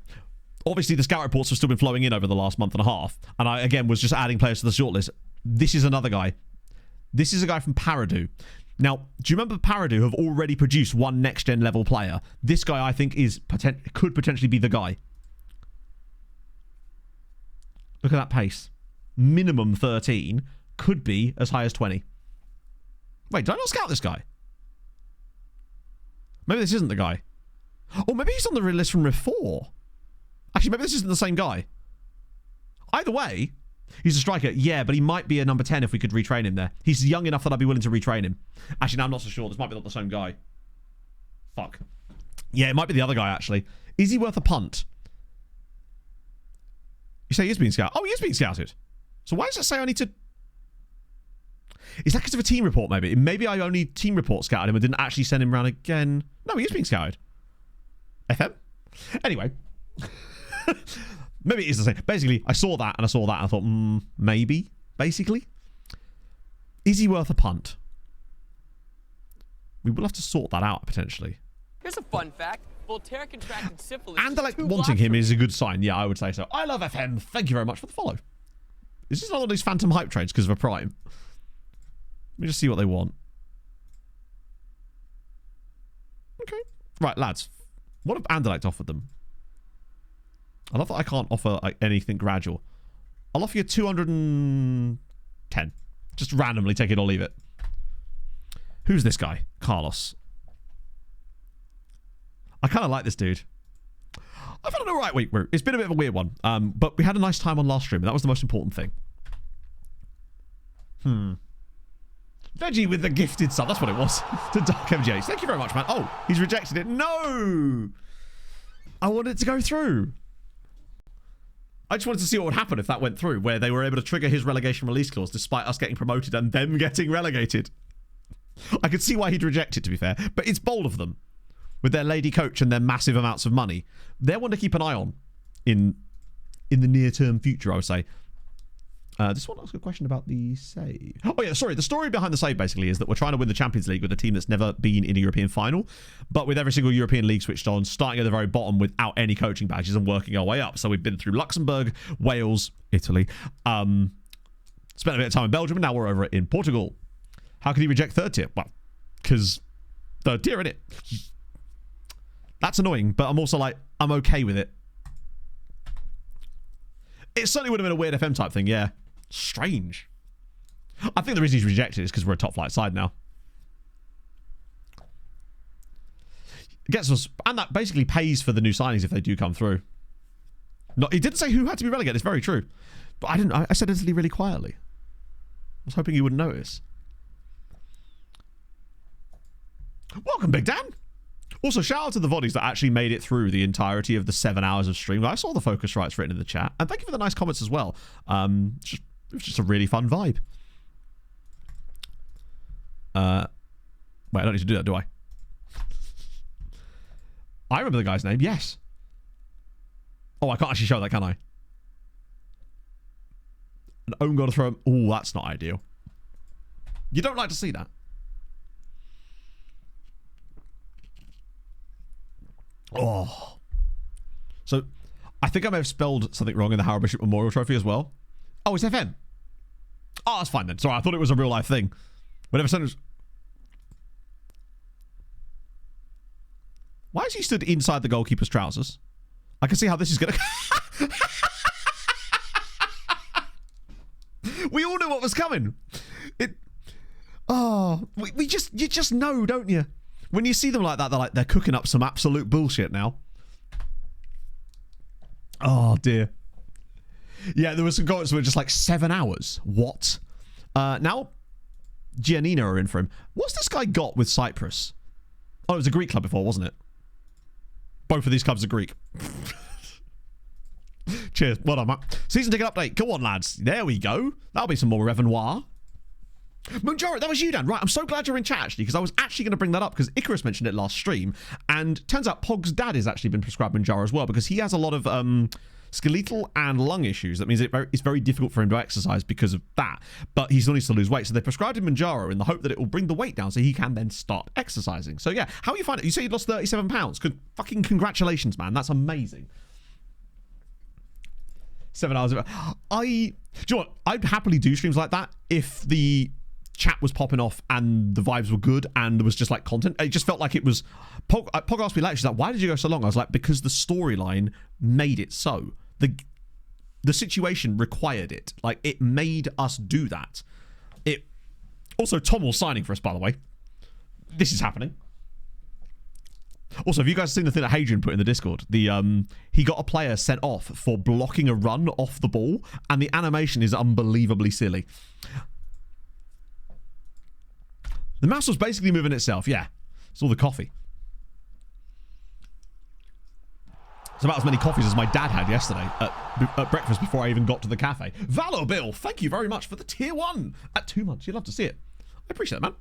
Obviously, the scout reports have still been flowing in over the last month and a half. And I, again, was just adding players to the shortlist. This is another guy. This is a guy from Paradu. Now, do you remember Paradu have already produced one next-gen level player? This guy, I think, could potentially be the guy. Look at that pace. Minimum 13. Could be as high as 20. Wait, did I not scout this guy? Maybe this isn't the guy. Or maybe he's on the list from Rift 4. Actually, maybe this isn't the same guy. Either way, he's a striker. Yeah, but he might be a number 10 if we could retrain him there. He's young enough that I'd be willing to retrain him. Actually, no, I'm not so sure. This might be not the same guy. Fuck. Yeah, it might be the other guy, actually. Is he worth a punt? You say he is being scouted. Oh, he is being scouted. So why does it say I need to... Is that because of a team report, maybe? Maybe I only team report scouted him and didn't actually send him around again. No, he is being scouted. FM? Anyway. Maybe it is the same. Basically, I saw that and I saw that and I thought, maybe, basically. Is he worth a punt? We will have to sort that out, potentially. Here's a fun fact. Voltaire contracted syphilis. And like wanting him is a good sign. Yeah, I would say so. I love FM. Thank you very much for the follow. Is this one of these phantom hype trades because of a prime? Let me just see what they want. Okay. Right, lads. What have Anderlecht offered them? I love that I can't offer like, anything gradual. I'll offer you 210. Just randomly take it or leave it. Who's this guy? Carlos. I kind of like this dude. I've had an alright week. It's been a bit of a weird one. But we had a nice time on last stream, and that was the most important thing. Veggie with the gifted sub. That's what it was. To Dark MGH. Thank you very much, man. Oh, he's rejected it. No! I wanted it to go through. I just wanted to see what would happen if that went through, where they were able to trigger his relegation release clause despite us getting promoted and them getting relegated. I could see why he'd reject it, to be fair. But it's bold of them. With their lady coach and their massive amounts of money. They're one to keep an eye on in the near-term future, I would say. Just want to ask a question about the save. Oh, yeah, sorry. The story behind the save, basically, is that we're trying to win the Champions League with a team that's never been in a European final. But with every single European league switched on, starting at the very bottom without any coaching badges and working our way up. So we've been through Luxembourg, Wales, Italy. Spent a bit of time in Belgium, and now we're over in Portugal. How could he reject third tier? Well, because third tier, innit? That's annoying, but I'm also like, I'm okay with it. It certainly would have been a weird FM type thing, yeah. Strange. I think the reason he's rejected is because we're a top flight side now. Gets us, and that basically pays for the new signings if they do come through. No, he didn't say who had to be relegated, it's very true. But I didn't, I said Italy really quietly. I was hoping you wouldn't notice. Welcome, Big Dan. Also, shout out to the Voddies that actually made it through the entirety of the 7 hours of stream. I saw the focus rights written in the chat. And thank you for the nice comments as well. It was just a really fun vibe. Wait, I don't need to do that, do I? I remember the guy's name, yes. Oh, I can't actually show that, can I? An own goal to throw him. Oh, that's not ideal. You don't like to see that. Oh. So, I think I may have spelled something wrong in the Howard Bishop Memorial Trophy as well. Oh, it's FM. Oh, that's fine then. Sorry, I thought it was a real life thing. Whenever someone was... Why is he stood inside the goalkeeper's trousers? I can see how this is going to... We all knew what was coming. You just know, don't you? When you see them like that, they're cooking up some absolute bullshit now. Oh, dear. Yeah, there was some comments that were just like 7 hours. What? Now, Giannina are in for him. What's this guy got with Cyprus? Oh, it was a Greek club before, wasn't it? Both of these clubs are Greek. Cheers. Well done, Matt. Season ticket update. Go on, lads. There we go. That'll be some more revenue. Munjaro, that was you, Dan. Right, I'm so glad you're in chat, actually, because I was actually going to bring that up because Icarus mentioned it last stream, and turns out Pog's dad has actually been prescribed Munjaro as well because he has a lot of skeletal and lung issues. That means it's very difficult for him to exercise because of that, but he still needs to lose weight. So they prescribed him Munjaro in the hope that it will bring the weight down so he can then start exercising. So yeah, how you find it? You say you lost 37 pounds. Fucking congratulations, man. That's amazing. 7 hours. Do you know what? I'd happily do streams like that if the chat was popping off and the vibes were good and there was just like content. It just felt like it was. Pog asked me later, she's like, why did you go so long? I was like, because the storyline made it so. The situation required it. Like, it made us do that. It also, Tom was signing for us, by the way. This is happening. Also, have you guys seen the thing that Hadrian put in the Discord? He got a player sent off for blocking a run off the ball, and the animation is unbelievably silly. The mouse was basically moving itself, yeah. It's all the coffee. It's about as many coffees as my dad had yesterday at breakfast before I even got to the cafe. Valo Bill, thank you very much for the tier 1 at 2 months. You'd love to see it. I appreciate it,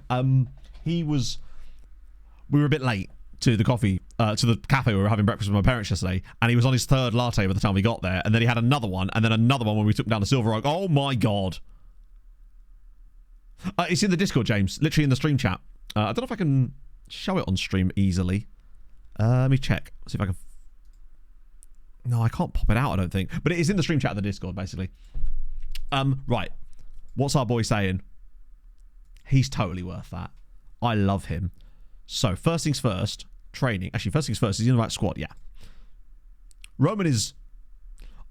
man. We were a bit late to the coffee, to the cafe we were having breakfast with my parents yesterday, and he was on his 3rd latte by the time we got there, and then he had another one, and then another one when we took him down to Silver Oak. Oh my god. It's in the Discord, James. Literally in the stream chat. I don't know if I can show it on stream easily. Let me check. See if I can... No, I can't pop it out, I don't think. But it is in the stream chat of the Discord, basically. Right. What's our boy saying? He's totally worth that. I love him. So, first things first. Training. Actually, first things first. He's in the right squad, yeah. Roman is...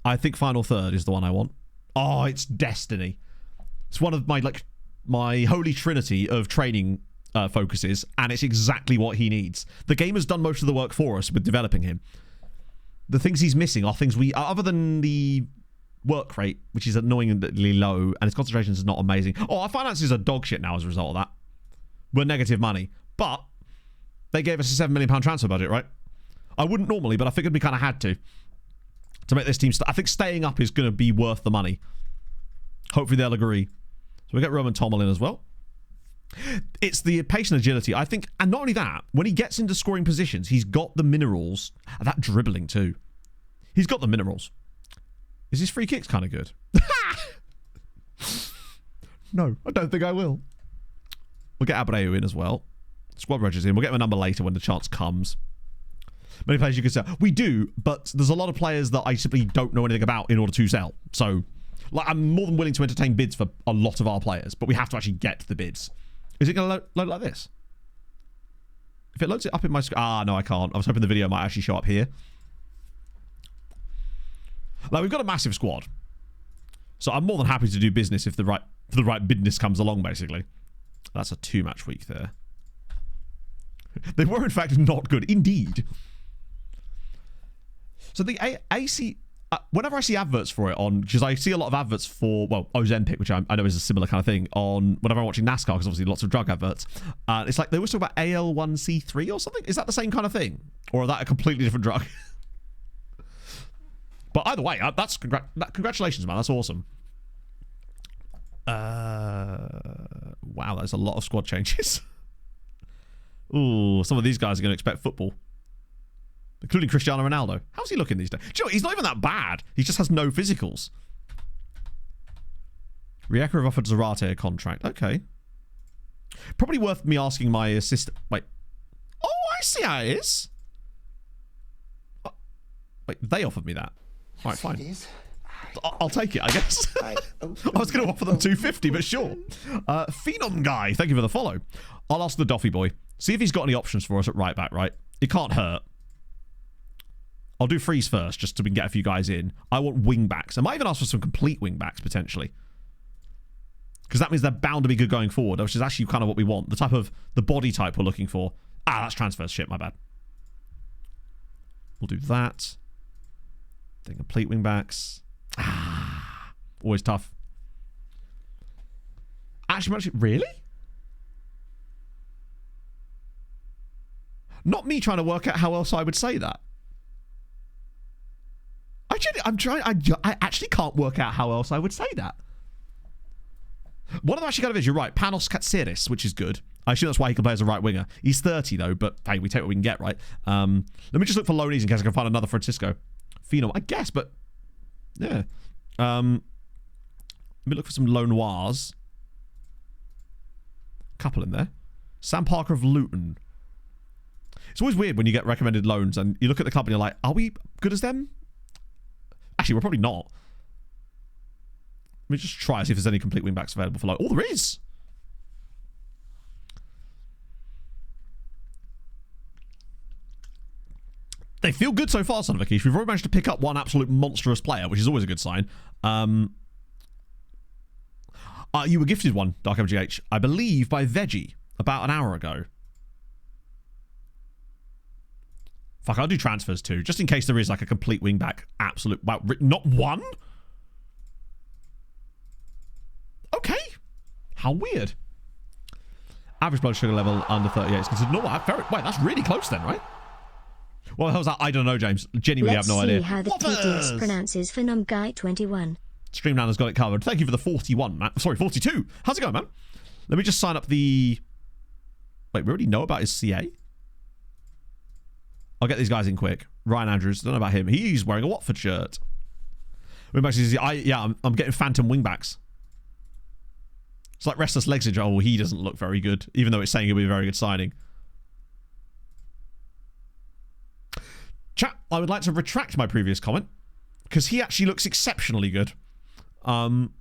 I think final third is the one I want. Oh, it's Destiny. It's one of my holy trinity of training focuses, and it's exactly what he needs. The game has done most of the work for us with developing him. The things he's missing are things other than the work rate, which is annoyingly low, and his concentration is not amazing. Oh, our finances are dog shit now as a result of that. We're negative money, but they gave us a £7 million transfer budget, right? I wouldn't normally, but I figured we kind of had to make this team. I think staying up is going to be worth the money. Hopefully they'll agree. So we get Roman Tommel in as well. It's the pace and agility, I think, and not only that, when he gets into scoring positions, he's got the minerals. That dribbling too. He's got the minerals. Is his free kicks kind of good? No, I don't think I will. We'll get Abreu in as well. Squad Rogers in. We'll get him a number later when the chance comes. Many players you can sell. We do, but there's a lot of players that I simply don't know anything about in order to sell. So, like, I'm more than willing to entertain bids for a lot of our players, but we have to actually get the bids. Is it going to load like this? If it loads it up in my... no, I can't. I was hoping the video might actually show up here. Like, we've got a massive squad. So I'm more than happy to do business if the right business comes along, basically. That's a 2-match week there. They were, in fact, not good. Indeed. So the AC... whenever I see adverts for it on, because I see a lot of adverts for, well, Ozempic, which I know is a similar kind of thing, on whenever I'm watching NASCAR, because obviously lots of drug adverts. It's like they always talk about AL1C3 or something. Is that the same kind of thing? Or is that a completely different drug? But either way, that's congratulations, man. That's awesome. Wow, there's a lot of squad changes. Ooh, some of these guys are going to expect football. Including Cristiano Ronaldo. How's he looking these days? Do you know, he's not even that bad. He just has no physicals. Rijeka have offered Zarate a contract. Okay. Probably worth me asking my assistant. Wait. Oh, I see how it is. Wait, they offered me that. All right, fine. I'll take it, I guess. I was going to offer them 250, but sure. Phenom Guy, thank you for the follow. I'll ask the Doffy boy. See if he's got any options for us at right back, right? It can't hurt. I'll do freeze first, just so we can get a few guys in. I want wing backs. I might even ask for some complete wing backs, potentially. Because that means they're bound to be good going forward, which is actually kind of what we want. The body type we're looking for. That's transfer shit, my bad. We'll do that. Then complete wing backs. Always tough. Actually, really? Not me trying to work out how else I would say that. I actually can't work out how else I would say that. One of them actually kind of is. You're right. Panos Katseris, which is good. I assume that's why he can play as a right winger. He's 30 though, but hey, we take what we can get, right? Let me just look for loanees in case I can find another Francisco. Phenom, I guess, but yeah. Let me look for some loan noirs. Couple in there. Sam Parker of Luton. It's always weird when you get recommended loans and you look at the club and you're like, are we good as them? Actually, we're probably not. Let me just try and see if there's any complete wingbacks available for loan. Oh, there is. They feel good so far, son of a quiche. We've already managed to pick up one absolute monstrous player, which is always a good sign. You were gifted one, Dark MGH, I believe, by Veggie about an hour ago. Fuck, I'll do transfers too, just in case there is like a complete wingback. Absolute, wow, not one? Okay. How weird. Average blood sugar level under 38 is considered normal. Wait, that's really close then, right? What the hell's that? I don't know, James. Genuinely have no idea. Let's see how the TTS pronounces Phenom Guy 21. Streamlander's got it covered. Thank you for the 41, man. Sorry, 42. How's it going, man? Let me just sign up the... Wait, we already know about his CA? I'll get these guys in quick. Ryan Andrews, don't know about him. He's wearing a Watford shirt. I'm getting phantom wingbacks. It's like restless leg syndrome. Oh, he doesn't look very good, even though it's saying he'll be a very good signing. Chat, I would like to retract my previous comment, because he actually looks exceptionally good. And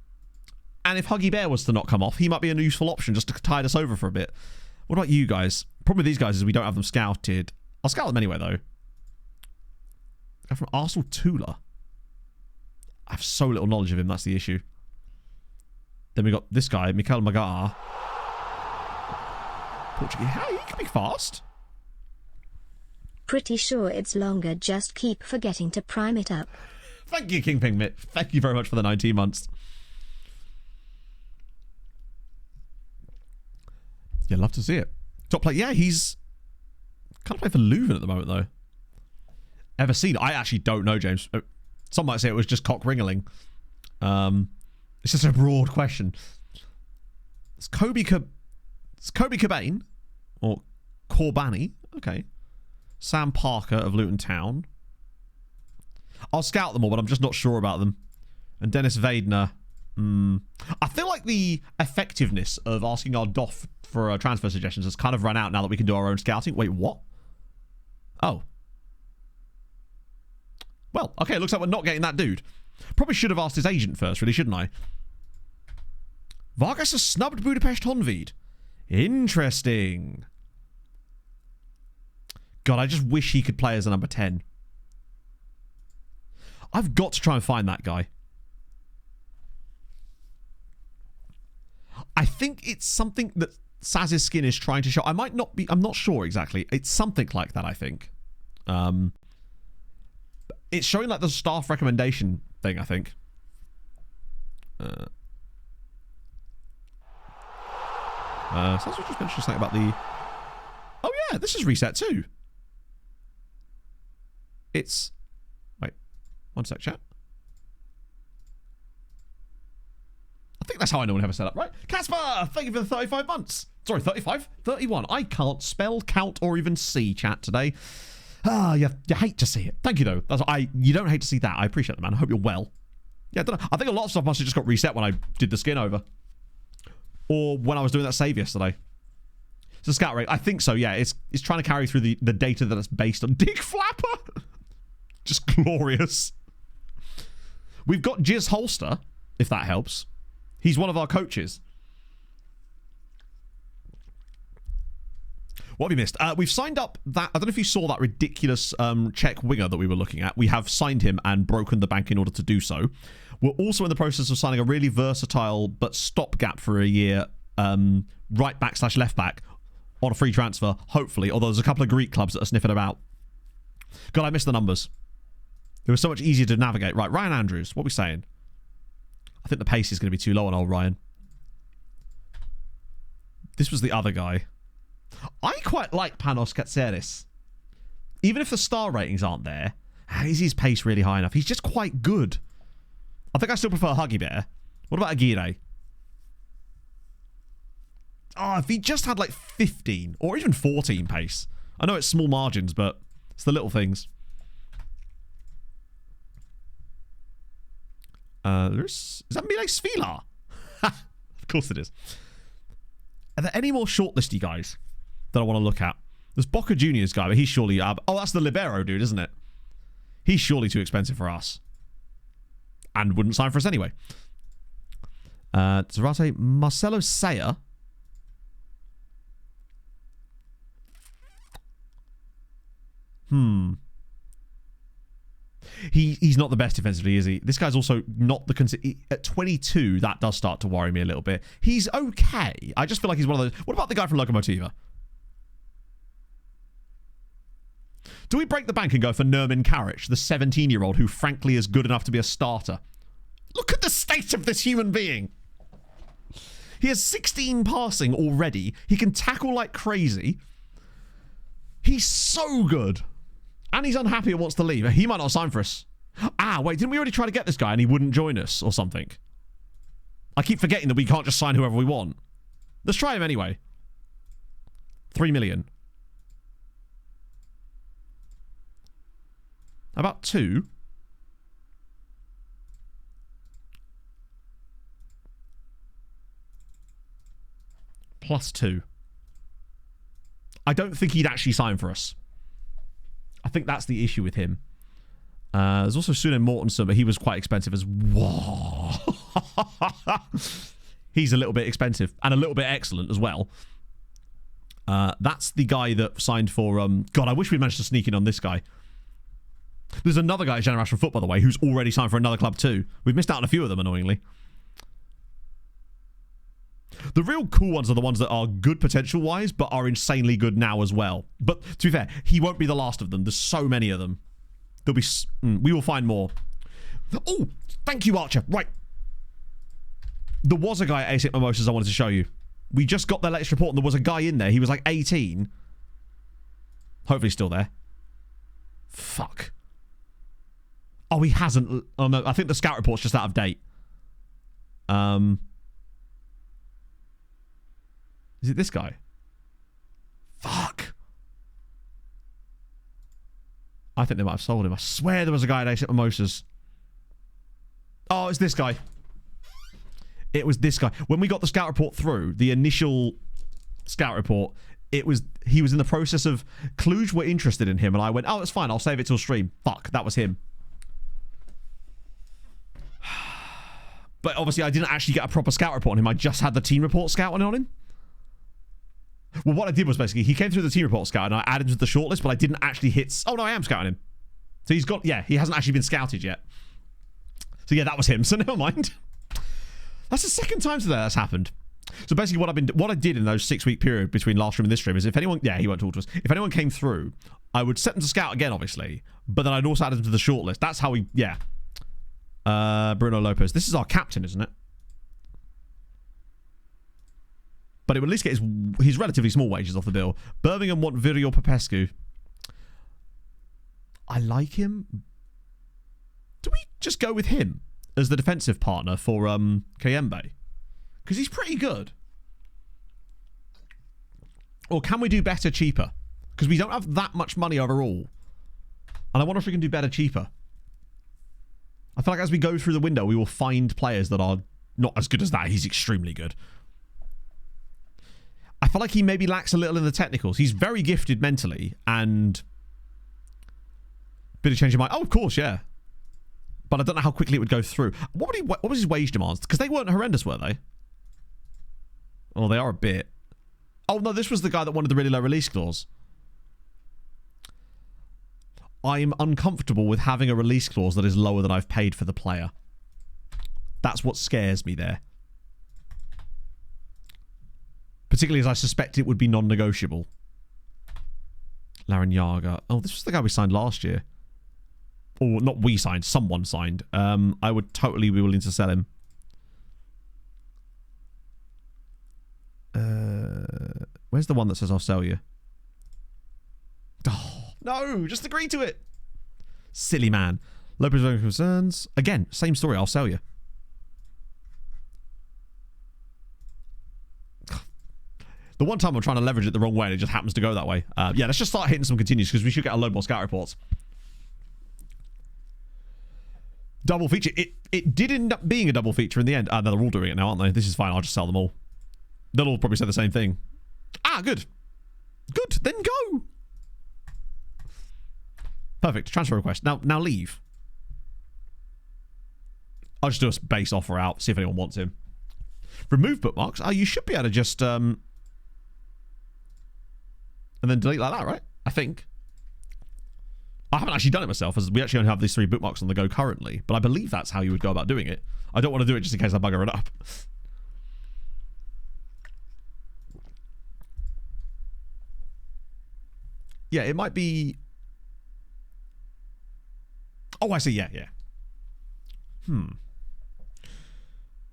if Huggy Bear was to not come off, he might be a useful option just to tide us over for a bit. What about you guys? Problem with these guys is we don't have them scouted. I'll scout them anyway, though. Guy from Arsenal, Tula. I have so little knowledge of him, that's the issue. Then we got this guy, Mikel Magar. Portuguese. Hey, he can be fast. Pretty sure it's longer, just keep forgetting to prime it up. Thank you, Kingping Mitt. Thank you very much for the 19 months. Yeah, love to see it. Top play. Yeah, he's kind of playing for Leuven at the moment, though. Ever seen? I actually don't know, James. Some might say it was just cock ringling. It's just a broad question. It's Kobe Cobain or Corbani. Okay. Sam Parker of Luton Town. I'll scout them all, but I'm just not sure about them. And Dennis Vaidner. I feel like the effectiveness of asking our DOF for transfer suggestions has kind of run out now that we can do our own scouting. Wait, what? Oh. Well, okay, looks like we're not getting that dude. Probably should have asked his agent first, really, shouldn't I? Vargas has snubbed Budapest Honvéd. Interesting. God, I just wish he could play as a number 10. I've got to try and find that guy. I think it's something that Saz's skin is trying to show. I'm not sure exactly. It's something like that, I think. It's showing like the staff recommendation thing, I think. Saz just mentioned something about the... Oh yeah, this is reset too. It's... Wait, one sec, chat. I think that's how I normally have it set up, right? Casper, thank you for the 35 months. Sorry, 35? 31. I can't spell, count, or even see chat today. You hate to see it. Thank you, though. You don't hate to see that. I appreciate that, man. I hope you're well. Yeah, I don't know. I think a lot of stuff must have just got reset when I did the skin over. Or when I was doing that save yesterday. It's a scout rate. I think so, yeah. It's trying to carry through the data that it's based on. Dick Flapper! Just glorious. We've got Jizz Holster, if that helps. He's one of our coaches. What have we missed? We've signed up that... I don't know if you saw that ridiculous Czech winger that we were looking at. We have signed him and broken the bank in order to do so. We're also in the process of signing a really versatile but stopgap for a year right back / left back on a free transfer, hopefully. Although there's a couple of Greek clubs that are sniffing about. God, I missed the numbers. It was so much easier to navigate. Right, Ryan Andrews, what are we saying? I think the pace is going to be too low on old Ryan. This was the other guy. I quite like Panos Katseris. Even if the star ratings aren't there, is his pace really high enough? He's just quite good. I think I still prefer Huggy Bear. What about Aguirre? Oh, if he just had like 15 or even 14 pace. I know it's small margins, but it's the little things. Is that Mile Svilar? Of course it is. Are there any more shortlisty guys that I want to look at? There's Boca Juniors guy, but he's surely... oh, that's the Libero dude, isn't it? He's surely too expensive for us. And wouldn't sign for us anyway. Zarate Marcelo Sayer. He's not the best defensively, is he? This guy's also not the... At 22, that does start to worry me a little bit. He's okay. I just feel like he's one of those... What about the guy from Lokomotiva? Do we break the bank and go for Nermin Karic, the 17-year-old who frankly is good enough to be a starter? Look at the state of this human being. He has 16 passing already. He can tackle like crazy. He's so good. And he's unhappy and wants to leave. He might not sign for us. Ah, wait, didn't we already try to get this guy and he wouldn't join us or something? I keep forgetting that we can't just sign whoever we want. Let's try him anyway. 3 million. About 2. Plus 2. I don't think he'd actually sign for us. I think that's the issue with him. There's also Sune Mortensen, but he was quite expensive as well. He's a little bit expensive and a little bit excellent as well. That's the guy that signed for... God, I wish we managed to sneak in on this guy. There's another guy at Generation Foot, by the way, who's already signed for another club too. We've missed out on a few of them, annoyingly. The real cool ones are the ones that are good potential-wise, but are insanely good now as well. But to be fair, he won't be the last of them. There's so many of them. There'll be... we will find more. Oh, thank you, Archer. Right. There was a guy at ASIC Mimosas I wanted to show you. We just got their latest report, and there was a guy in there. He was like 18. Hopefully still there. Fuck. Oh, he hasn't... Oh, no. I think the scout report's just out of date. Is it this guy? Fuck. I think they might have sold him. I swear there was a guy at ASIC Mimosas. Oh, it's this guy. It was this guy. When we got the scout report through, the initial scout report, he was in the process of... Cluj were interested in him, and I went, oh, it's fine. I'll save it till stream. Fuck, that was him. But obviously, I didn't actually get a proper scout report on him. I just had the team report scouting on him. Well, what I did was basically, he came through the team report scout and I added him to the shortlist, but I didn't actually hit... Oh, no, I am scouting him. So he's got... Yeah, he hasn't actually been scouted yet. So yeah, that was him. So never mind. That's the second time today that's happened. So basically what I did in those 6-week period between last stream and this stream is if anyone... Yeah, he won't talk to us. If anyone came through, I would set them to scout again, obviously. But then I'd also add them to the shortlist. That's how we... Yeah. Bruno Lopez. This is our captain, isn't it? But it would at least get his relatively small wages off the bill. Birmingham want Virio Popescu. I like him. Do we just go with him as the defensive partner for Kayembe? Because he's pretty good. Or can we do better cheaper? Because we don't have that much money overall. And I wonder if we can do better cheaper. I feel like as we go through the window, we will find players that are not as good as that. He's extremely good. I feel like he maybe lacks a little in the technicals. He's very gifted mentally and bit of change of mind. Oh, of course, yeah. But I don't know how quickly it would go through. What was his wage demands? Because they weren't horrendous, were they? Oh, they are a bit. Oh, no, this was the guy that wanted the really low release clause. I'm uncomfortable with having a release clause that is lower than I've paid for the player. That's what scares me there. Particularly as I suspect it would be non-negotiable. Larrañaga. Oh, this was the guy we signed last year. Or not we signed, someone signed. I would totally be willing to sell him. Where's the one that says I'll sell you? Oh, No, just agree to it. Silly man. Low preservation concerns. Again, same story. I'll sell you. The one time I'm trying to leverage it the wrong way and it just happens to go that way. Yeah, let's just start hitting some continues because we should get a load more scout reports. Double feature. It did end up being a double feature in the end. No, they're all doing it now, aren't they? This is fine. I'll just sell them all. They'll all probably say the same thing. Ah, good. Good. Then go. Perfect. Transfer request. Now leave. I'll just do a base offer out. See if anyone wants him. Remove bookmarks. Oh, you should be able to just... and then delete like that, right? I think. I haven't actually done it myself, as we actually only have these 3 bookmarks on the go currently, but I believe that's how you would go about doing it. I don't want to do it just in case I bugger it up. Yeah, it might be... Oh, I see. Yeah.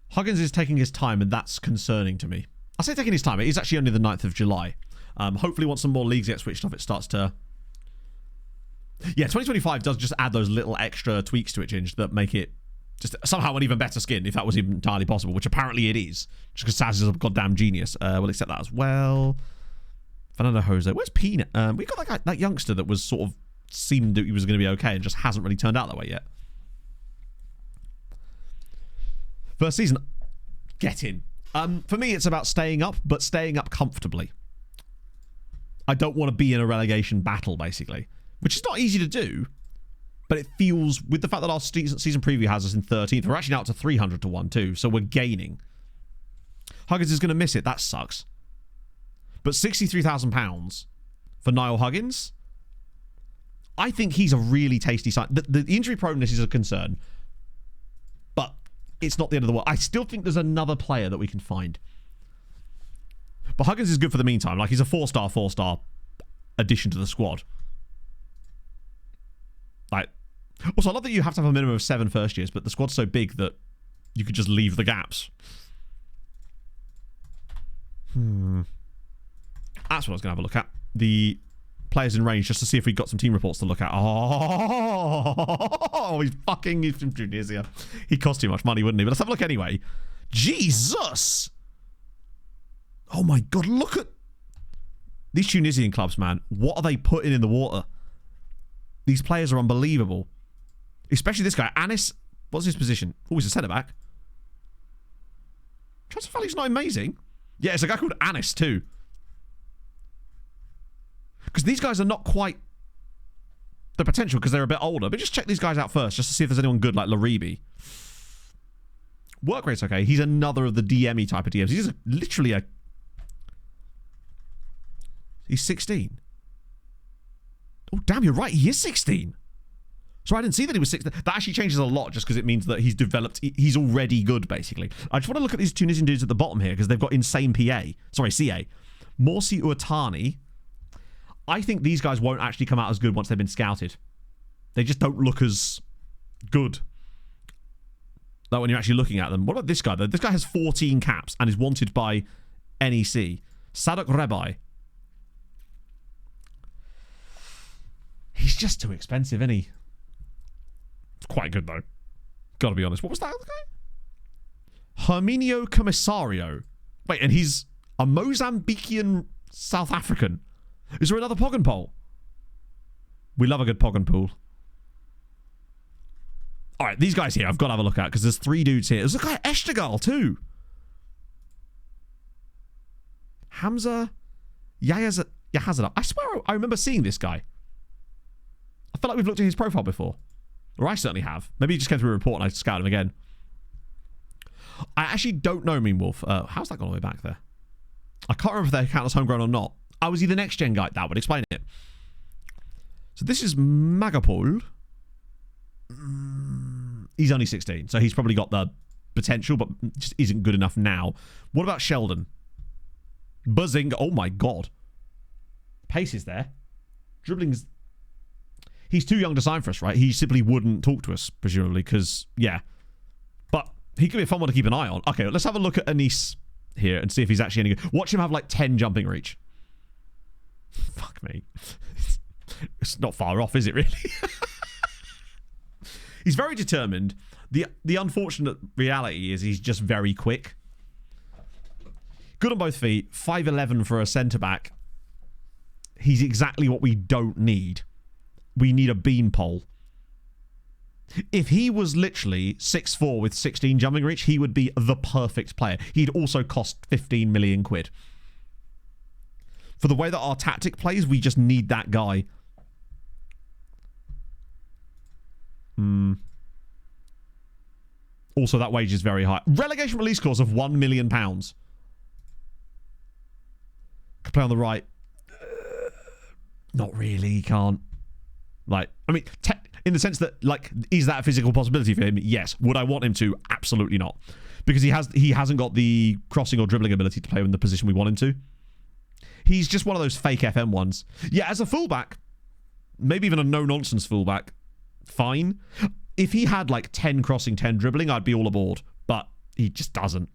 Huggins is taking his time, and that's concerning to me. I say taking his time. It is actually only the 9th of July. Hopefully once some more leagues get switched off, it starts to... Yeah, 2025 does just add those little extra tweaks to it, Ginge, that make it just somehow an even better skin, if that was even entirely possible, which apparently it is, just because Saz is a goddamn genius. We'll accept that as well. Fernando Jose. Where's Peanut? We got that youngster that was sort of seemed that he was going to be okay and just hasn't really turned out that way yet. First season, get in. For me, it's about staying up, but staying up comfortably. I don't want to be in a relegation battle, basically. Which is not easy to do, but it feels, with the fact that our season preview has us in 13th, we're actually now up to 300 to 1 too, so we're gaining. Huggins is going to miss it. That sucks. But £63,000 for Niall Huggins, I think he's a really tasty sign. The injury proneness is a concern, but it's not the end of the world. I still think there's another player that we can find. But Huggins is good for the meantime. Like, he's a 4-star addition to the squad. Like, also, I love that you have to have a minimum of 7 first years, but the squad's so big that you could just leave the gaps. That's what I was going to have a look at. The players in range, just to see if we got some team reports to look at. Oh, he's from Tunisia. He'd cost too much money, wouldn't he? But let's have a look anyway. Jesus! Oh my God, look at these Tunisian clubs, man. What are they putting in the water? These players are unbelievable. Especially this guy, Anis. What's his position? Oh, he's a centre-back. Transfer value's not amazing. Yeah, it's a guy called Anis too. Because these guys are not quite the potential because they're a bit older. But just check these guys out first, just to see if there's anyone good like Laribi. Work rate's okay. He's another of the DME type of DMs. He's literally a... He's 16. Oh, damn, you're right. He is 16. So I didn't see that he was 16. That actually changes a lot just because it means that he's developed. He's already good, basically. I just want to look at these Tunisian dudes at the bottom here because they've got insane CA. Morsi Ouattani. I think these guys won't actually come out as good once they've been scouted. They just don't look as good. Like when you're actually looking at them. What about this guy, though? This guy has 14 caps and is wanted by NEC. Sadok Rebai. He's just too expensive, isn't he? It's quite good, though. Gotta be honest. What was that other guy? Herminio Commissario. Wait, and he's a Mozambican South African. Is there another Poggenpole? We love a good Poggenpool. Alright, these guys here I've got to have a look at because there's 3 dudes here. There's a guy Eshtagal too. Hamza Yahazada. I swear I remember seeing this guy. I feel like we've looked at his profile before. Or I certainly have. Maybe he just came through a report and I scouted him again. I actually don't know, Mean Wolf. How's that gone all the way back there? I can't remember if they count as homegrown or not. Was he the next gen guy? That would explain it. So this is Magapol. He's only 16, so he's probably got the potential, but just isn't good enough now. What about Sheldon? Buzzing. Oh my God. Pace is there. Dribbling's... He's too young to sign for us, right? He simply wouldn't talk to us, presumably, because, yeah. But he could be a fun one to keep an eye on. Okay, let's have a look at Anis here and see if he's actually any good. Watch him have like 10 jumping reach. Fuck me. It's not far off, is it really? He's very determined. The unfortunate reality is he's just very quick. Good on both feet. 5'11" for a centre-back. He's exactly what we don't need. We need a beanpole. If he was literally 6'4" with 16 jumping reach, he would be the perfect player. He'd also cost 15 million quid. For the way that our tactic plays, we just need that guy. Also, that wage is very high. Relegation release clause of £1 million. Could play on the right. Not really, he can't. Like, I mean, in the sense that, like, is that a physical possibility for him? Yes. Would I want him to? Absolutely not. Because he hasn't got the crossing or dribbling ability to play in the position we want him to. He's just one of those fake FM ones. Yeah, as a fullback, maybe even a no-nonsense fullback, fine. If he had, like, 10 crossing, 10 dribbling, I'd be all aboard. But he just doesn't.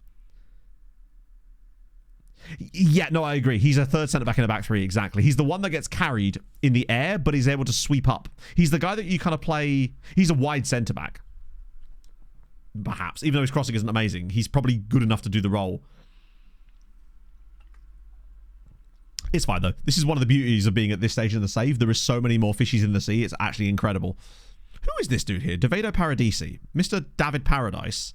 Yeah, no, I agree. He's a third centre-back in a back three, exactly. He's the one that gets carried in the air, but he's able to sweep up. He's the guy that you kind of play... He's a wide centre-back. Perhaps. Even though his crossing isn't amazing, he's probably good enough to do the role. It's fine, though. This is one of the beauties of being at this stage in the save. There is so many more fishies in the sea. It's actually incredible. Who is this dude here? Davido Paradisi. Mr. David Paradise.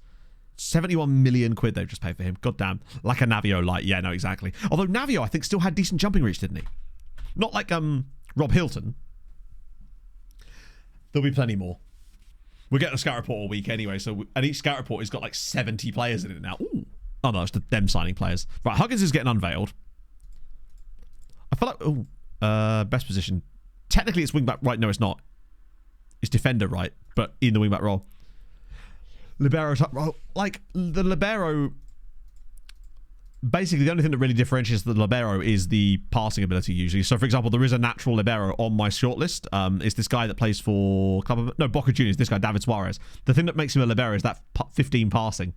71 million quid they've just paid for him. God damn. Like a Navio light. Yeah, no, exactly. Although Navio, I think, still had decent jumping reach, didn't he? Not like Rob Hilton. There'll be plenty more. We're getting a scout report all week anyway, and each scout report has got like 70 players in it now. Ooh. Oh no, it's them signing players. Right, Huggins is getting unveiled. I feel like, best position. Technically it's wing back right. No, it's not. It's defender right, but in the wing back role. Libero type role. Like, the libero... Basically, the only thing that really differentiates the libero is the passing ability, usually. So, for example, there is a natural libero on my shortlist. It's this guy that plays for... Boca Juniors, this guy, David Suarez. The thing that makes him a libero is that 15 passing.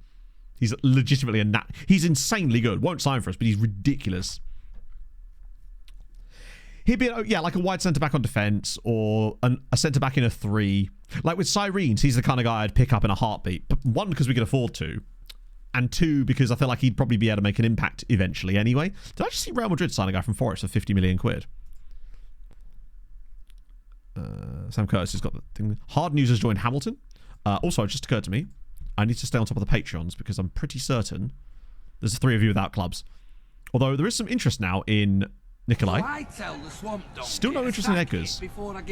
He's legitimately he's insanely good. Won't sign for us, but he's ridiculous. He'd be, like a wide centre-back on defence or a centre-back in a 3. Like with Syreens, he's the kind of guy I'd pick up in a heartbeat. But 1, because we could afford to. And 2, because I feel like he'd probably be able to make an impact eventually anyway. Did I just see Real Madrid sign a guy from Forest for 50 million quid? Sam Curtis has got the thing. Hard News has joined Hamilton. Also, it just occurred to me, I need to stay on top of the Patreons because I'm pretty certain there's 3 of you without clubs. Although there is some interest now in... Nikolai. Still no interest in Edgar's. The problem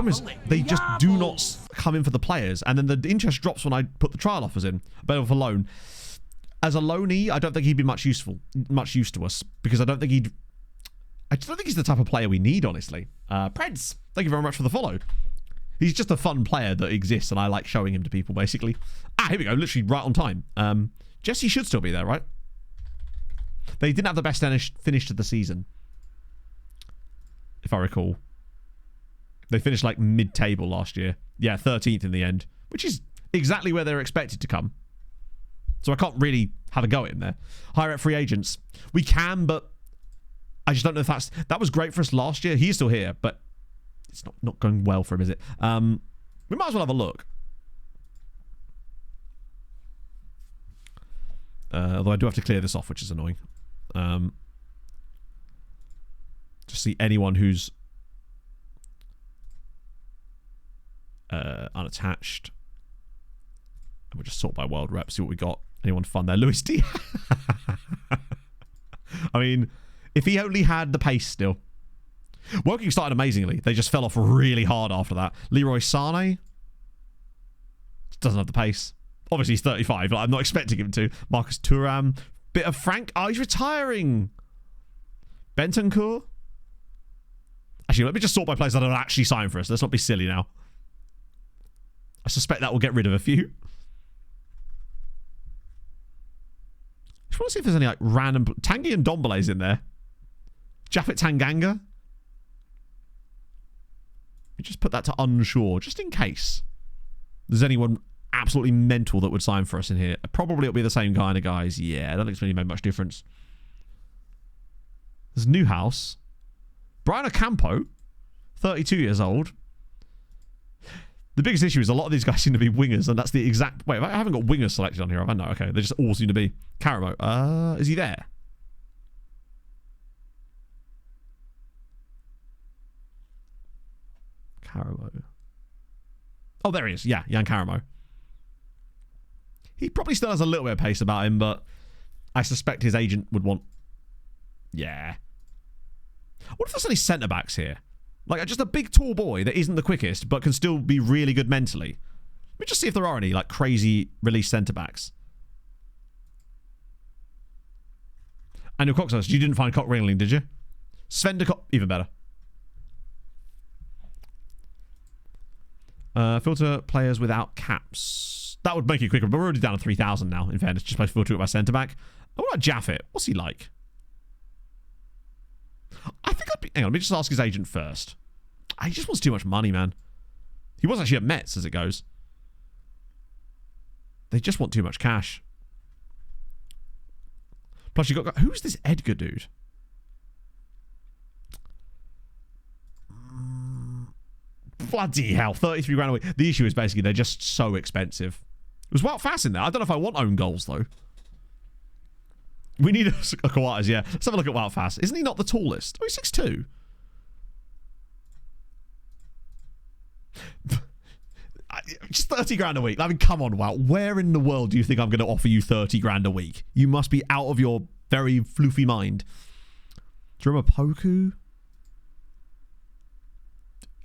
is they just do not come in for the players, and then the interest drops when I put the trial offers in. Available for loan. As a loanee, I don't think he'd be much use to us because I just don't think he's the type of player we need, honestly. Preds, thank you very much for the follow. He's just a fun player that exists, and I like showing him to people, basically. Here we go, literally right on time. Jesse should still be there, right? They didn't have the best finish to the season, if I recall. They finished like mid-table last year. Yeah, 13th in the end, which is exactly where they're expected to come. So I can't really have a go at him there. Higher at free agents. We can, but I just don't know if that was great for us last year. He's still here, but it's not going well for him, is it? We might as well have a look. Although I do have to clear this off, which is annoying. Just see anyone who's unattached. And we'll just sort by world rep, see what we got. Anyone fun there? Luis D. I mean, if he only had the pace still. Woking started amazingly. They just fell off really hard after that. Leroy Sane doesn't have the pace. Obviously, he's 35. I'm not expecting him to. Marcus Thuram. Bit of Frank. Oh, he's retiring. Bentancur. Actually, let me just sort by players that don't actually sign for us. Let's not be silly now. I suspect that will get rid of a few. I just want to see if there's any like random... Tanguy and Dombele's in there. Japhet Tanganga. We just put that to unsure, just in case there's anyone absolutely mental that would sign for us in here. Probably it'll be the same kind of guys. Yeah, I don't think it's really made much difference. There's Newhouse. Brian Ocampo, 32 years old. The biggest issue is a lot of these guys seem to be wingers, and that's the exact... Wait, I haven't got wingers selected on here, have I? No, okay. They just all seem to be. Caramo. Is he there? Caramo. Oh, there he is. Yeah, Jan Caramo. He probably still has a little bit of pace about him, but I suspect his agent would want... Yeah. What if there's any centre-backs here? Like, just a big, tall boy that isn't the quickest, but can still be really good mentally. Let me just see if there are any, like, crazy release centre-backs. And your Coxos, you didn't find Cock Ringling, did you? Sven de Cock, even better. Filter players without caps. That would make it quicker, but we're already down to 3,000 now, in fairness. Just by filter it by centre-back. What about Jaffet? What's he like? I think I'd be... Hang on, let me just ask his agent first. He just wants too much money, man. He was actually at Mets, as it goes. They just want too much cash. Plus, you got... Who's this Edgar dude? Bloody hell, 33 grand a week. The issue is basically they're just so expensive. It was Wout Fass in there. I don't know if I want own goals, though. We need a Coates, yeah. Let's have a look at Wout Fass. Isn't he not the tallest? Oh, he's 6'2". Just 30 grand a week. I mean, come on, Wout. Where in the world do you think I'm going to offer you 30 grand a week? You must be out of your very floofy mind. Do you remember Poku?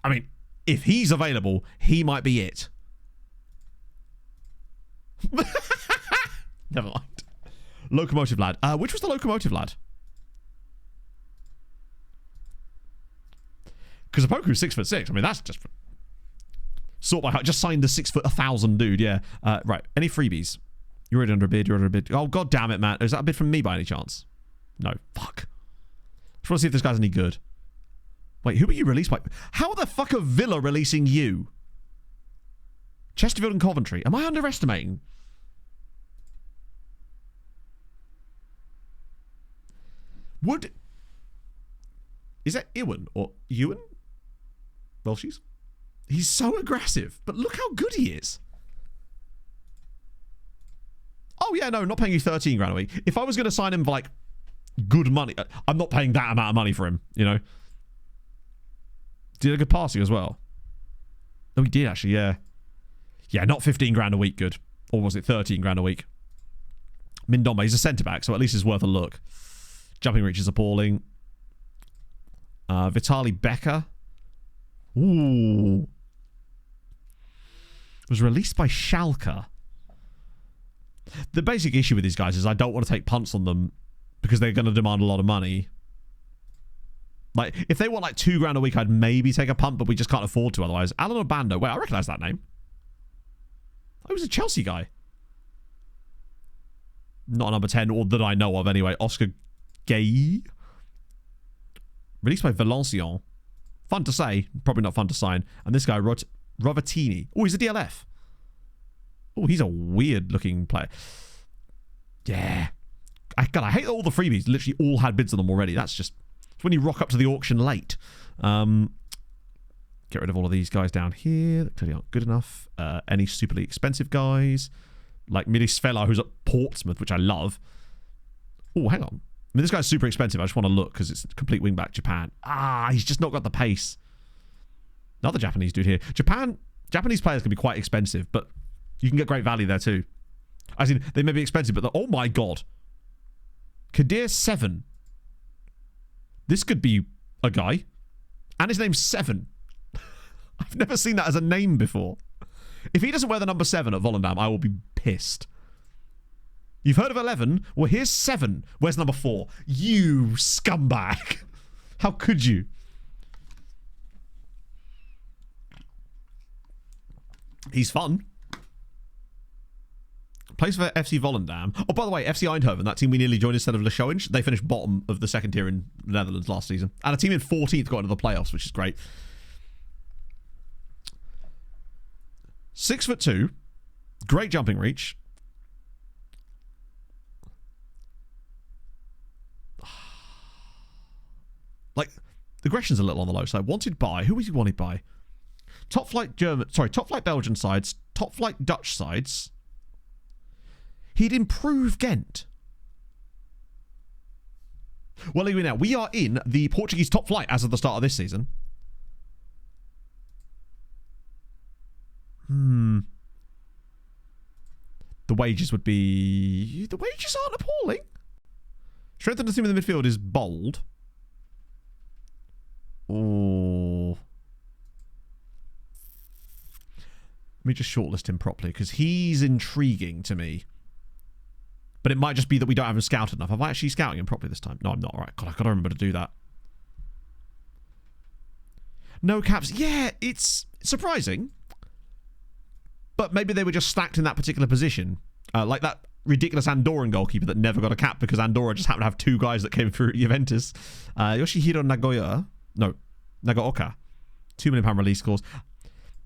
I mean, if he's available, he might be it. Never mind. Locomotive lad. Which was the locomotive lad? Because Apoku's 6'6". I mean, that's just sort by heart. Just signed the 6'1,000" dude. Yeah. Right. Any freebies? You're already under a bid. You're under a bid. Oh, god damn it, Matt. Is that a bid from me by any chance? No. Fuck. Just want to see if this guy's any good. Wait, who are you released by? How the fuck are Villa releasing you? Chesterfield and Coventry. Am I underestimating? Would... Is that Ewan or Ewan? Welshies? He's so aggressive, but look how good he is. Oh yeah, no, not paying you 13 grand a week. If I was going to sign him for like good money, I'm not paying that amount of money for him, you know. Did a good passing as well. Oh, he did actually, yeah. Yeah, not 15 grand a week good. Or was it 13 grand a week? Mindoma, he's a centre-back, so at least it's worth a look. Jumping reach is appalling. Vitali Becker. Ooh. Was released by Schalke. The basic issue with these guys is I don't want to take punts on them because they're going to demand a lot of money. Like, if they want like 2 grand a week, I'd maybe take a punt, but we just can't afford to otherwise. Alan Obando. Wait, I recognise that name. Oh, he was a Chelsea guy. Not a number 10, or that I know of anyway. Oscar Gay. Released by Valenciennes. Fun to say, probably not fun to sign. And this guy, Rovatini. Oh, he's a DLF. Oh, he's a weird-looking player. Yeah. God, I hate all the freebies. Literally all had bids on them already. That's just... It's when you rock up to the auction late. Get rid of all of these guys down here that clearly aren't good enough. Any superly expensive guys. Like Milis Fela, who's at Portsmouth, which I love. Oh, hang on. I mean, this guy's super expensive. I just want to look because it's a complete wingback. Japan. Ah, he's just not got the pace. Another Japanese dude here. Japanese players can be quite expensive, but you can get great value there too. As in, they may be expensive, but oh my god. Kadir 7. This could be a guy. And his name's 7. I've never seen that as a name before. If he doesn't wear the number 7 at Volendam, I will be pissed. You've heard of 11? Well, here's 7. Where's number 4? You scumbag. How could you? He's fun. Plays for FC Volendam. Oh, by the way, FC Eindhoven, that team we nearly joined instead of Leixões, they finished bottom of the second tier in the Netherlands last season. And a team in 14th got into the playoffs, which is great. 6'2", great jumping reach. Like, aggression's a little on the low side. Wanted by, who was he wanted by? Top flight Belgian sides, top flight Dutch sides. He'd improve Ghent. Well, here we now. We are in the Portuguese top flight as of the start of this season. The wages would be... The wages aren't appalling. Strength of the team in the midfield is bold. Oh. Let me just shortlist him properly, because he's intriguing to me. But it might just be that we don't have him scouted enough. Am I actually scouting him properly this time? No, I'm not. All right. God, I've got to remember to do that. No caps. Yeah, it's surprising. But maybe they were just stacked in that particular position. Like that ridiculous Andorran goalkeeper that never got a cap because Andorra just happened to have two guys that came through Juventus. Yoshihiro Nagoya. No, Nagaoka. £2 million release clause.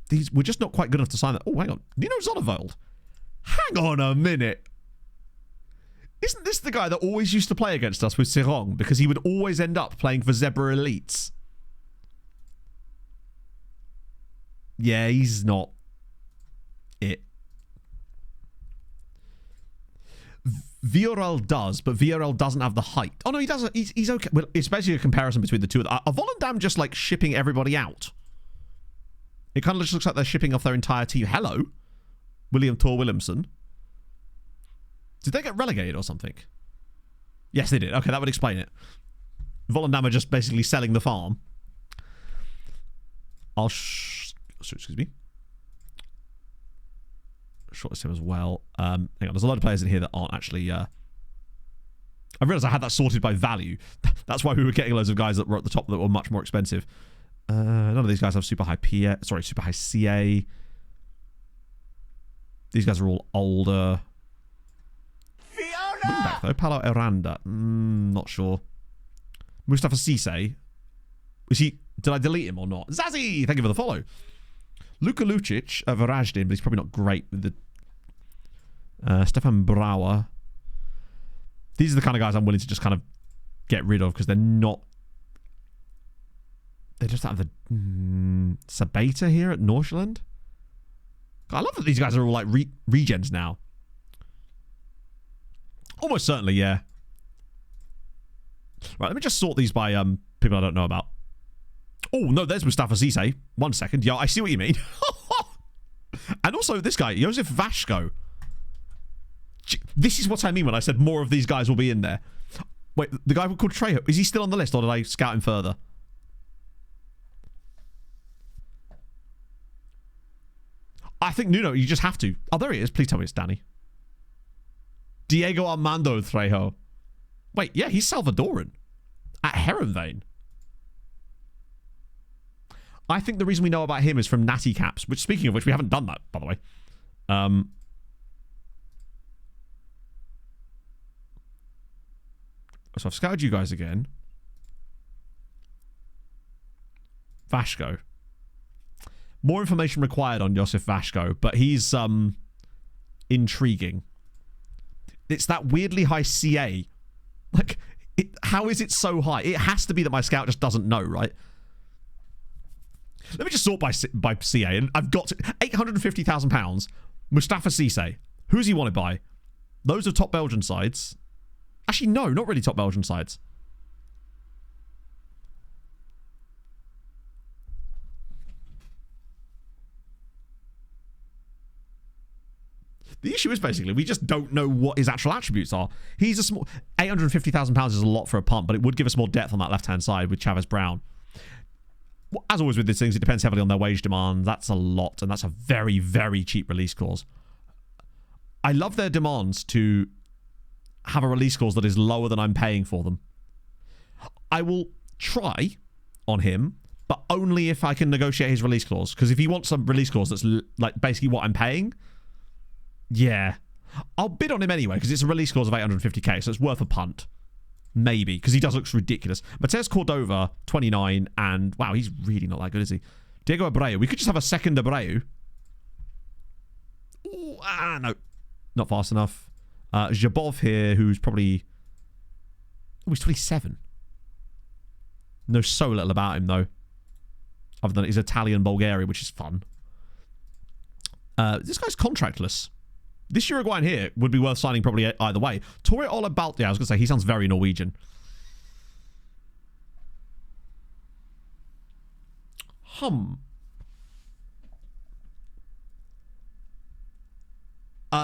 These were just not quite good enough to sign that. Oh, hang on. Nino Zonnevold. Hang on a minute. Isn't this the guy that always used to play against us with Sirong because he would always end up playing for Zebra Elites? Yeah, he's not it. Villarreal does, but Villarreal doesn't have the height. Oh, no, he doesn't. He's okay. Well, it's basically a comparison between the two. Are Volendam just, like, shipping everybody out? It kind of just looks like they're shipping off their entire team. Hello, William Tor Williamson. Did they get relegated or something? Yes, they did. Okay, that would explain it. Volendam are just basically selling the farm. Excuse me. Shortlist him as well. Hang on, there's a lot of players in here that aren't actually... I realised I had that sorted by value. That's why we were getting loads of guys that were at the top that were much more expensive. None of these guys have super high super high CA. These guys are all older. Back though. Paulo Aranda. Not sure. Mustafa Cisse. Did I delete him or not? Zazie! Thank you for the follow. Luka Lucic of Varajdin, but he's probably not great with the... Stefan Brauer. These are the kind of guys I'm willing to just kind of get rid of because they're not... They just have the... Sabata here at Northland. I love that these guys are all like regens now. Almost certainly, yeah. Right, let me just sort these by people I don't know about. Oh, no, there's Mustafa Cisse. 1 second. Yeah, I see what you mean. And also this guy, Josef Vashko. This is what I mean when I said more of these guys will be in there. Wait, the guy called Trejo, is he still on the list or did I scout him further? I think, no, you just have to. Oh, there he is. Please tell me it's Danny. Diego Armando Trejo. Wait, yeah, he's Salvadoran. At Heronvane. I think the reason we know about him is from Natty Caps, which, speaking of which, we haven't done that, by the way. So I've scouted you guys again. Vashko. More information required on Josef Vashko, but he's intriguing. It's that weirdly high CA. Like, how is it so high? It has to be that my scout just doesn't know, right? Let me just sort by CA, and I've got £850,000. Mustafa Cisse. Who's he wanted by? Those are top Belgian sides. Actually, no, not really top Belgian sides. The issue is basically we just don't know what his actual attributes are. He's a small... £850,000 is a lot for a punt, but it would give us more depth on that left-hand side with Chavez Brown. As always with these things, it depends heavily on their wage demand. That's a lot, and that's a very, very cheap release clause. I love their demands to have a release clause that is lower than I'm paying for them. I will try on him, but only if I can negotiate his release clause. Because if he wants a release clause that's like basically what I'm paying... Yeah. I'll bid on him anyway, because it's a release clause of 850k, so it's worth a punt. Maybe, because he does look ridiculous. Mateus Cordova, 29, and wow, he's really not that good, is he? Diego Abreu. We could just have a second Abreu. Ooh, no. Not fast enough. Zhabov here, who's probably... Oh, he's 27. Know so little about him, though. Other than he's Italian Bulgaria, which is fun. This guy's contractless. This Uruguayan here would be worth signing probably either way. Torre Olabalt. Yeah, I was going to say, he sounds very Norwegian.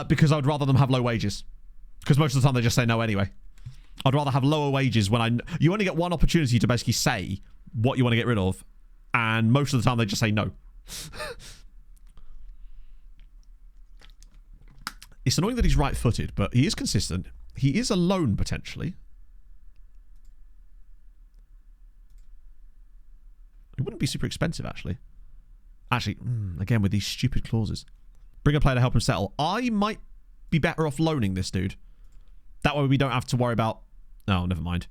Because I'd rather them have low wages. Because most of the time they just say no anyway. I'd rather have lower wages when you only get one opportunity to basically say what you want to get rid of. And most of the time they just say no. It's annoying that he's right-footed, but he is consistent. He is a loan, potentially. It wouldn't be super expensive, actually. Actually, again, with these stupid clauses. Bring a player to help him settle. I might be better off loaning this dude. That way we don't have to worry about... Oh, never mind.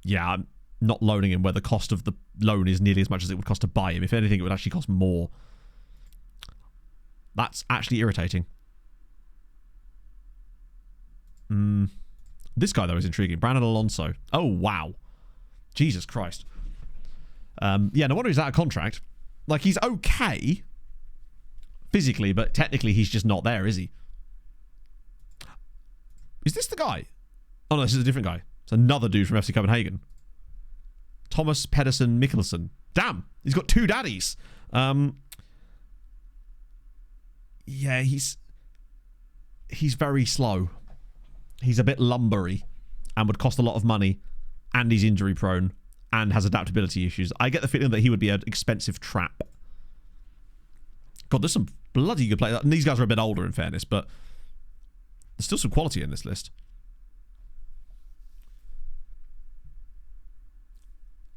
Yeah, I'm not loaning him where the cost of the loan is nearly as much as it would cost to buy him. If anything, it would actually cost more. That's actually irritating. This guy, though, is intriguing. Brandon Alonso. Oh, wow. Jesus Christ. Yeah, no wonder he's out of contract. Like, he's okay physically, but technically he's just not there, is he? Is this the guy? Oh, no, this is a different guy. It's another dude from FC Copenhagen. Thomas Pedersen Mikkelsen. Damn, he's got two daddies. Yeah, he's very slow. He's a bit lumbery and would cost a lot of money, and he's injury prone and has adaptability issues. I get the feeling that he would be an expensive trap. God, there's some bloody good players. And these guys are a bit older, in fairness, but there's still some quality in this list.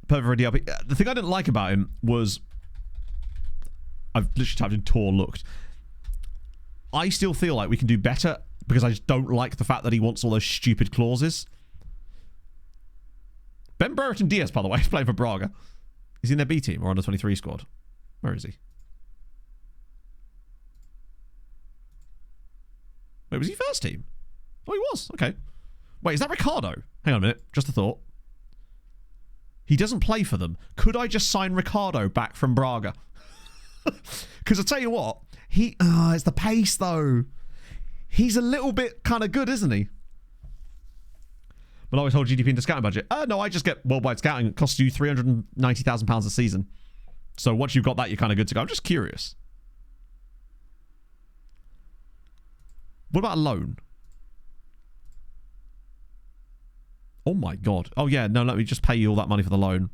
Perfect for DLP. The thing I didn't like about him was... I've literally typed in Tor looked. I still feel like we can do better because I just don't like the fact that he wants all those stupid clauses. Ben Brereton Diaz, by the way, is playing for Braga. Is he in their B team or under 23 squad? Where is he? Wait, was he first team? Oh, he was. Okay. Wait, is that Ricardo? Hang on a minute. Just a thought. He doesn't play for them. Could I just sign Ricardo back from Braga? Because I tell you what, it's the pace though. He's a little bit kind of good, isn't he? But I always hold GDP into scouting budget. No, I just get worldwide scouting. It costs you £390,000 a season. So once you've got that, you're kind of good to go. I'm just curious. What about a loan? Oh my god. Oh yeah, no, let me just pay you all that money for the loan.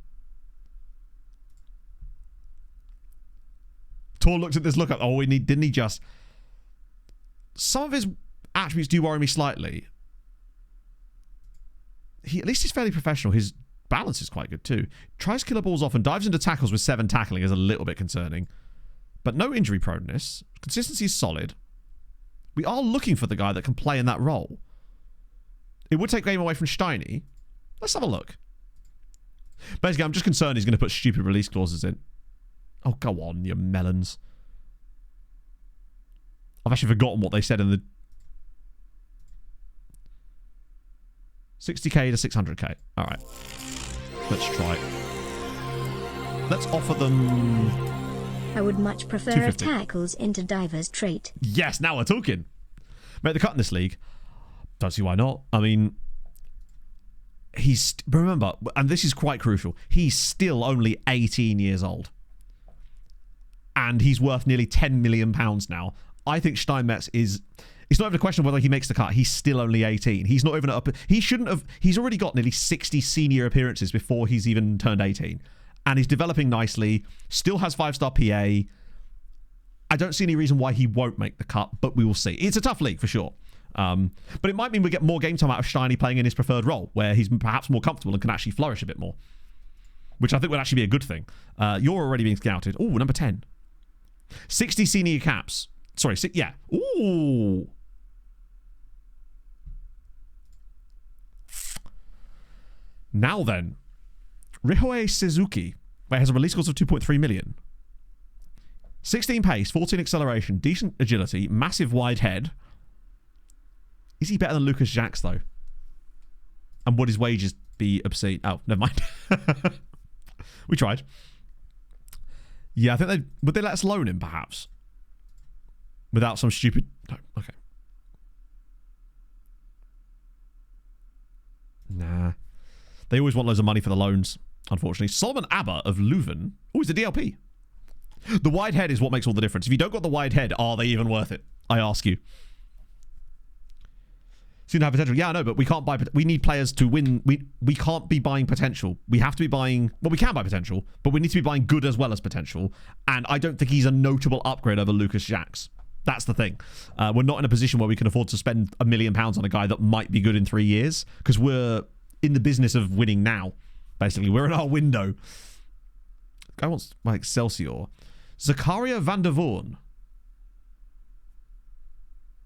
Tor looked at this lookup. Oh, didn't he just... Some of his attributes do worry me slightly. At least he's fairly professional. His balance is quite good too. Tries killer balls off and dives into tackles with 7 tackling is a little bit concerning. But no injury proneness. Consistency is solid. We are looking for the guy that can play in that role. It would take game away from Steiny. Let's have a look. Basically, I'm just concerned he's going to put stupid release clauses in. Oh, go on, you melons. I've actually forgotten what they said in the... 60k to 600k. All right. Let's try it. Let's offer them... I would much prefer a tackles into divers trait. Yes, now we're talking. Make the cut in this league. Don't see why not. I mean... Remember, and this is quite crucial, he's still only 18 years old. And he's worth nearly £10 million now. I think Steinmetz is... It's not even a question of whether he makes the cut. He's still only 18. He's not even up... He shouldn't have... He's already got nearly 60 senior appearances before he's even turned 18. And he's developing nicely. Still has 5-star PA. I don't see any reason why he won't make the cut, but we will see. It's a tough league for sure. But it might mean we get more game time out of Steiny playing in his preferred role, where he's perhaps more comfortable and can actually flourish a bit more. Which I think would actually be a good thing. You're already being scouted. Oh, number 10. 60 senior caps. Sorry, yeah. Ooh. Now then. Rihoi Suzuki, where has a release cost of 2.3 million. 16 pace, 14 acceleration, decent agility, massive wide head. Is he better than Lucas Jacques, though? And would his wages be obscene. Oh, never mind. We tried. Yeah, I think would they let us loan him, perhaps? Without some stupid... No, okay. Nah. They always want loads of money for the loans, unfortunately. Solomon Abba of Leuven. Oh, he's a DLP. The wide head is what makes all the difference. If you don't got the wide head, are they even worth it? I ask you. Soon to have potential. Yeah, I know, but we can't buy... We need players to win. We can't be buying potential. We have to be buying... Well, we can buy potential, but we need to be buying good as well as potential. And I don't think he's a notable upgrade over Lucas Jacques. That's the thing. We're not in a position where we can afford to spend £1 million on a guy that might be good in 3 years, because we're in the business of winning now, basically. We're in our window. Guy wants like Excelsior. Zakaria van der Voorn.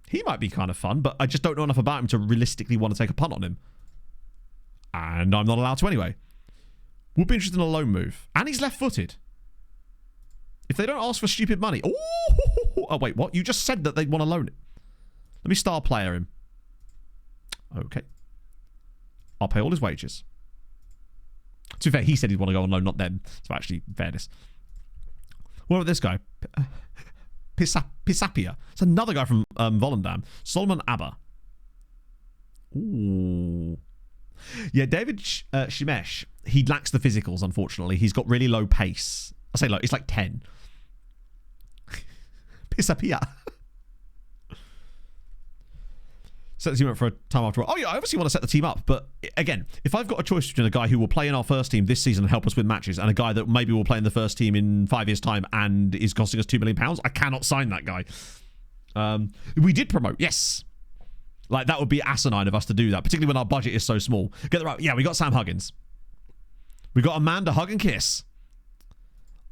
He might be kind of fun, but I just don't know enough about him to realistically want to take a punt on him. And I'm not allowed to anyway. Would be interested in a loan move. And he's left-footed. If they don't ask for stupid money... Oh, wait, what? You just said that they'd want to loan it. Let me star player him. Okay. I'll pay all his wages. To be fair, he said he'd want to go on loan, not them. So actually, fairness. What about this guy? Pisapia. It's another guy from Volendam. Solomon Abba. Ooh. Yeah, David Shimesh, he lacks the physicals, unfortunately. He's got really low pace. I say low, it's like 10. Pisapia. Set the team up for a time after all. Oh yeah, I obviously want to set the team up, but again, if I've got a choice between a guy who will play in our first team this season and help us win matches, and a guy that maybe will play in the first team in 5 years' time and is costing us £2 million, I cannot sign that guy. We did promote, yes. Like, that would be asinine of us to do that, particularly when our budget is so small. Get that right. Yeah, we got Sam Huggins. We got Amanda Hug and Kiss.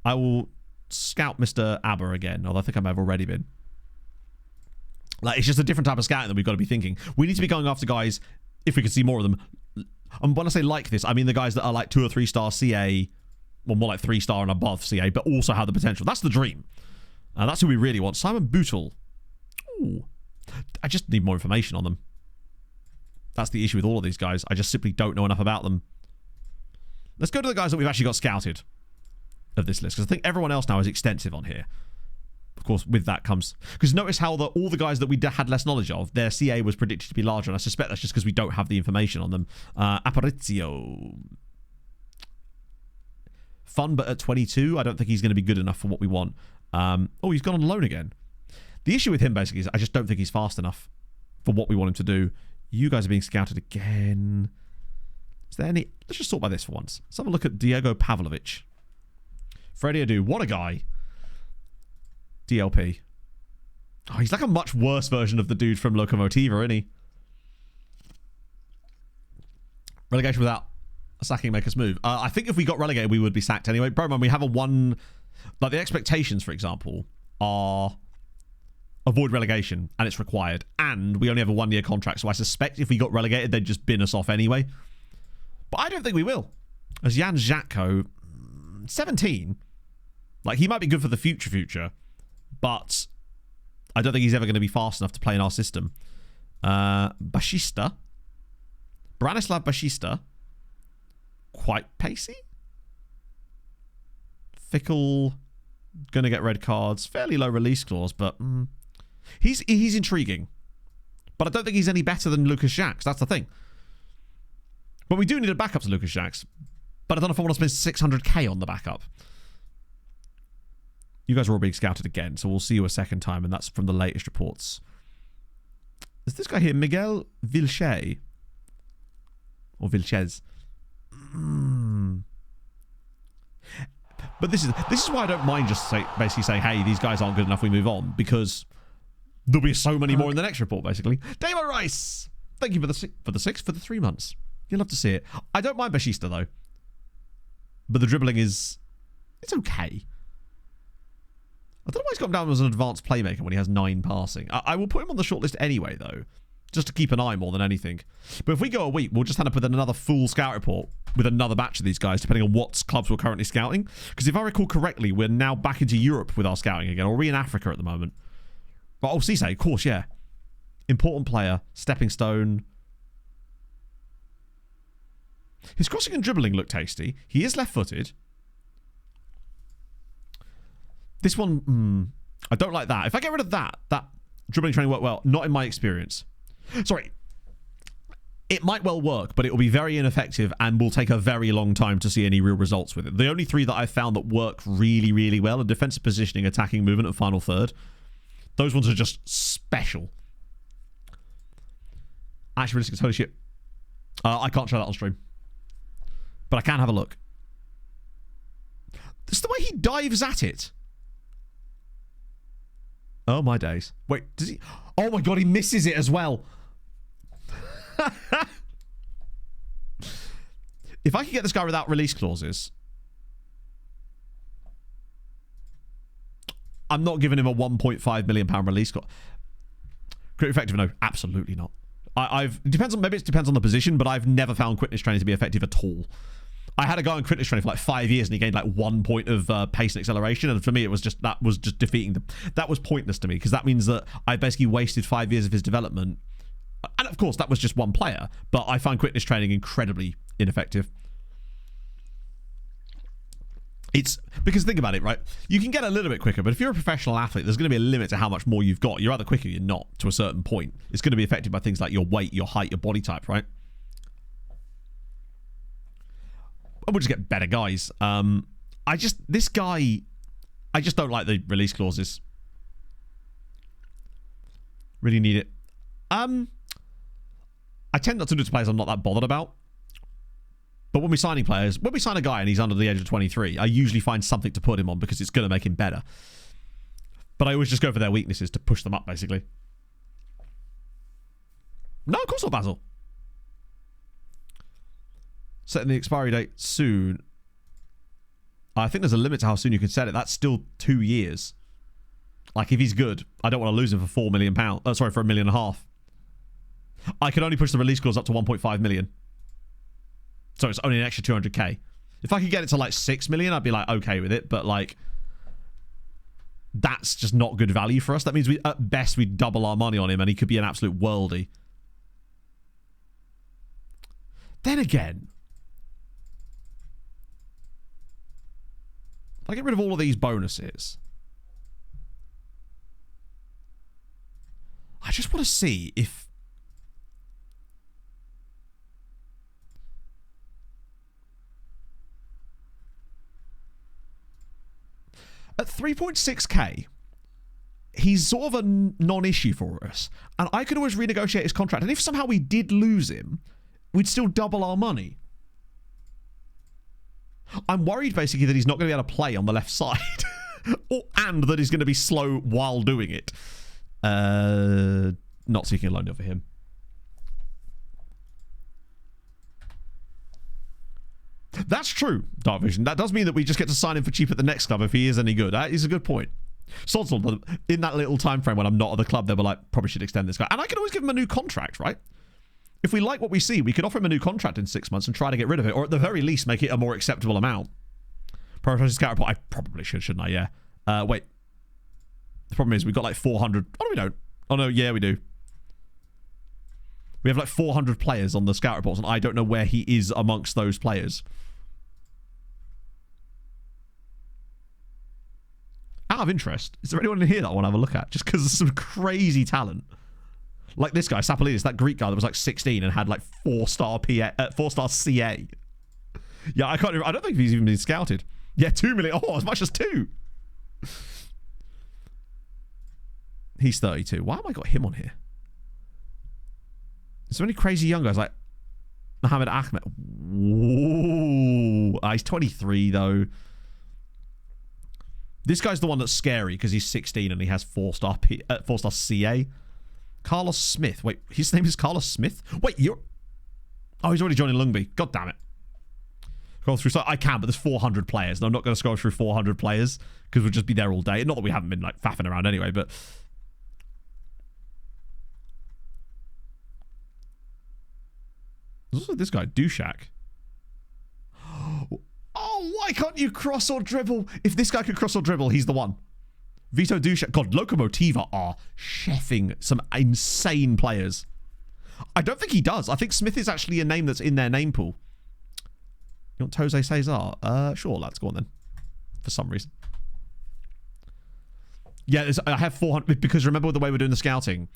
I will scout Mr. Abba again, although I think I may have already been. Like, it's just a different type of scouting that we've got to be thinking. We need to be going after guys, if we can see more of them. And when I say like this, I mean the guys that are like 2 or 3 star CA, well, more like 3 star and above CA, but also have the potential. That's the dream. That's who we really want. Simon Bootle. Ooh. I just need more information on them. That's the issue with all of these guys. I just simply don't know enough about them. Let's go to the guys that we've actually got scouted of this list, because I think everyone else now is extensive on here. Of course, with that comes... Because notice how all the guys that we had less knowledge of, their CA was predicted to be larger, and I suspect that's just because we don't have the information on them. Aparicio. Fun, but at 22, I don't think he's going to be good enough for what we want. Oh, he's gone on loan again. The issue with him, basically, is I just don't think he's fast enough for what we want him to do. You guys are being scouted again. Is there any... Let's just sort by this for once. Let's have a look at Diego Pavlovich. Freddie Adu. What a guy. DLP. Oh, he's like a much worse version of the dude from Lokomotiva, isn't he? Relegation without a sacking make us move. I think if we got relegated, we would be sacked anyway. Bear in mind, we have a one... Like, the expectations, for example, are... avoid relegation, and it's required. And we only have a 1-year contract, so I suspect if we got relegated, they'd just bin us off anyway. But I don't think we will. As Jan Žatko, 17. Like, he might be good for the future, but I don't think he's ever going to be fast enough to play in our system. Bashista. Branislav Bashista. Quite pacey. Fickle. Going to get red cards. Fairly low release clause, but he's intriguing. But I don't think he's any better than Lucas Jacques. That's the thing. But we do need a backup to Lucas Jacques. But I don't know if I want to spend 600k on the backup. You guys are all being scouted again, so we'll see you a second time, and that's from the latest reports. Is this guy here, Miguel Vilches? Or Vilches? But this is why I don't mind just basically saying, hey, these guys aren't good enough, we move on, because there'll be so many more in the next report, basically. Damo Rice! Thank you for the 3 months. You'll love to see it. I don't mind Bashista, though. But the dribbling is... It's okay. I don't know why he's got him down as an advanced playmaker when he has 9 passing. I will put him on the shortlist anyway, though. Just to keep an eye more than anything. But if we go a week, we'll just end up with another full scout report with another batch of these guys, depending on what clubs we're currently scouting. Because if I recall correctly, we're now back into Europe with our scouting again. Or are we in Africa at the moment? But oh, Cisse, of course, yeah. Important player. Stepping stone. His crossing and dribbling look tasty. He is left-footed. This one, I don't like that. If I get rid of that dribbling training worked well. Not in my experience. Sorry. It might well work, but it will be very ineffective and will take a very long time to see any real results with it. The only 3 that I've found that work really, really well are defensive positioning, attacking movement, and final third. Those ones are just special. Actually, realistic, holy shit. I can't show that on stream. But I can have a look. It's the way he dives at it. Oh, my days. Wait, does he... Oh, my God, he misses it as well. If I could get this guy without release clauses... I'm not giving him a £1.5 million release clause. Crit effective? No, absolutely not. Maybe it depends on the position, but I've never found quickness training to be effective at all. I had a guy on quickness training for like 5 years and he gained like 1 point of pace and acceleration, and for me that was just defeating them. That was pointless to me because that means that I basically wasted 5 years of his development. And of course that was just one player, but I find quickness training incredibly ineffective. It's because think about it, right? You can get a little bit quicker, but if you're a professional athlete, there's going to be a limit to how much more you've got. You're either quicker or you're not to a certain point. It's going to be affected by things like your weight, your height, your body type, right? And we'll just get better guys. This guy, I just don't like the release clauses. Really need it. I tend not to do it to players I'm not that bothered about. But when we're signing players, when we sign a guy and he's under the age of 23, I usually find something to put him on because it's going to make him better. But I always just go for their weaknesses to push them up, basically. No, of course not, Basil. Setting the expiry date soon. I think there's a limit to how soon you can set it. That's still 2 years. Like, if he's good, I don't want to lose him for £4 million. For £1.5 million. I can only push the release clause up to 1.5 million. So it's only an extra 200k. If I could get it to like 6 million, I'd be like okay with it. But like, that's just not good value for us. That means at best we double our money on him, and he could be an absolute worldie. Then again, if I get rid of all of these bonuses, I just want to see if at 3.6k, he's sort of a non-issue for us. And I could always renegotiate his contract. And if somehow we did lose him, we'd still double our money. I'm worried, basically, that he's not going to be able to play on the left side. And that he's going to be slow while doing it. Not seeking a loan deal for him. That's true, Dark Vision. That does mean that we just get to sign him for cheap at the next club if he is any good. That is a good point. Sodsall, in that little time frame when I'm not at the club, they were like, probably should extend this guy. And I could always give him a new contract, right? If we like what we see, we could offer him a new contract in 6 months and try to get rid of it, or at the very least, make it a more acceptable amount. Prioritize his scout report. I probably should, shouldn't I? Yeah. Wait. The problem is we've got like 400. Oh, no, we don't. Oh, no, yeah, we do. We have like 400 players on the scout reports, and I don't know where he is amongst those players. Out of interest, is there anyone in here that I want to have a look at? Just because there's some crazy talent. Like this guy, Sapalidis, that Greek guy that was like 16 and had like 4-star CA. Yeah, I don't think he's even been scouted. Yeah, 2 million. Oh, as much as 2. He's 32. Why have I got him on here? Is there any crazy young guys like Mohamed Ahmed? Whoa. He's 23 though. This guy's the one that's scary because he's 16 and he has 4-star CA. Carlos Smith. Wait, his name is Carlos Smith? Wait, you're... Oh, he's already joining Lungby. God damn it. Scroll through... I can, but there's 400 players, and I'm not going to scroll through 400 players because we'll just be there all day. Not that we haven't been, like, faffing around anyway, but... There's also this guy, Dushak. Oh, why can't you cross or dribble? If this guy could cross or dribble, he's the one. Vito Dushak. God, Lokomotiva are chefing some insane players. I don't think he does. I think Smith is actually a name that's in their name pool. You want Jose Cesar? Sure, let's go on then. For some reason. Yeah, I have 400 because remember the way we're doing the scouting,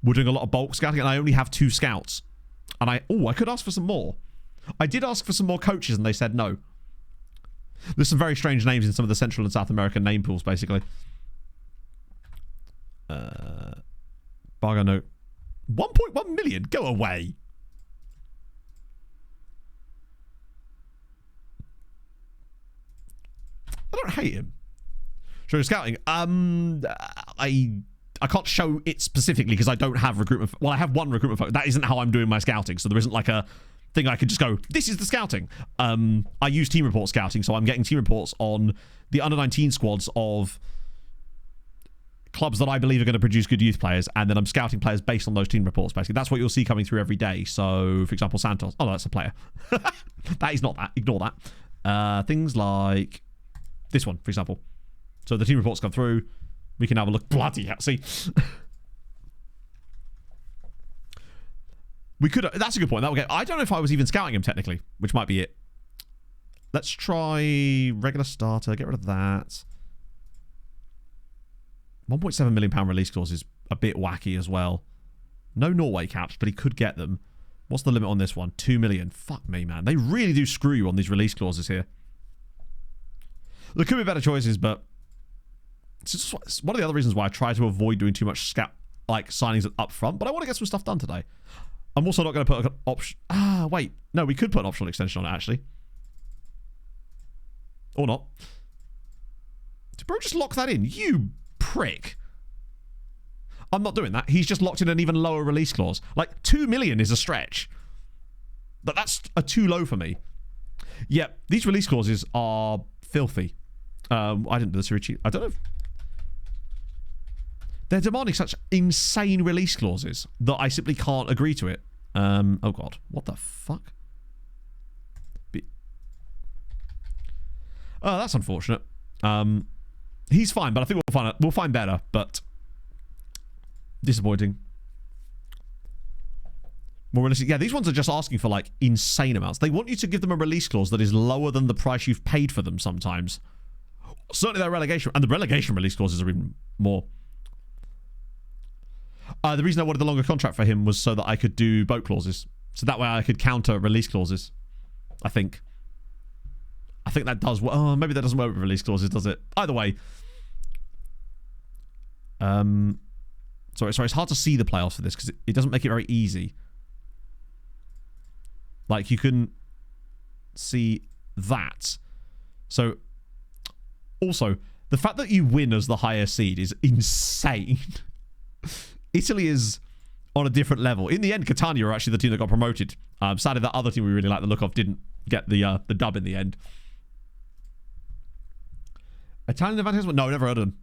we're doing a lot of bulk scouting, and I only have 2 scouts. And I could ask for some more. I did ask for some more coaches, and they said no. There's some very strange names in some of the Central and South American name pools, basically. Bargo note. 1.1 million? Go away. I don't hate him. Show scouting. I can't show it specifically because I don't have recruitment. Well, I have one recruitment photo. That isn't how I'm doing my scouting. So there isn't like a thing I could just go, this is the scouting. I use team report scouting. So I'm getting team reports on the under-19 squads of clubs that I believe are going to produce good youth players. And then I'm scouting players based on those team reports, basically. That's what you'll see coming through every day. So, for example, Santos. Oh, that's a player. That is not that. Ignore that. Things like this one, for example. So the team reports come through. We can have a look. Bloody hell. See? We could... That's a good point. That will get... I don't know if I was even scouting him, technically, which might be it. Let's try regular starter. Get rid of that. £1.7 million release clause is a bit wacky as well. No Norway caps, but he could get them. What's the limit on this one? 2 million. Fuck me, man. They really do screw you on these release clauses here. There could be better choices, but... It's one of the other reasons why I try to avoid doing too much scout signings up front, but I want to get some stuff done today. I'm also not going to put an option. Wait. No, we could put an optional extension on it, actually. Or not. Did bro just lock that in? You prick. I'm not doing that. He's just locked in an even lower release clause. Like, 2 million is a stretch. But that's too low for me. Yeah, these release clauses are filthy. I didn't do the Serie. I don't know if... They're demanding such insane release clauses that I simply can't agree to it. Oh god, what the fuck? Oh, that's unfortunate. He's fine, but I think we'll find better. But disappointing. More realistic. Yeah, these ones are just asking for like insane amounts. They want you to give them a release clause that is lower than the price you've paid for them sometimes. Certainly their relegation, and the relegation release clauses are even more. The reason I wanted the longer contract for him was so that I could do boat clauses. So that way I could counter release clauses. I think that does... Oh, maybe that doesn't work with release clauses, does it? Either way. Sorry, it's hard to see the playoffs for this because it doesn't make it very easy. Like, you can see that. So, also, the fact that you win as the higher seed is insane. Italy is on a different level. In the end, Catania are actually the team that got promoted. Sadly, that other team we really like the look of didn't get the dub in the end. Italian advantage? No, never heard of them.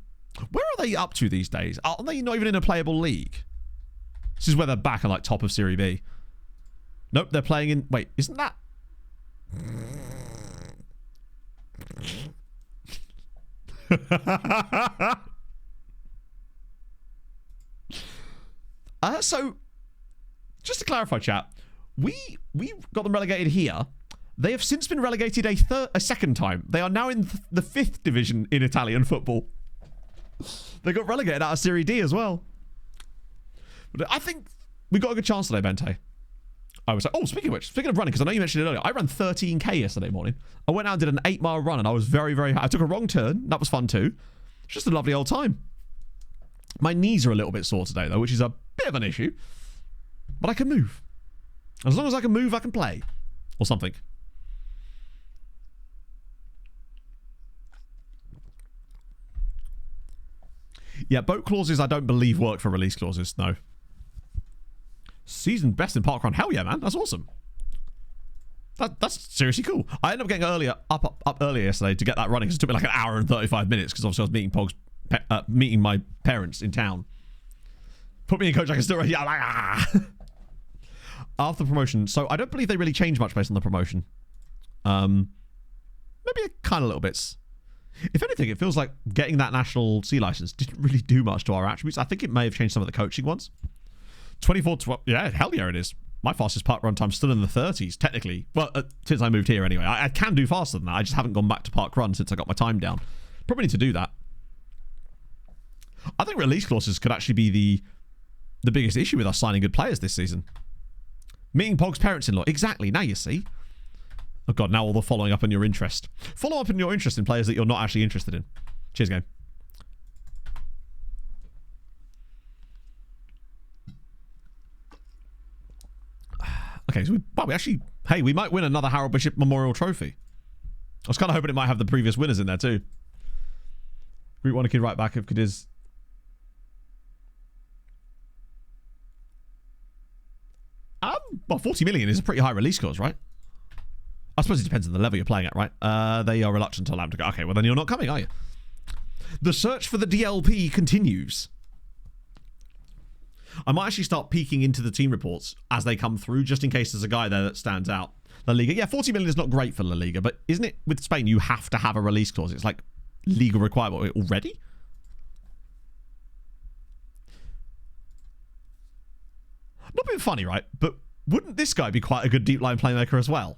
Where are they up to these days? Are they not even in a playable league? This is where they're back at like top of Serie B. Nope, they're playing in... Wait, isn't that... So, just to clarify, chat, we got them relegated here. They have since been relegated a second time. They are now in the 5th division in Italian football. They got relegated out of Serie D as well. But I think we got a good chance today, Bente. I was like, oh, speaking of running, because I know you mentioned it earlier, I ran 13k yesterday morning. I went out and did an 8-mile run, and I was very, very happy. I took a wrong turn. That was fun too. It's just a lovely old time. My knees are a little bit sore today, though, which is a bit of an issue. But I can move. As long as I can move, I can play. Or something. Yeah, boat clauses I don't believe work for release clauses, no. Season best in parkrun. Hell yeah, man. That's awesome. That's seriously cool. I ended up getting up earlier yesterday to get that running because it took me like an hour and 35 minutes because obviously I was meeting my parents in town. Put me in coach, I can still run. Yeah, like, After promotion. So I don't believe they really changed much based on the promotion. Maybe a kind of little bits. If anything, it feels like getting that national C license didn't really do much to our attributes. I think it may have changed some of the coaching ones. 24-12. Yeah, hell yeah, it is. My fastest park run time's still in the 30s, technically. Well, since I moved here anyway. I can do faster than that. I just haven't gone back to park run since I got my time down. Probably need to do that. I think release clauses could actually be the biggest issue with us signing good players this season. Meeting Pog's parents-in-law. Exactly. Now you see. Oh, God. Now all the following up on your interest. Follow up on your interest in players that you're not actually interested in. Cheers, game. Okay, so we actually... Hey, we might win another Harold Bishop Memorial Trophy. I was kind of hoping it might have the previous winners in there, too. Group 1 kid right back if Cadiz... Well, 40 million is a pretty high release clause, right? I suppose it depends on the level you're playing at, right? They are reluctant to allow him to go. Okay, well, then you're not coming, are you? The search for the DLP continues. I might actually start peeking into the team reports as they come through, just in case there's a guy there that stands out. La Liga. Yeah, 40 million is not great for La Liga, but isn't it with Spain, you have to have a release clause? It's like legal requirement already? Not being funny, right? But wouldn't this guy be quite a good deep line playmaker as well?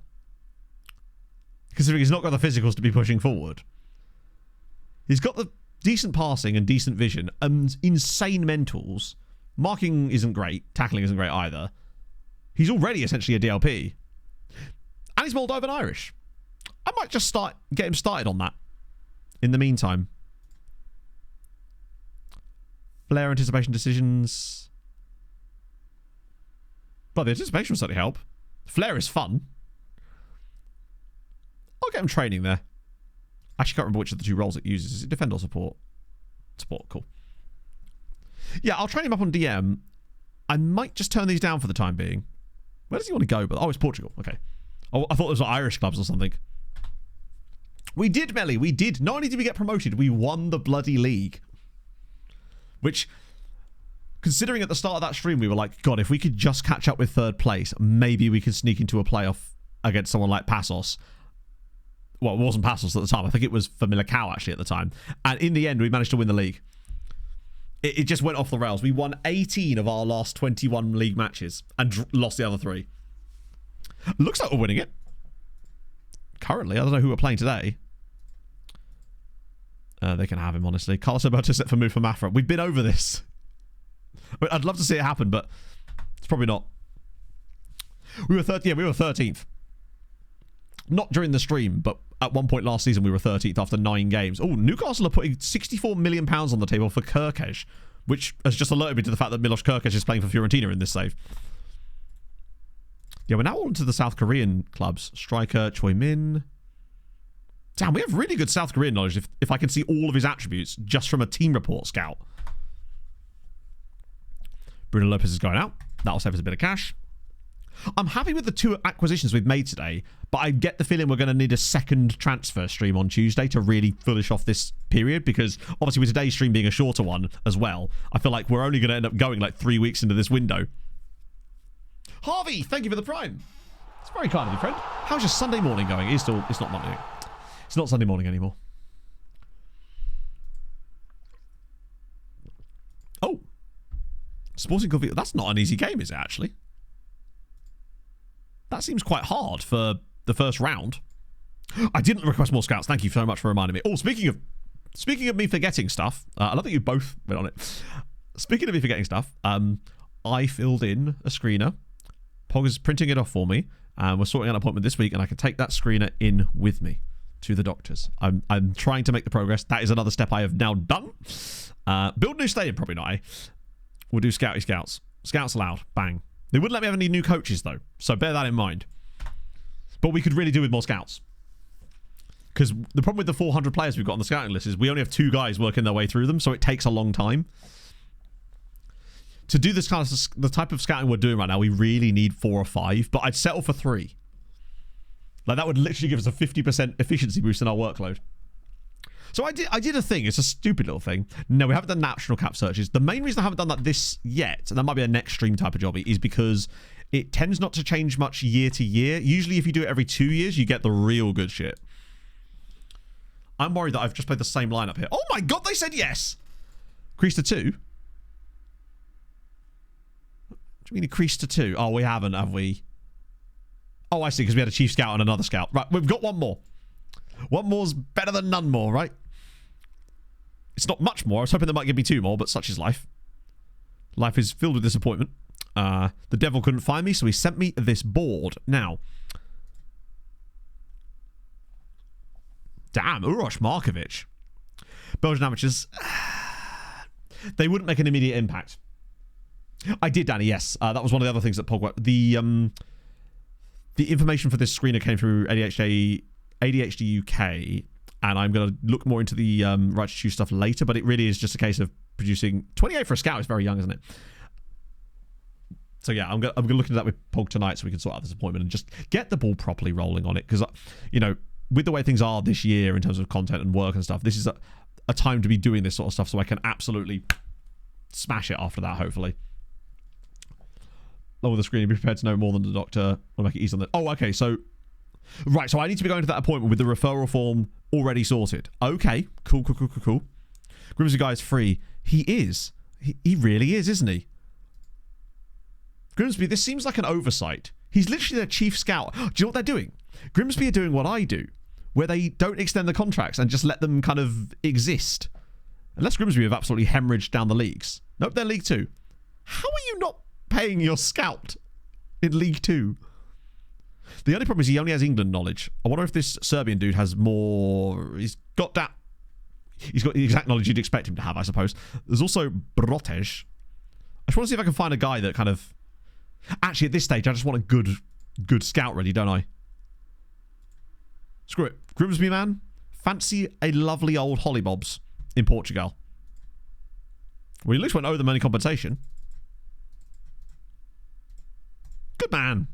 Considering he's not got the physicals to be pushing forward. He's got the decent passing and decent vision and insane mentals. Marking isn't great. Tackling isn't great either. He's already essentially a DLP. And he's Moldovan Irish. I might just get him started on that. In the meantime. Flair anticipation decisions. Well, the anticipation will certainly help. Flair is fun. I'll get him training there. I actually can't remember which of the two roles it uses. Is it defend or support? Support, cool. Yeah, I'll train him up on DM. I might just turn these down for the time being. Where does he want to go? But oh, it's Portugal. Okay. Oh, I thought those were Irish clubs or something. We did, Melly. We did. Not only did we get promoted, we won the bloody league. Which, considering at the start of that stream, we were like, God, if we could just catch up with third place, maybe we could sneak into a playoff against someone like Passos. Well, it wasn't Passos at the time. I think it was for Millicao, actually, at the time. And in the end, we managed to win the league. It just went off the rails. We won 18 of our last 21 league matches and lost the other 3. Looks like we're winning it. Currently, I don't know who we're playing today. They can have him, honestly. Carlos Alberto set for move for Mafra. We've been over this. I'd love to see it happen, but it's probably not. We were 13th. Not during the stream, but at one point last season we were 13th after 9 games. Oh, Newcastle are putting £64 million on the table for Kirkesh, which has just alerted me to the fact that Milos Kirkesh is playing for Fiorentina in this save. Yeah, we're now on to the South Korean clubs. Striker, Choi Min. Damn, we have really good South Korean knowledge if I can see all of his attributes just from a team report scout. Bruno Lopez is going out. That'll save us a bit of cash. I'm happy with the 2 acquisitions we've made today, but I get the feeling we're going to need a second transfer stream on Tuesday to really finish off this period, because obviously with today's stream being a shorter one as well, I feel like we're only going to end up going like 3 weeks into this window. Harvey, thank you for the Prime. It's very kind of you, friend. How's your Sunday morning going? It's not Monday. It's not Sunday morning anymore. Oh. Sporting Coffee. That's not an easy game, is it, actually? That seems quite hard for the first round. I didn't request more scouts. Thank you so much for reminding me. Oh, speaking of me forgetting stuff, I love that you both went on it. Speaking of me forgetting stuff, I filled in a screener. Pog is printing it off for me, and we're sorting out an appointment this week, and I can take that screener in with me to the doctors. I'm trying to make the progress. That is another step I have now done. Build new stadium, probably not. We'll do Scouty Scouts. Scouts allowed. Bang. They wouldn't let me have any new coaches, though. So bear that in mind. But we could really do with more scouts. Because the problem with the 400 players we've got on the scouting list is we only have 2 guys working their way through them, so it takes a long time. To do this kind of the type of scouting we're doing right now, we really need 4 or 5, but I'd settle for 3. Like, that would literally give us a 50% efficiency boost in our workload. So I did a thing. It's a stupid little thing. No, we haven't done national cap searches. The main reason I haven't done that this yet, and that might be a next stream type of job, is because it tends not to change much year to year. Usually if you do it every 2 years, you get the real good shit. I'm worried that I've just played the same lineup here. Oh my God, they said yes! Crease to 2. Do we increase to 2? Oh, we haven't, have we? Oh, I see, because we had a chief scout and another scout. Right, we've got one more. One more's better than none more, right? It's not much more. I was hoping they might give me 2 more, but such is life. Life is filled with disappointment. The devil couldn't find me, so he sent me this board. Now, damn, Uroš Markovic. Belgian amateurs. They wouldn't make an immediate impact. I did, Danny, yes. That was one of the other things that Pog... The information for this screener came through ADHD UK, and I'm going to look more into the Right to Choose stuff later, but it really is just a case of producing... 28 for a scout is very young, isn't it? So yeah, I'm going to look into that with Pog tonight so we can sort out this appointment and just get the ball properly rolling on it, because, you know, with the way things are this year in terms of content and work and stuff, this is a time to be doing this sort of stuff so I can absolutely smash it after that, hopefully. Lower the screen and be prepared to know more than the doctor. I'll make it easy on the... Oh, okay, so... Right, so I need to be going to that appointment with the referral form already sorted. Okay, cool. Grimsby guy is free. He is. He really is, isn't he? Grimsby, this seems like an oversight. He's literally their chief scout. Do you know what they're doing? Grimsby are doing what I do, where they don't extend the contracts and just let them kind of exist. Unless Grimsby have absolutely hemorrhaged down the leagues. Nope, they're League 2. How are you not paying your scout in League 2? The only problem is he only has England knowledge. I wonder if this Serbian dude has more... He's got the exact knowledge you'd expect him to have, I suppose. There's also Brotej. I just want to see if I can find a guy that kind of... Actually, at this stage, I just want a good scout, really, don't I? Screw it. Grimsby man, fancy a lovely old Hollybobs in Portugal. Well, he at least won't owe them any compensation. Good man.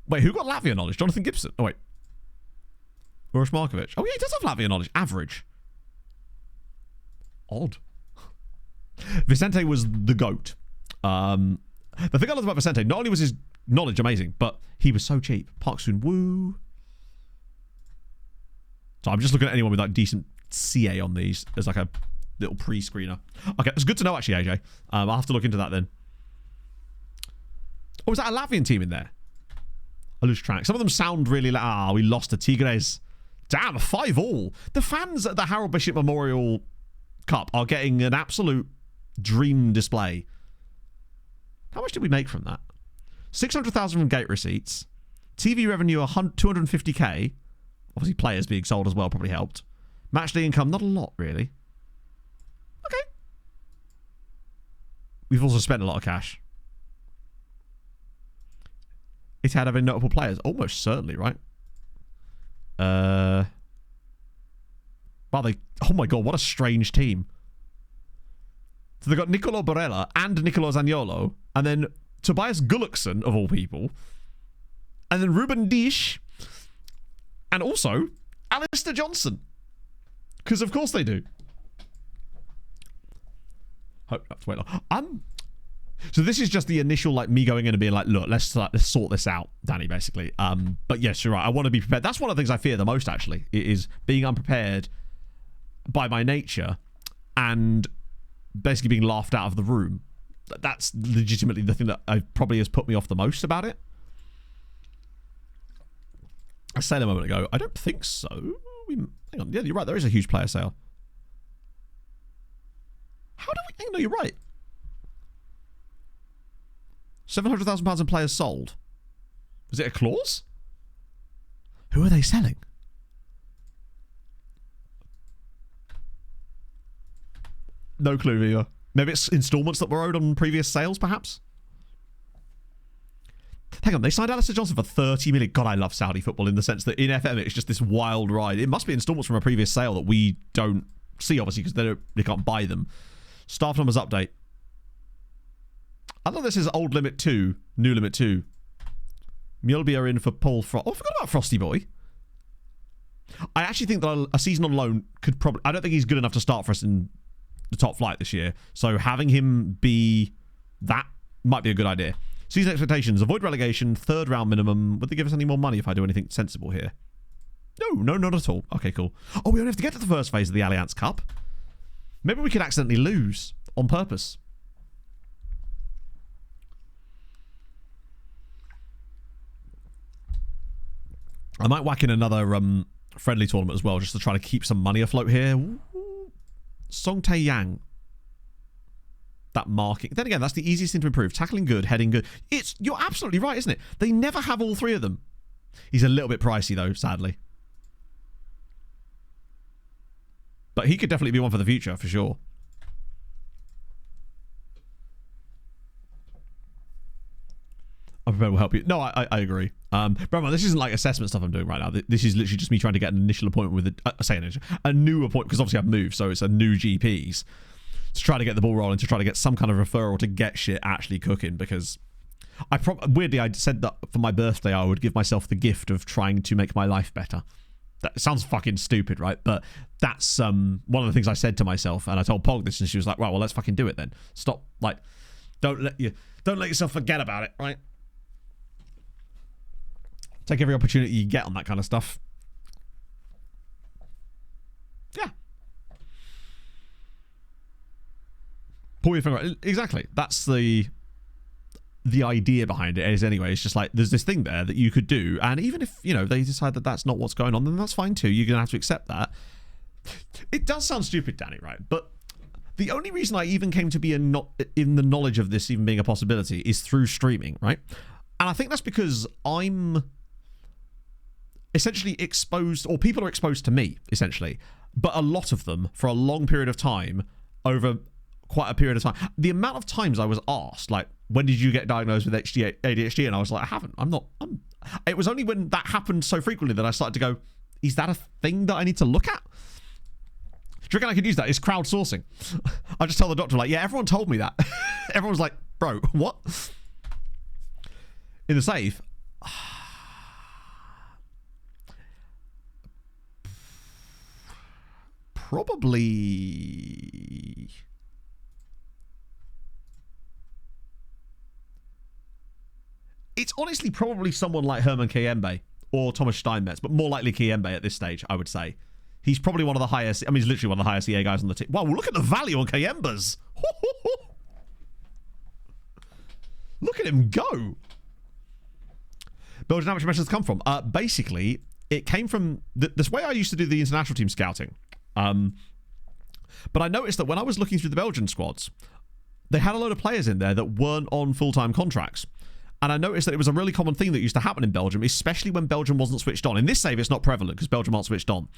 Wait, who got Latvia knowledge? Jonathan Gibson. Oh, wait. Uroš Markovic. Oh, yeah, he does have Latvia knowledge. Average. Odd. Vicente was the GOAT. The thing I loved about Vicente, not only was his knowledge amazing, but he was so cheap. Park Soon-woo. So I'm just looking at anyone with like decent CA on these as like a little pre-screener. Okay, it's good to know actually, AJ. I'll have to look into that then. Oh, was that a Latvian team in there? I lose track. Some of them sound really like, we lost to Tigres. Damn, a 5-all. The fans at the Harold Bishop Memorial Cup are getting an absolute dream display. How much did we make from that? 600,000 from gate receipts. TV revenue 250k. Obviously players being sold as well probably helped. Matchday income, not a lot really. Okay. We've also spent a lot of cash. It had having notable players. Almost certainly, right? Wow, oh my god, what a strange team. So they've got Nicolo Barella and Nicolo Zaniolo, and then Tobias Gulluckson, of all people, and then Ruben Dish, and also Alistair Johnson. Because of course they do. Hope that's wait long. So this is just the initial, like, me going in and being like, look, let's sort this out, Danny, basically. But yes, you're right. I want to be prepared. That's one of the things I fear the most, actually, is being unprepared by my nature and basically being laughed out of the room. That's legitimately the thing that probably has put me off the most about it. I said a moment ago, I don't think so. Hang on, yeah, you're right. There is a huge player sale. How do we... No, you're right. £700,000 in players sold. Is it a clause? Who are they selling? No clue either. Maybe it's installments that were owed on previous sales, perhaps? Hang on, they signed Alistair Johnson for 30 million. God, I love Saudi football in the sense that in FM it's just this wild ride. It must be installments from a previous sale that we don't see, obviously, because they can't buy them. Staff numbers update. I thought this is old limit 2, new limit 2. Mjölby are in for Paul Frost. Oh, I forgot about Frosty Boy. I actually think that a season on loan could probably... I don't think he's good enough to start for us in the top flight this year. So having him be that might be a good idea. Season expectations. Avoid relegation. 3rd round minimum. Would they give us any more money if I do anything sensible here? No, not at all. Okay, cool. Oh, we only have to get to the first phase of the Allianz Cup. Maybe we could accidentally lose on purpose. I might whack in another friendly tournament as well, just to try to keep some money afloat here. Ooh. Song Tae Yang. That marking. Then again, that's the easiest thing to improve. Tackling good, heading good. You're absolutely right, isn't it? They never have all three of them. He's a little bit pricey, though, sadly. But he could definitely be one for the future, for sure. I'm prepared will help you. No, I agree. Brahma, this isn't like assessment stuff I'm doing right now. This is literally just me trying to get an initial appointment with a new appointment, because obviously I've moved, so it's a new GPs, to try to get the ball rolling, to try to get some kind of referral to get shit actually cooking, because weirdly I said that for my birthday I would give myself the gift of trying to make my life better. That sounds fucking stupid, right? But that's one of the things I said to myself, and I told Pog this, and she was like, "Right, well, let's fucking do it then. Stop, like, don't let yourself forget about it, right? Take every opportunity you get on that kind of stuff." Yeah. Pull your finger out. Exactly. That's the idea behind it is, anyway. It's just like, there's this thing there that you could do, and even if, you know, they decide that that's not what's going on, then that's fine too. You're gonna have to accept that. It does sound stupid, Danny, right? But the only reason I even came to be in the knowledge of this even being a possibility is through streaming, right? And I think that's because I'm essentially exposed, or people are exposed to me, essentially. But a lot of them, for a long period of time, over quite a period of time. The amount of times I was asked, like, when did you get diagnosed with ADHD? And I was like, I haven't. It was only when that happened so frequently that I started to go, is that a thing that I need to look at? Do you reckon I could use that? It's crowdsourcing. I just tell the doctor, like, yeah, everyone told me that. Everyone was like, bro, what? In the safe. Probably... It's honestly probably someone like Herman Kayembe or Thomas Steinmetz, but more likely Kayembe at this stage, I would say. He's probably one of the highest... I mean, he's literally one of the highest EA guys on the team. Wow, look at the value on Kayembe's. Look at him go. Belgian amateur measures come from? Basically, it came from... This way I used to do the international team scouting. But I noticed that when I was looking through the Belgian squads, they had a load of players in there that weren't on full-time contracts. And I noticed that it was a really common thing that used to happen in Belgium, especially when Belgium wasn't switched on. In this save, it's not prevalent because Belgium aren't switched on.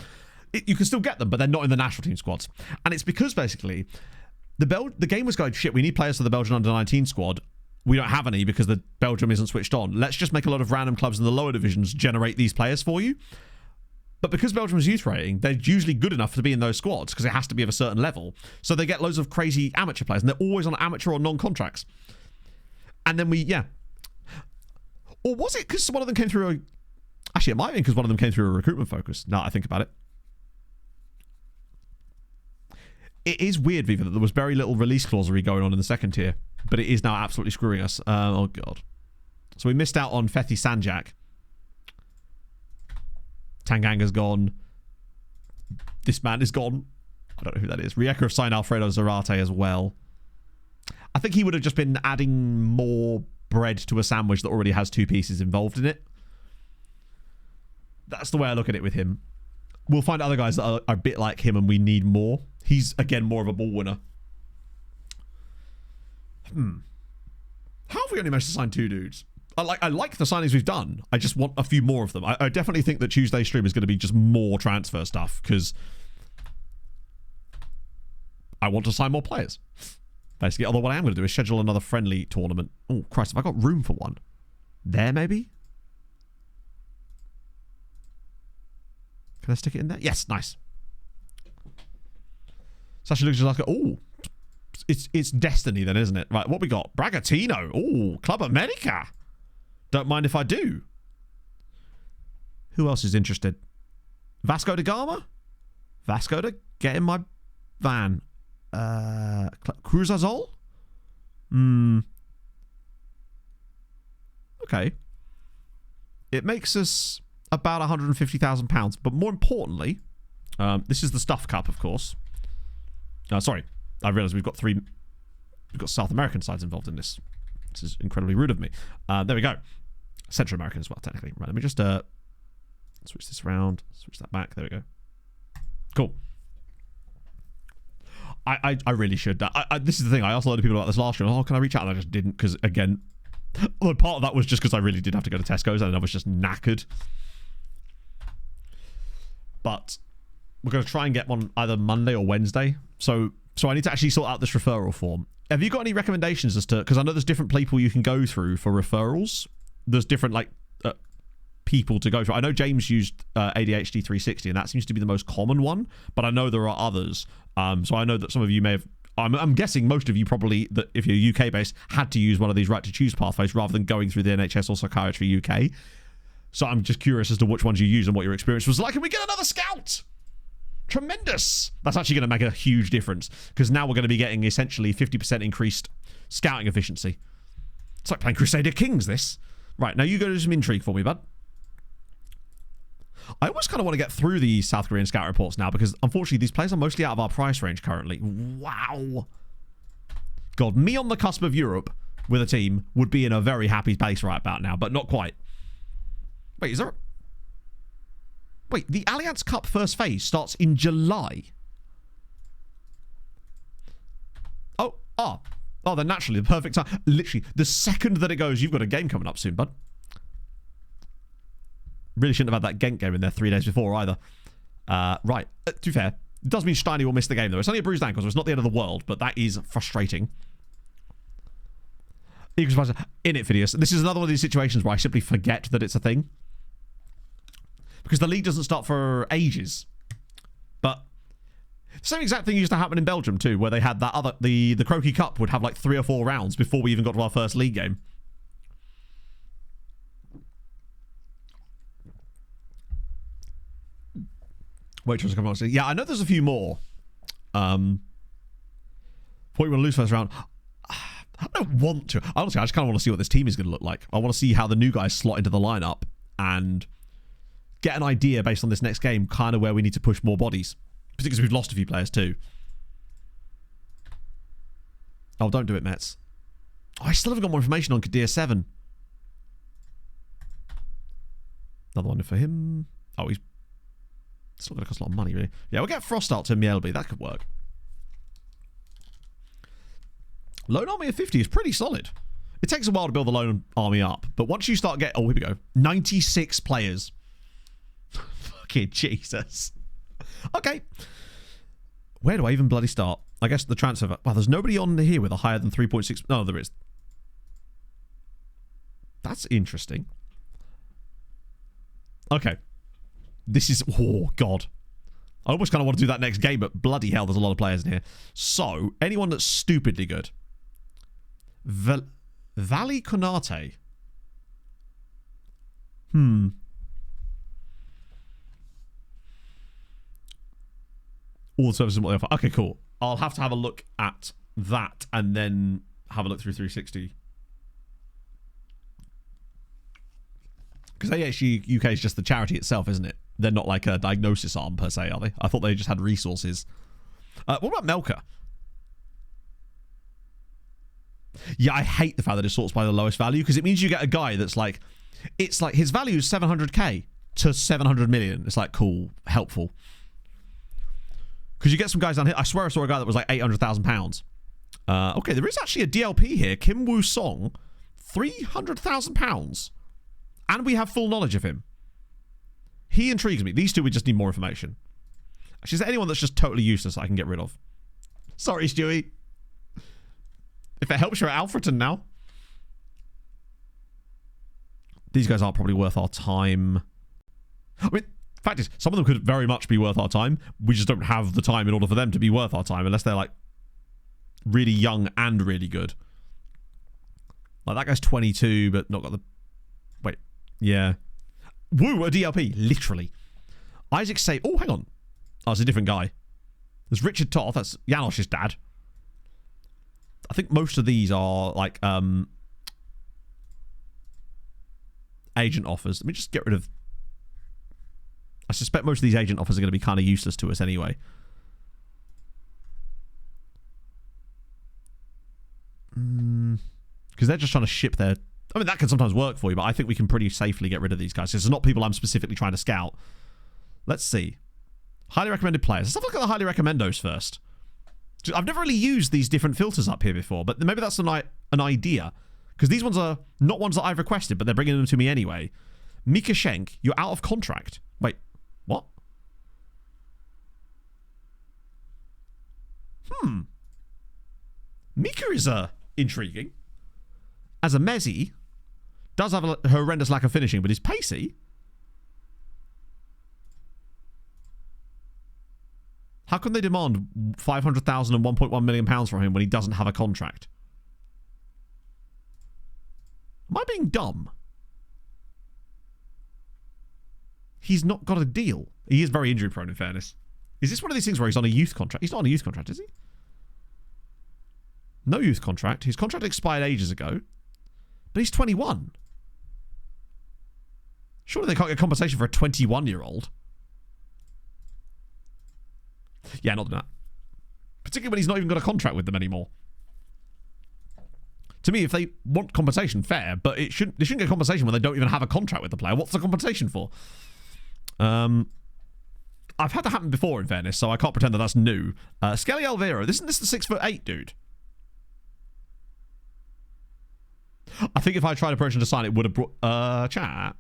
You can still get them, but they're not in the national team squads. And it's because, basically, the game was going, shit, we need players for the Belgian under-19 squad. We don't have any because the Belgium isn't switched on. Let's just make a lot of random clubs in the lower divisions generate these players for you. But because Belgium's youth rating, they're usually good enough to be in those squads because it has to be of a certain level. So they get loads of crazy amateur players, and they're always on amateur or non-contracts. And then or was it because one of them came through actually, it might have been because one of them came through a recruitment focus, now that I think about it. It is weird, Viva, that there was very little release clausery going on in the second tier, but it is now absolutely screwing us. Oh, God. So we missed out on Fethi Sanjak. Tanganga's gone. This man is gone. I don't know who that is. Rijeka have signed Alfredo Zarate as well. I think he would have just been adding more bread to a sandwich that already has two pieces involved in it. That's the way I look at it with him. We'll find other guys that are a bit like him and we need more. He's, again, more of a ball winner. How have we only managed to sign two dudes? I like the signings we've done. I just want a few more of them. I definitely think that Tuesday's stream is going to be just more transfer stuff because I want to sign more players. Basically, although what I am going to do is schedule another friendly tournament. Oh, Christ, have I got room for one? There, maybe? Can I stick it in there? Yes, nice. It's actually looks like... Oh, it's destiny then, isn't it? Right, what we got? Bragantino. Oh, Club America. Don't mind if I do. Who else is interested? Vasco da Gama? Vasco to get in my van. Cruz Azul? Okay. It makes us about £150,000. But more importantly, this is the Stuff Cup, of course. Sorry, I realised we've got South American sides involved in this. This is incredibly rude of me. There we go. Central American as well, technically. Right, let me just Switch this around. Switch that back. There we go. Cool. I really should. This is the thing. I asked a lot of people about this last year. Oh, can I reach out? And I just didn't because, again, well, part of that was just because I really did have to go to Tesco's and I was just knackered. But we're going to try and get one either Monday or Wednesday. So I need to actually sort out this referral form. Have you got any recommendations as to... Because I know there's different people you can go through for referrals. There's different, like... people to go through. I know James used ADHD 360 and that seems to be the most common one, but I know there are others. So I know that some of you may have, I'm guessing most of you probably, that if you're UK based, had to use one of these right to choose pathways rather than going through the NHS or Psychiatry UK. So I'm just curious as to which ones you use and what your experience was like. And we get another scout! Tremendous! That's actually going to make a huge difference because now we're going to be getting essentially 50% increased scouting efficiency. It's like playing Crusader Kings, this. Right, now you go to some intrigue for me, bud. I always kind of want to get through the South Korean scout reports now because, unfortunately, these players are mostly out of our price range currently. Wow. God, me on the cusp of Europe with a team would be in a very happy place right about now, but not quite. Wait, is there... Wait, the Allianz Cup first phase starts in July. Oh, then naturally, the perfect time. Literally, the second that it goes, you've got a game coming up soon, bud. Really shouldn't have had that Ghent game in there 3 days before either. Right. To be fair, it does mean Steiny will miss the game, though. It's only a bruised ankle, so it's not the end of the world, but that is frustrating. In it, Phineas. This is another one of these situations where I simply forget that it's a thing. Because the league doesn't start for ages. But the same exact thing used to happen in Belgium, too, where they had that other... The Croquis Cup would have like 3 or 4 rounds before we even got to our first league game. Waitress come on. Yeah, I know there's a few more. What you want to lose first round? I don't want to. Honestly, I just kind of want to see what this team is going to look like. I want to see how the new guys slot into the lineup and get an idea based on this next game, kind of where we need to push more bodies. Particularly because we've lost a few players too. Oh, don't do it, Mets. Oh, I still haven't got more information on Kadir 7. Another one for him. Oh, he's still going to cost a lot of money, really. Yeah, we'll get Frost out to Mjellby. That could work. Lone army of 50 is pretty solid. It takes a while to build the lone army up, but once you start getting... Oh, here we go. 96 players. Fucking Jesus. Okay. Where do I even bloody start? I guess the transfer... Wow, there's nobody on here with a higher than 3.6... No, there is. That's interesting. Okay. This is... Oh, God. I almost kind of want to do that next game, but bloody hell, there's a lot of players in here. So, anyone that's stupidly good. Valley Konate. All the services and what they offer. Okay, cool. I'll have to have a look at that and then have a look through 360. Because AHG UK is just the charity itself, isn't it? They're not like a diagnosis arm per se, are they? I thought they just had resources. What about Melka? Yeah, I hate the fact that it sorts by the lowest value because it means you get a guy that's like... It's like his value is 700k to 700 million. It's like, cool, helpful. Because you get some guys down here. I swear I saw a guy that was like £800,000. Okay, there is actually a DLP here. Kim Woo Song. £300,000. And we have full knowledge of him. He intrigues me. These two, we just need more information. Actually, is there anyone that's just totally useless I can get rid of? Sorry, Stewie. If it helps, you're at Alfreton now. These guys aren't probably worth our time. I mean, fact is, some of them could very much be worth our time. We just don't have the time in order for them to be worth our time unless they're like really young and really good. Like that guy's 22, but not got the... Wait, yeah. Woo, a DLP, literally. Isaac say, oh, hang on. Oh, it's a different guy. There's Richard Toth, that's Janosch's dad. I think most of these are like agent offers. Let me just get rid of... I suspect most of these agent offers are going to be kind of useless to us anyway. Because they're just trying to ship their I mean, that can sometimes work for you, but I think we can pretty safely get rid of these guys. It's not people I'm specifically trying to scout. Let's see. Highly recommended players. Let's have a look at the highly recommendos first. I've never really used these different filters up here before, but maybe that's an idea. Because these ones are not ones that I've requested, but they're bringing them to me anyway. Mika Schenk, you're out of contract. Wait, what? Mika is intriguing. As a Messi, does have a horrendous lack of finishing, but is pacey. How can they demand 500,000 and 1.1 million pounds from him when he doesn't have a contract? Am I being dumb? He's not got a deal. He is very injury prone, in fairness. Is this one of these things where he's on a youth contract? He's not on a youth contract, is he? No youth contract. His contract expired ages ago. But he's 21. Surely they can't get compensation for a 21-year-old. Yeah, not that. Particularly when he's not even got a contract with them anymore. To me, if they want compensation, fair, but they shouldn't get compensation when they don't even have a contract with the player. What's the compensation for? I've had that happen before, in fairness, so I can't pretend that that's new. Skelly Alvaro, isn't this the 6'8" dude? I think if I tried approaching to sign, it would have brought chat.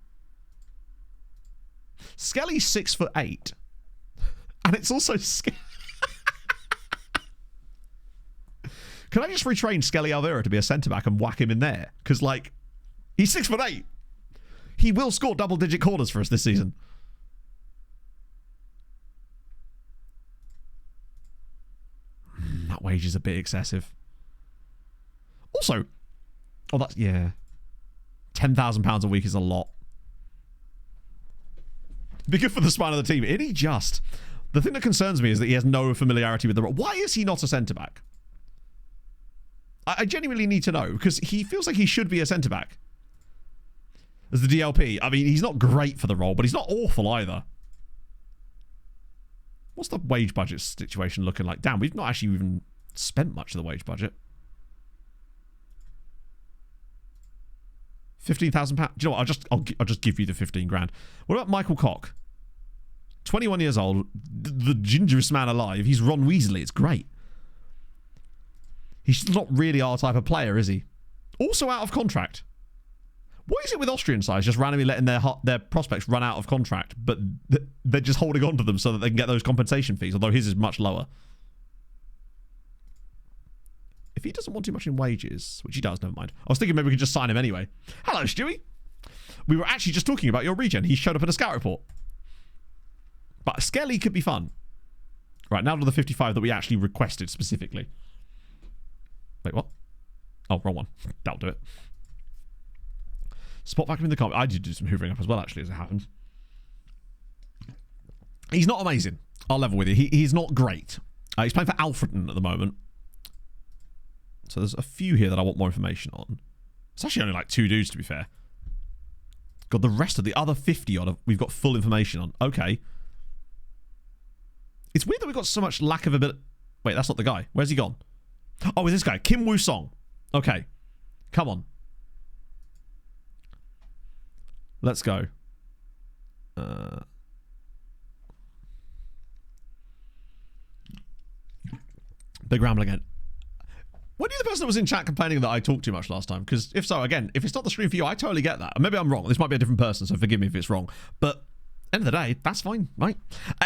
Skelly's 6'8", and it's also Can I just retrain Skelly Alvaro to be a centre back and whack him in there? Because like, he's 6'8". He will score double-digit corners for us this season. That wage is a bit excessive. Also, oh, that's, yeah. £10,000 a week is a lot. Be good for the spine of the team. Isn't he just? The thing that concerns me is that he has no familiarity with the role. Why is he not a centre-back? I genuinely need to know, because he feels like he should be a centre-back. As the DLP, I mean, he's not great for the role, but he's not awful either. What's the wage budget situation looking like? Damn, we've not actually even spent much of the wage budget. £15,000. Do you know what? I'll just give you the 15 grand. What about Michael Koch? 21 years old, the gingerest man alive. He's Ron Weasley. It's great. He's not really our type of player, is he? Also out of contract. What is it with Austrian sides just randomly letting their prospects run out of contract, but they're just holding on to them so that they can get those compensation fees, although his is much lower. If he doesn't want too much in wages, which he does, never mind. I was thinking maybe we could just sign him anyway. Hello, Stewie. We were actually just talking about your regen. He showed up in a scout report. But Skelly could be fun. Right, now to the 55 that we actually requested specifically. Wait, what? Oh, wrong one. That'll do it. Spot vacuum in the carpet. I did do some hoovering up as well, actually, as it happens. He's not amazing. I'll level with you. He's not great. He's playing for Alfreton at the moment. So there's a few here that I want more information on. It's actually only like 2 dudes, to be fair. God, the rest of the other 50 odd we've got full information on. Okay. It's weird that we've got so much lack of ability. Wait, that's not the guy. Where's he gone? Oh, it's this guy. Kim Woo Song. Okay. Come on. Let's go. Big ramble again. Were you the person that was in chat complaining that I talked too much last time? Because if so, again, if it's not the stream for you, I totally get that. Maybe I'm wrong. This might be a different person, so forgive me if it's wrong. But end of the day, that's fine, right?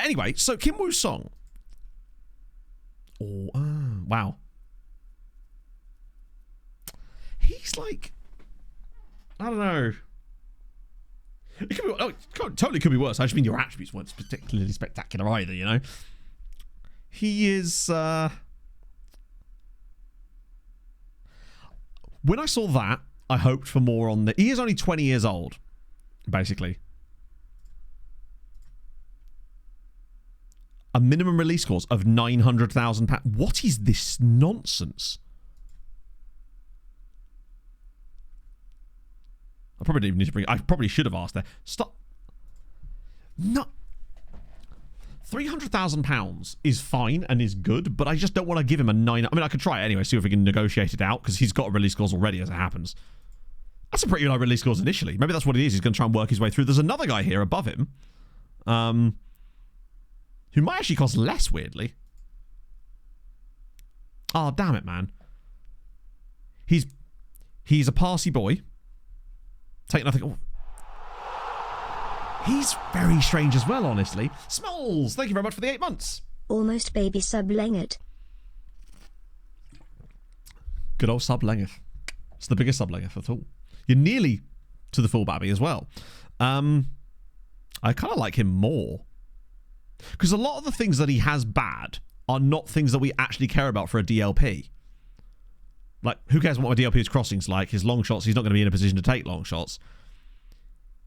Anyway, so Kim Woo Song. Oh, wow. He's like, I don't know. It could be, totally could be worse. I just mean your attributes weren't particularly spectacular either, you know? He is, when I saw that, I hoped for more on the... He is only 20 years old, basically. A minimum release cost of £900,000. What is this nonsense? I probably didn't even need to bring... I probably should have asked there. Stop. No. £300,000 is fine and is good, but I just don't want to give him a 9... I mean, I could try it anyway, see if we can negotiate it out, because he's got a release clause already as it happens. That's a pretty low release clause initially. Maybe that's what it is. He's going to try and work his way through. There's another guy here above him, who might actually cost less, weirdly. Oh, damn it, man. He's a Parsi boy. Take nothing. Oh. He's very strange as well, honestly. Smalls, thank you very much for the 8 months. Almost baby sublengeth. Good old sublengeth. It's the biggest sublengeth at all. You're nearly to the full babby as well. I kind of like him more. Because a lot of the things that he has bad are not things that we actually care about for a DLP. Like, who cares what my DLP's crossing's like? His long shots, he's not going to be in a position to take long shots.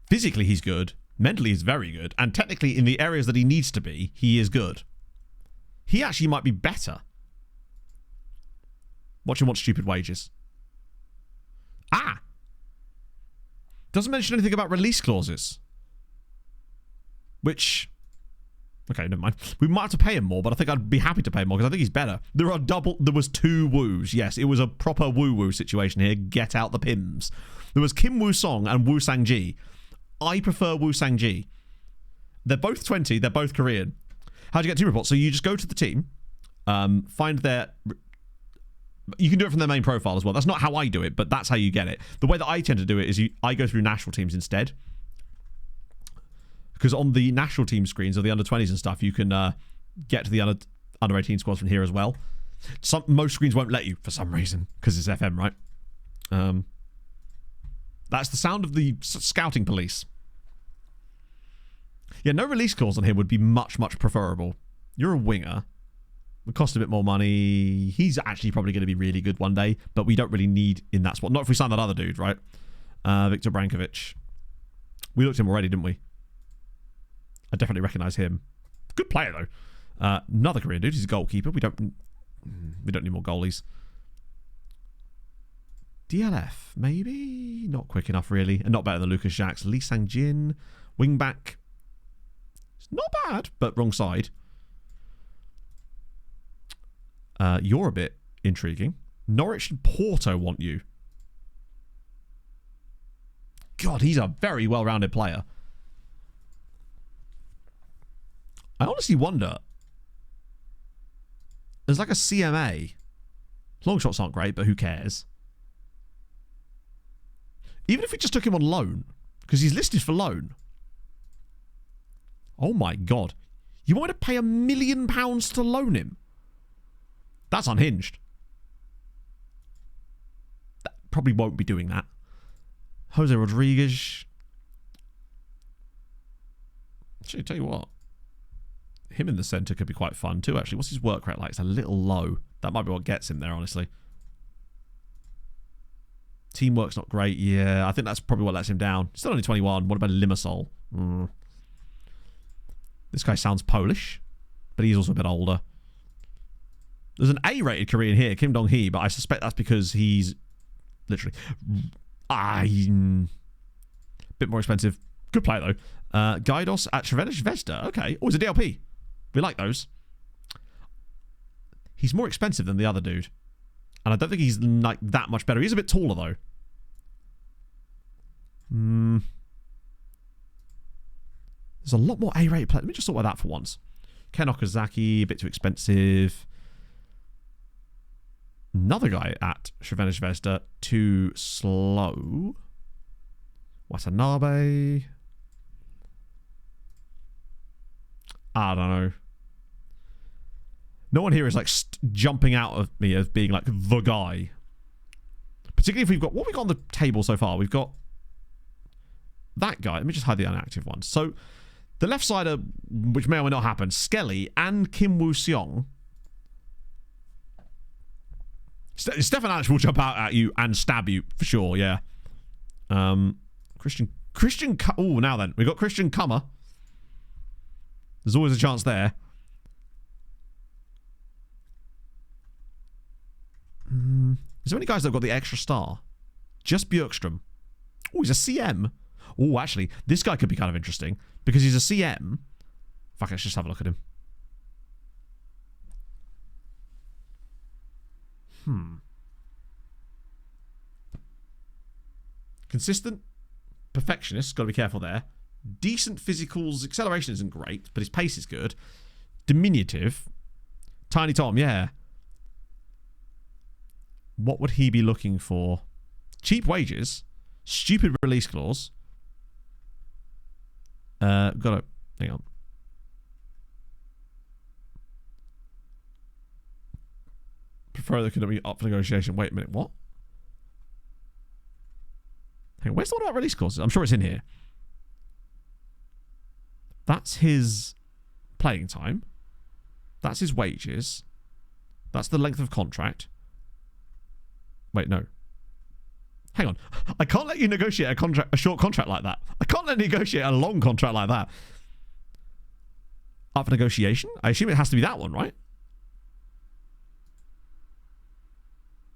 Physically, he's good. Mentally, he's very good. And technically, in the areas that he needs to be, he is good. He actually might be better. Watch him want stupid wages. Ah! Doesn't mention anything about release clauses. Which... Okay, never mind. We might have to pay him more, but I think I'd be happy to pay more because I think he's better. There was 2 woos. Yes, it was a proper woo-woo situation here. Get out the pims. There was Kim Woo-song and Woo Sang-ji. I prefer Woo Sang-ji. They're both 20. They're both Korean. How do you get team reports? So you just go to the team, find their... You can do it from their main profile as well. That's not how I do it, but that's how you get it. The way that I tend to do it is I go through national teams instead. Because on the national team screens or the under-20s and stuff, you can get to the under-18 squads from here as well. Most screens won't let you for some reason, because it's FM, right? That's the sound of the scouting police. Yeah, no release clause on him would be much, much preferable. You're a winger. Would cost a bit more money. He's actually probably going to be really good one day, but we don't really need in that spot. Not if we sign that other dude, right? Victor Brankovic. We looked at him already, didn't we? I definitely recognise him. Good player, though. Another Korean dude. He's a goalkeeper. We don't need more goalies. DLF, maybe? Not quick enough, really. And not better than Lucas Jacques. Lee Sang-jin. Wingback. It's not bad, but wrong side. You're a bit intriguing. Norwich and Porto want you. God, he's a very well-rounded player. I honestly wonder. There's like a CMA. Long shots aren't great, but who cares? Even if we just took him on loan, because he's listed for loan. Oh my God. You want to pay £1 million to loan him? That's unhinged. That probably won't be doing that. Jose Rodriguez. Actually, tell you what. Him in the centre could be quite fun too, actually. What's his work rate like? It's a little low. That might be what gets him there, honestly. Teamwork's not great. Yeah, I think that's probably what lets him down. Still only 21. What about Limassol? This guy sounds Polish, but he's also a bit older. There's an A-rated Korean here, Kim Dong-hee, but I suspect that's because he's literally... a bit more expensive. Good player, though. Guidos at Cervena Vesta. Okay. Oh, it's a DLP. We like those. He's more expensive than the other dude. And I don't think he's like that much better. He's a bit taller, though. There's a lot more A-rated players. Let me just sort that for once. Ken Okazaki, a bit too expensive. Another guy at Cervena Vesta, too slow. Watanabe. I don't know. No one here is like jumping out of me as being like the guy. Particularly if we've got... What have we got on the table so far? We've got that guy. Let me just hide the inactive ones. So the left sider, which may or may not happen, Skelly and Kim Woo-seong. Stefan Alex will jump out at you and stab you for sure, yeah. Christian... Oh, now then. We've got Christian Kummer. There's always a chance there. Is there any guys that have got the extra star? Just Björkström. Oh, he's a CM. Oh, actually, this guy could be kind of interesting because he's a CM. Fuck, let's just have a look at him. Consistent. Perfectionist. Got to be careful there. Decent physicals. Acceleration isn't great, but his pace is good. Diminutive. Tiny Tom, yeah. What would he be looking for? Cheap wages. Stupid release clause. Gotta... Hang on. Prefer that could be up for negotiation. Wait a minute, what? Hang on, where's the one about release clauses? I'm sure it's in here. That's his playing time. That's his wages. That's the length of contract. Wait, no. Hang on. I can't let you negotiate a short contract like that. I can't let you negotiate a long contract like that. Up for negotiation? I assume it has to be that one, right?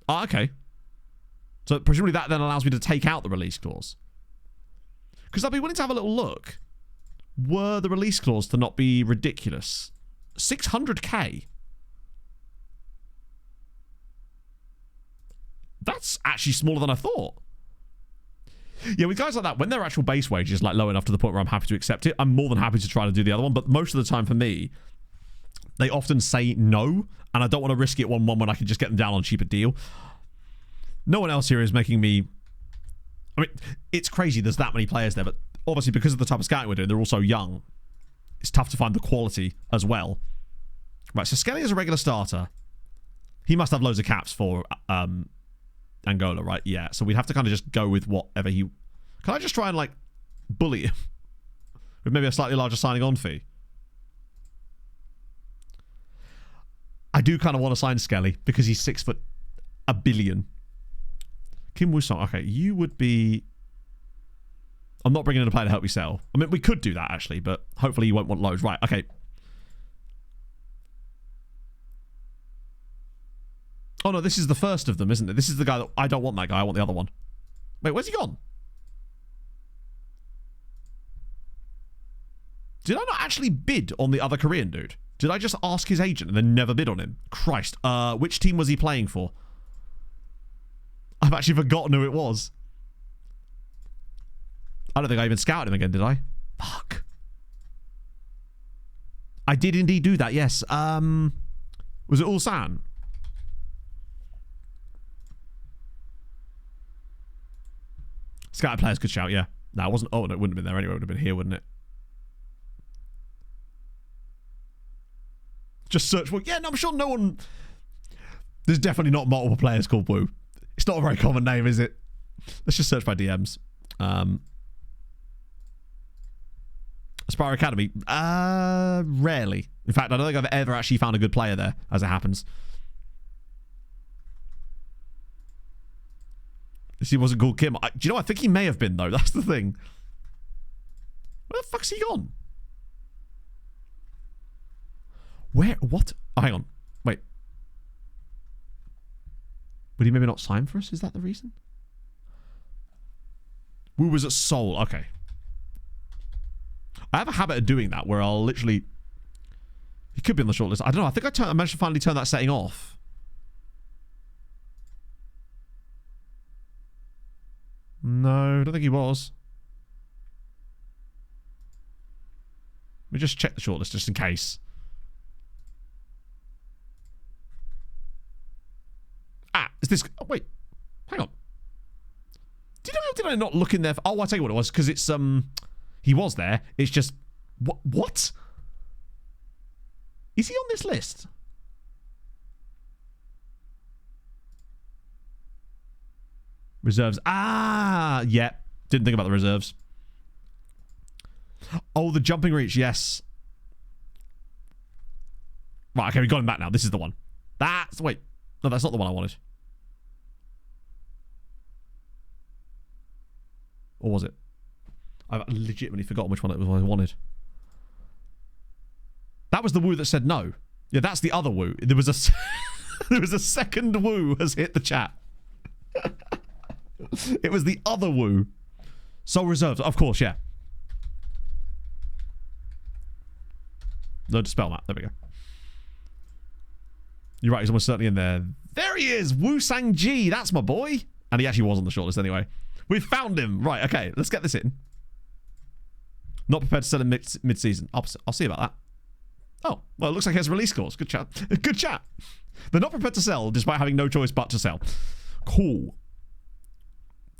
Oh, okay. So presumably that then allows me to take out the release clause. Because I'd be willing to have a little look. Were the release clause to not be ridiculous? 600k. That's actually smaller than I thought. Yeah, with guys like that, when their actual base wage is like low enough to the point where I'm happy to accept it, I'm more than happy to try to do the other one. But most of the time for me, they often say no, and I don't want to risk it 1-1 when I can just get them down on a cheaper deal. No one else here is making me... I mean, it's crazy there's that many players there, but obviously because of the type of scouting we're doing, they're also young. It's tough to find the quality as well. Right, so Skelly is a regular starter. He must have loads of caps for Angola, right? Yeah, so we'd have to kind of just go with whatever he... Can I just try and, like, bully him? With maybe a slightly larger signing on fee? I do kind of want to sign Skelly because he's 6 foot a billion. Kim Wusong, okay, you would be... I'm not bringing in a player to help you sell. I mean, we could do that, actually, but hopefully you won't want loads. Right, okay. Oh, no, this is the first of them, isn't it? This is the guy that... I don't want that guy. I want the other one. Wait, where's he gone? Did I not actually bid on the other Korean dude? Did I just ask his agent and then never bid on him? Christ. Which team was he playing for? I've actually forgotten who it was. I don't think I even scouted him again, did I? Fuck. I did indeed do that, yes. Was it Ulsan? Scouted players could shout, yeah. No, it wasn't. Oh, no, it wouldn't have been there anyway. It would have been here, wouldn't it? Just search for... Yeah, no, I'm sure no one... There's definitely not multiple players called Woo. It's not a very common name, is it? Let's just search by DMs. Aspire Academy. Rarely. In fact, I don't think I've ever actually found a good player there, as it happens. He wasn't called Kim. Do you know, I think he may have been, though. That's the thing. Where the fuck's he gone? Where? What? Oh, hang on. Wait. Would he maybe not sign for us? Is that the reason? Wu was at Seoul. Okay. I have a habit of doing that where I'll literally... He could be on the shortlist. I don't know. I think I managed to finally turn that setting off. No, I don't think he was. Let me just check the shortlist just in case. Ah, is this... Oh, wait. Hang on. Did I not look in there? Oh, I'll tell you what it was. Because it's... He was there. It's just... What? Is he on this list? Reserves. Ah, yeah. Didn't think about the reserves. Oh, the jumping reach. Yes. Right, okay, we got him back now. This is the one. That's... Wait. No, that's not the one I wanted. Or was it? I've legitimately forgotten which one it was I wanted. That was the Woo that said no. Yeah, that's the other Woo. There was a... there was a second Woo has hit the chat. It was the other Woo. Soul reserves. Of course, yeah. No dispel map. There we go. You're right, he's almost certainly in there. There he is! Woo Sang-ji! That's my boy! And he actually was on the shortlist anyway. We found him. Right, okay, let's get this in. Not prepared to sell in mid-season. I'll see about that. Oh, well, it looks like he has release clause. Good chat. Good chat. They're not prepared to sell despite having no choice but to sell. Cool.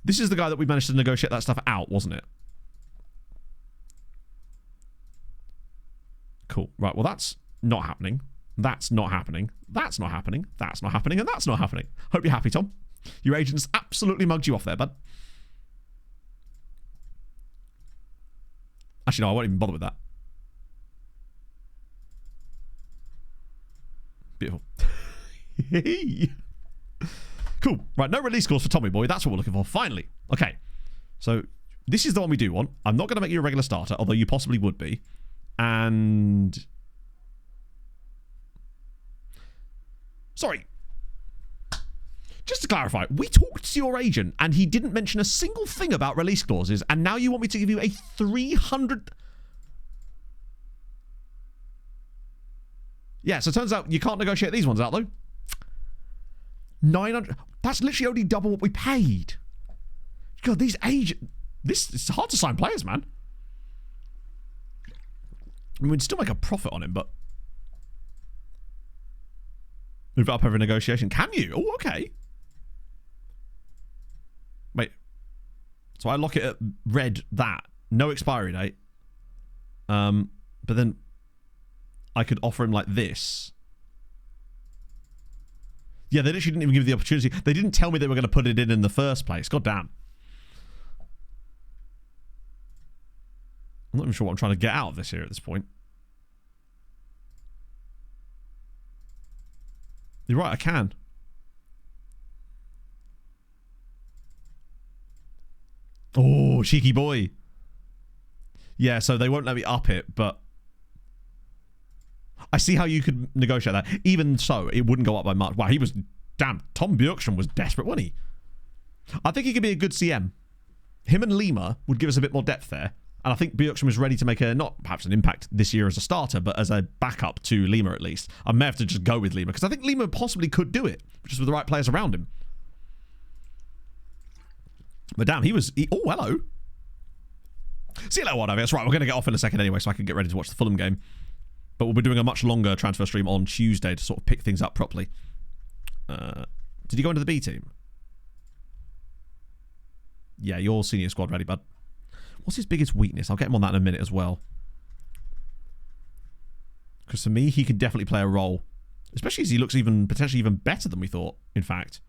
This is the guy that we managed to negotiate that stuff out, wasn't it? Cool. Right, well, that's not happening. That's not happening. That's not happening. That's not happening. And that's not happening. Hope you're happy, Tom. Your agent's absolutely mugged you off there, bud. Actually, no, I won't even bother with that. Beautiful. Cool. Right, no release course for Tommy Boy. That's what we're looking for. Finally. Okay. So, this is the one we do want. I'm not going to make you a regular starter, although you possibly would be. And... Sorry. Just to clarify, we talked to your agent and he didn't mention a single thing about release clauses, and now you want me to give you a 300... Yeah, so it turns out you can't negotiate these ones out, though. 900... That's literally only double what we paid. God, these agents... It's hard to sign players, man. I mean, we'd still make a profit on him, but... Move it up over negotiation. Can you? Oh, okay. Wait. So I lock it at red, that. No expiry date. But then I could offer him like this. Yeah, they literally didn't even give me the opportunity. They didn't tell me they were going to put it in the first place. God damn. I'm not even sure what I'm trying to get out of this here at this point. You're right, I can. Oh, cheeky boy. Yeah, so they won't let me up it, but... I see how you could negotiate that. Even so, it wouldn't go up by much. Wow, he was... Damn, Tom Bjorkström was desperate, wasn't he? I think he could be a good CM. Him and Lima would give us a bit more depth there. And I think Bjorkström is ready to make a, not perhaps an impact this year as a starter, but as a backup to Lima at least. I may have to just go with Lima, because I think Lima possibly could do it, just with the right players around him. But damn, he was... oh, hello. See you later, Wildave. That's right, we're going to get off in a second anyway, so I can get ready to watch the Fulham game. But we'll be doing a much longer transfer stream on Tuesday to sort of pick things up properly. Did you go into the B team? Yeah, you're senior squad ready, bud. What's his biggest weakness? I'll get him on that in a minute as well. Because for me, he can definitely play a role. Especially as he looks potentially even better than we thought, in fact.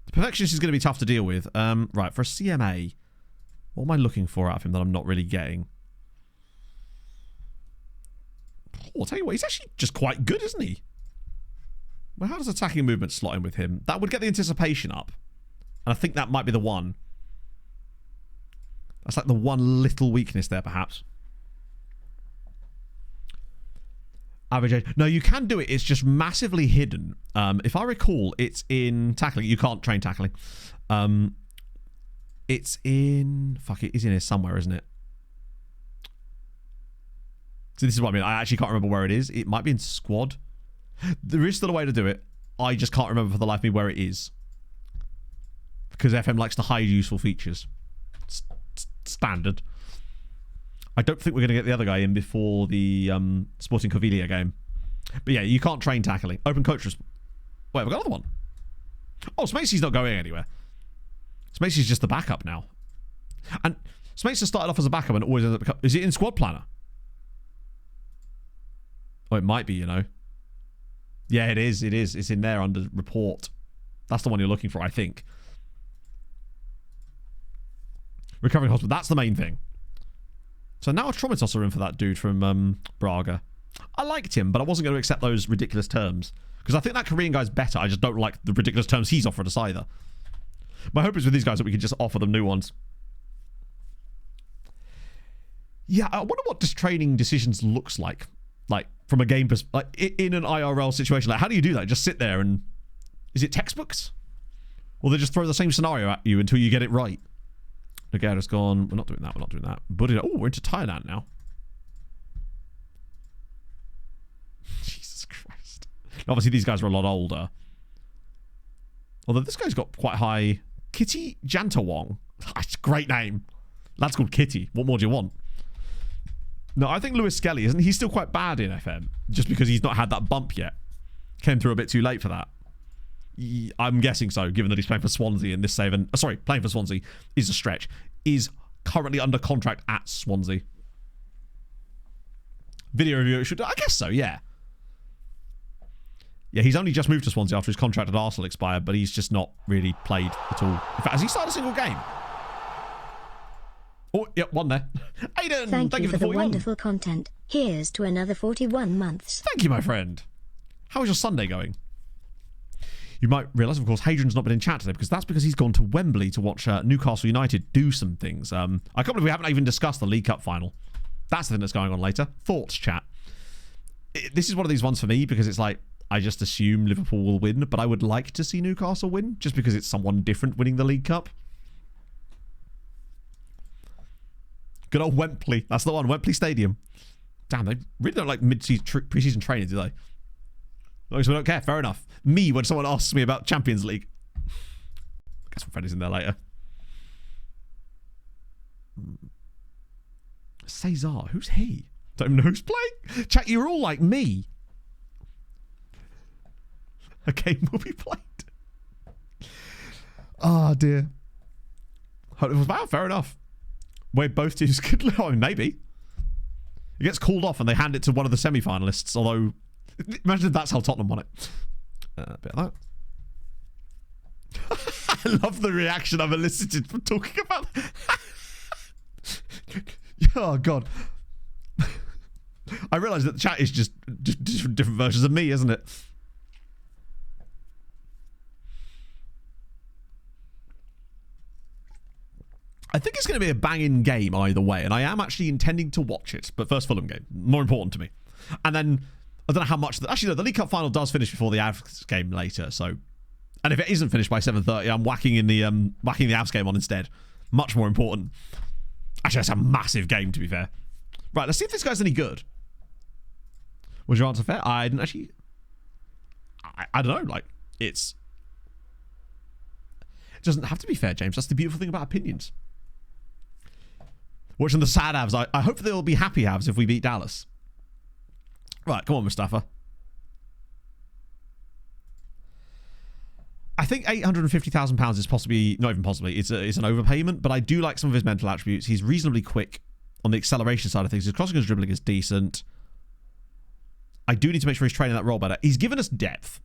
The perfectionist is going to be tough to deal with. Right, for a CMA, what am I looking for out of him that I'm not really getting? Oh, I'll tell you what, he's actually just quite good, isn't he? Well, how does attacking movement slot in with him? That would get the anticipation up. And I think that might be the one. That's like the one little weakness there, perhaps. Average age. No, you can do it. It's just massively hidden. If I recall, it's in tackling. You can't train tackling. It's in... Fuck, it is in here somewhere, isn't it? So this is what I mean. I actually can't remember where it is. It might be in squad. There is still a way to do it. I just can't remember for the life of me where it is. Because FM likes to hide useful features. Standard. I don't think we're going to get the other guy in before the Sporting Covilia game. But yeah, you can't train tackling. Open coaches. Wait, have we got another one? Oh, Smacy's not going anywhere. Smacy's just the backup now. And Smacy started off as a backup and always ends up becoming... Is it in squad planner? Oh, it might be, you know. Yeah, it is. It is. It's in there under report. That's the one you're looking for, I think. Recovering hospital. That's the main thing. So now a Traumatosser in for that dude from Braga. I liked him, but I wasn't going to accept those ridiculous terms. Because I think that Korean guy's better. I just don't like the ridiculous terms he's offered us either. My hope is with these guys that we can just offer them new ones. Yeah, I wonder what this training decisions looks like. Like, from a game perspective. Like, in an IRL situation. Like, how do you do that? Just sit there and... Is it textbooks? Or they just throw the same scenario at you until you get it right? Nogueira's gone. We're not doing that. We're not doing that. Buddy, oh, we're into Thailand now. Jesus Christ. Obviously, these guys are a lot older. Although this guy's got quite high... Kitty Jantawong. It's a great name. That's called Kitty. What more do you want? No, I think Lewis Skelly, isn't he still quite bad in FM? Just because he's not had that bump yet. Came through a bit too late for that. I'm guessing so, given that he's playing for Swansea in this save. And sorry, playing for Swansea is a stretch. Is currently under contract at Swansea. Video review should... I guess so, yeah. Yeah, he's only just moved to Swansea after his contract at Arsenal expired, but he's just not really played at all. In fact, has he started a single game? Oh, yep, one there. Aiden, thank you for the wonderful content. Here's to another 41 months. Thank you, my friend. How is your Sunday going? You might realise, of course, Hadrian's not been in chat today because he's gone to Wembley to watch Newcastle United do some things. I can't believe we haven't even discussed the League Cup final. That's the thing that's going on later. Thoughts, chat. This is one of these ones for me because it's like, I just assume Liverpool will win, but I would like to see Newcastle win just because it's someone different winning the League Cup. Good old Wembley. That's the one. Wembley Stadium. Damn, they really don't like pre-season training, do they? We don't care. Fair enough. Me, when someone asks me about Champions League. I guess Freddy's in there later. Cesar. Who's he? Don't even know who's playing. Chat, you're all like me. A game will be played. Oh, dear. Wow, fair enough. Where both teams could... I mean, maybe. It gets called off and they hand it to one of the semi-finalists, although... Imagine if that's how Tottenham won it. A bit of that. I love the reaction I've elicited from talking about... Oh, God. I realise that the chat is just different versions of me, isn't it? I think it's going to be a banging game either way, and I am actually intending to watch it. But first, Fulham game, more important to me. And then I don't know how much. Actually, no, the League Cup final does finish before the Avs game later. So, and if it isn't finished by 7:30, I'm whacking the Avs game on instead. Much more important. Actually, that's a massive game, to be fair. Right, let's see if this guy's any good. Was your answer fair? I didn't actually. I don't know. Like it doesn't have to be fair, James. That's the beautiful thing about opinions. Watching the sad Avs, I hope they'll be happy Avs if we beat Dallas. Right, come on, Mustafa. I think £850,000 is possibly, not even possibly, it's an overpayment, but I do like some of his mental attributes. He's reasonably quick on the acceleration side of things. His crossing and dribbling is decent. I do need to make sure he's training that role better. He's given us depth.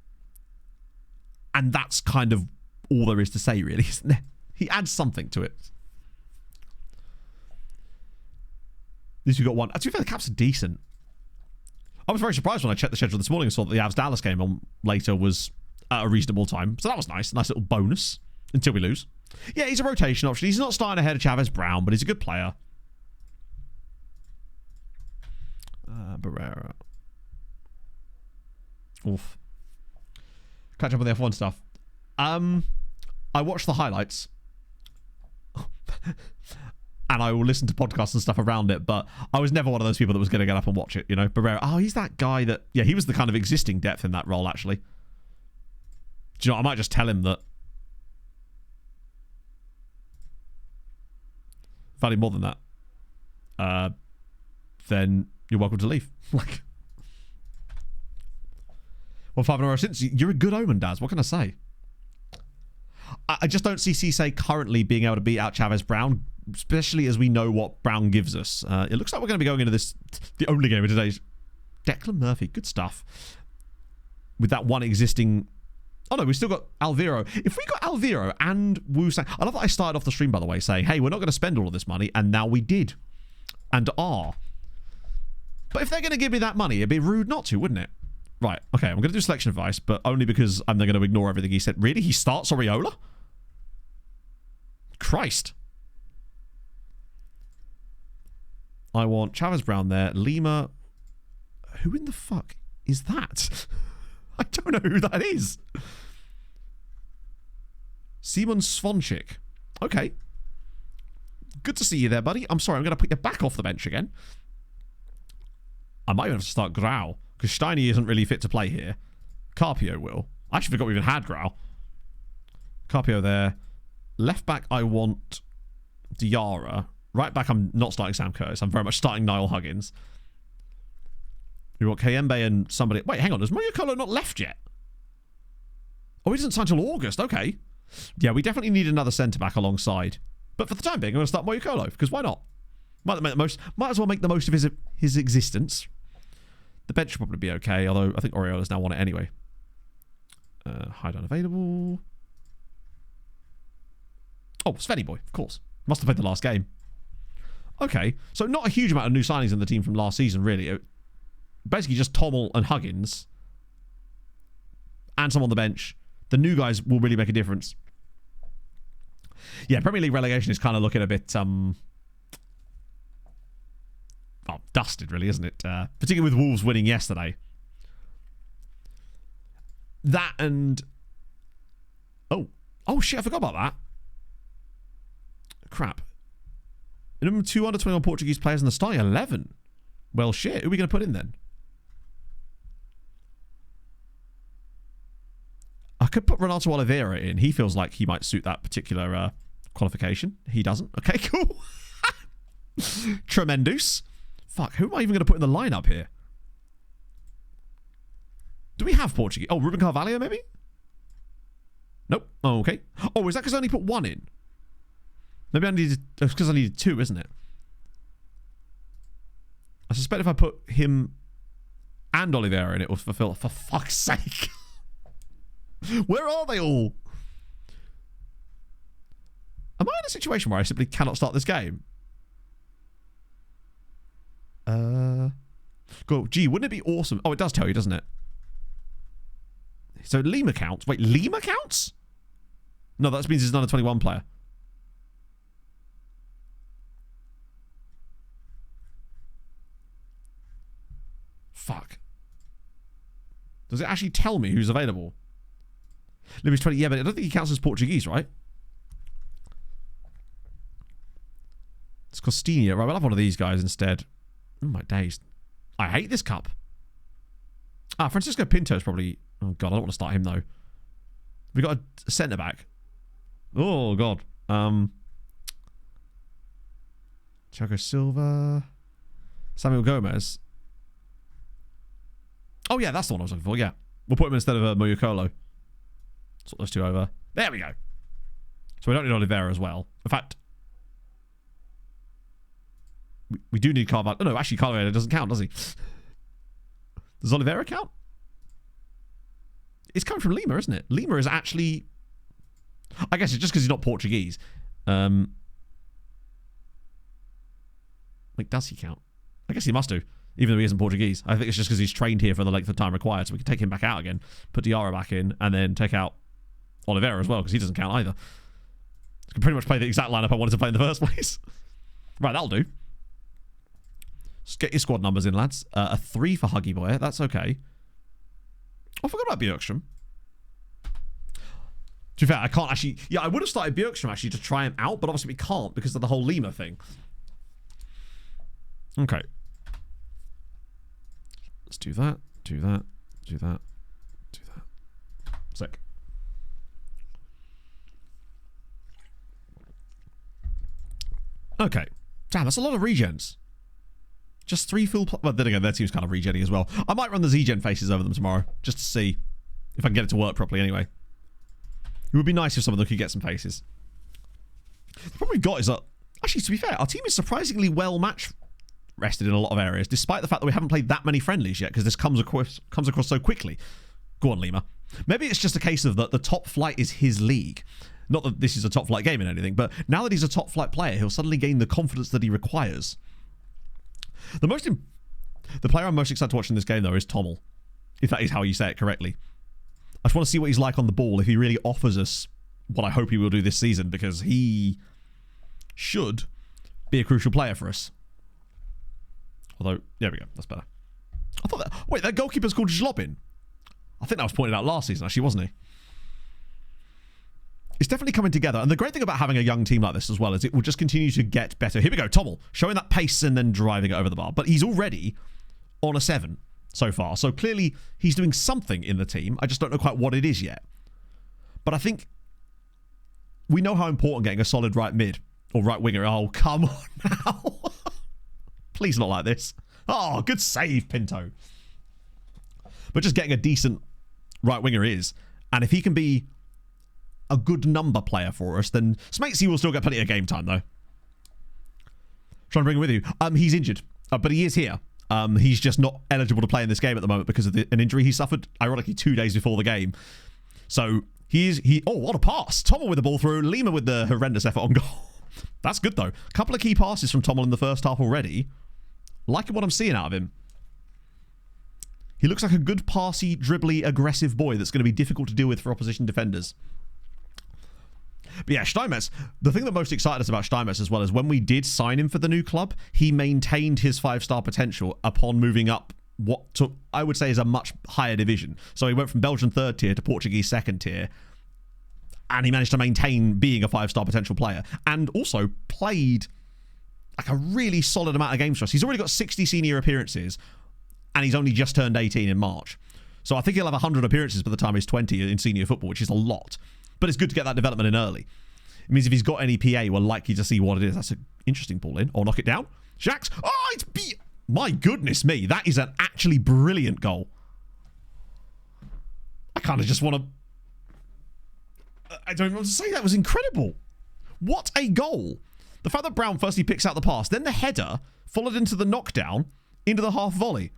And that's kind of all there is to say, really, isn't there? He adds something to it. At least we got one. To be fair, the caps are decent. I was very surprised when I checked the schedule this morning and saw that the Avs-Dallas game on later was at a reasonable time. So that was nice. Nice little bonus until we lose. Yeah, he's a rotation option. He's not starting ahead of Chavez Brown, but he's a good player. Barrera. Oof. Catch up on the F1 stuff. I watched the highlights. And I will listen to podcasts and stuff around it, but I was never one of those people that was going to get up and watch it, you know? Barrera. Oh, he's that guy that... Yeah, he was the kind of existing depth in that role, actually. Do you know what? I might just tell him that... If I need more than that, then you're welcome to leave. Like... Well, 5 in a row since. You're a good omen, Daz. What can I say? I just don't see Cisse currently being able to beat out Chavez Brown, especially as we know what Brown gives us. It looks like we're going to be going into this, the only game of today's. Declan Murphy, good stuff. With that one existing... Oh no, we still got Alviro. If we got Alviro and Wu Sang... I love that I started off the stream, by the way, saying, hey, we're not going to spend all of this money, and now we did. And are. But if they're going to give me that money, it'd be rude not to, wouldn't it? Right, okay, I'm going to do selection advice, but only because I'm then going to ignore everything he said. Really? He starts Oriola? Christ. I want Chavez Brown there. Lima. Who in the fuck is that? I don't know who that is. Simon Svanchik. Okay. Good to see you there, buddy. I'm sorry, I'm going to put you back off the bench again. I might even have to start Grau, because Steiny isn't really fit to play here. Carpio will. I actually forgot we even had Grau. Carpio there. Left back, I want Diarra. Right back, I'm not starting Sam Curtis. I'm very much starting Niall Huggins. We've got Kayembe and somebody... Wait, hang on. Has Moyokolo not left yet? Oh, he doesn't sign till August. Okay. Yeah, we definitely need another centre-back alongside. But for the time being, I'm going to start Moyokolo, because why not? Might as well make the most of his existence. The bench should probably be okay, although I think Oriola's now on it anyway. Hide unavailable. Oh, Sveni boy, of course. Must have played the last game. Okay, so not a huge amount of new signings in the team from last season, really. Basically just Tommel and Huggins. And some on the bench. The new guys will really make a difference. Yeah, Premier League relegation is kind of looking a bit... dusted, really, isn't it? Particularly with Wolves winning yesterday. That and... Oh, shit, I forgot about that. Crap. Minimum 2 under 21 Portuguese players in the starting 11. Well, shit. Who are we going to put in then? I could put Renato Oliveira in. He feels like he might suit that particular qualification. He doesn't. Okay, cool. Tremendous. Fuck, who am I even going to put in the lineup here? Do we have Portuguese? Oh, Ruben Carvalho, maybe? Nope. Oh, okay. Oh, is that because I only put one in? Maybe I needed... It's because I needed 2, isn't it? I suspect if I put him and Oliveira in, it will fulfill... For fuck's sake. Where are they all? Am I in a situation where I simply cannot start this game? Cool. Gee, wouldn't it be awesome? Oh, it does tell you, doesn't it? So Lima counts. Wait, Lima counts? No, that means he's another 21 player. Fuck. Does it actually tell me who's available? Lima's 20. Yeah, but I don't think he counts as Portuguese, right? It's Costinha. Right, we'll have one of these guys instead. Oh, my days. I hate this cup. Francisco Pinto's probably... Oh, God, I don't want to start him, though. We got a centre-back. Oh, God. Thiago Silva. Samuel Gomez. Oh, yeah, that's the one I was looking for, yeah. We'll put him instead of Moyokolo. Sort those two over. There we go. So we don't need Oliveira as well. In fact... We do need Carvalho. Oh, no, actually, Carvalho doesn't count, does he? Does Oliveira count? It's coming from Lima, isn't it? Lima is actually... I guess it's just because he's not Portuguese. Like, does he count? I guess he must do, even though he isn't Portuguese. I think it's just because he's trained here for the length of time required, so we can take him back out again, put Diarra back in, and then take out Oliveira as well, because he doesn't count either. I can pretty much play the exact lineup I wanted to play in the first place. Right, that'll do. Just get your squad numbers in, lads. A 3 for Huggy Boy. That's okay. Oh, I forgot about Björkström. To be fair, I can't actually... Yeah, I would have started Björkström, actually, to try him out, but obviously we can't because of the whole Lima thing. Okay. Let's do that, do that, do that, do that. Sick. Okay. Damn, that's a lot of regens. Just 3 full... Well, then again, their team's kind of regenning as well. I might run the Z-Gen faces over them tomorrow, just to see if I can get it to work properly anyway. It would be nice if some of them could get some faces. The problem we've got is that... Actually, to be fair, our team is surprisingly well match rested in a lot of areas, despite the fact that we haven't played that many friendlies yet, because this comes across so quickly. Go on, Lima. Maybe it's just a case of that the top flight is his league. Not that this is a top flight game in anything, but now that he's a top flight player, he'll suddenly gain the confidence that he requires. The player I'm most excited to watch in this game, though, is Tommel. If that is how you say it correctly. I just want to see what he's like on the ball, if he really offers us what I hope he will do this season, because he should be a crucial player for us. Although, there we go, that's better. I thought that... Wait, that goalkeeper's called Zlobin. I think that was pointed out last season, actually, wasn't he? It's definitely coming together. And the great thing about having a young team like this as well is it will just continue to get better. Here we go, Tommel, showing that pace and then driving it over the bar. But he's already on a 7 so far. So clearly he's doing something in the team. I just don't know quite what it is yet. But I think we know how important getting a solid right mid Or right winger. Oh, come on now. Please not like this. Oh, good save, Pinto. But just getting a decent right winger is. And if he can be a good number player for us, then Smatesy will still get plenty of game time, though. Trying to bring him with you. He's injured, but he is here. He's just not eligible to play in this game at the moment because of an injury he suffered, ironically, 2 days before the game. So oh, what a pass. Tommel with the ball through. Lima with the horrendous effort on goal. That's good, though. A couple of key passes from Tommel in the first half already. Liking what I'm seeing out of him. He looks like a good passy, dribbly, aggressive boy that's going to be difficult to deal with for opposition defenders. But yeah, Steinmetz, the thing that most excited us about Steinmetz as well is when we did sign him for the new club, he maintained his 5-star potential upon moving up what I would say is a much higher division. So he went from Belgian 3rd tier to Portuguese 2nd tier. And he managed to maintain being a 5-star potential player. And also played like a really solid amount of games for us. He's already got 60 senior appearances. And he's only just turned 18 in March. So I think he'll have 100 appearances by the time he's 20 in senior football, which is a lot. But it's good to get that development in early. It means if he's got any PA, we're likely to see what it is. That's an interesting ball in. Or knock it down. Jacks. Oh, it's my goodness me. That is an actually brilliant goal. I kind of just want to... I don't even want to say that was incredible. What a goal. The fact that Brown firstly picks out the pass, then the header, followed into the knockdown, into the half volley.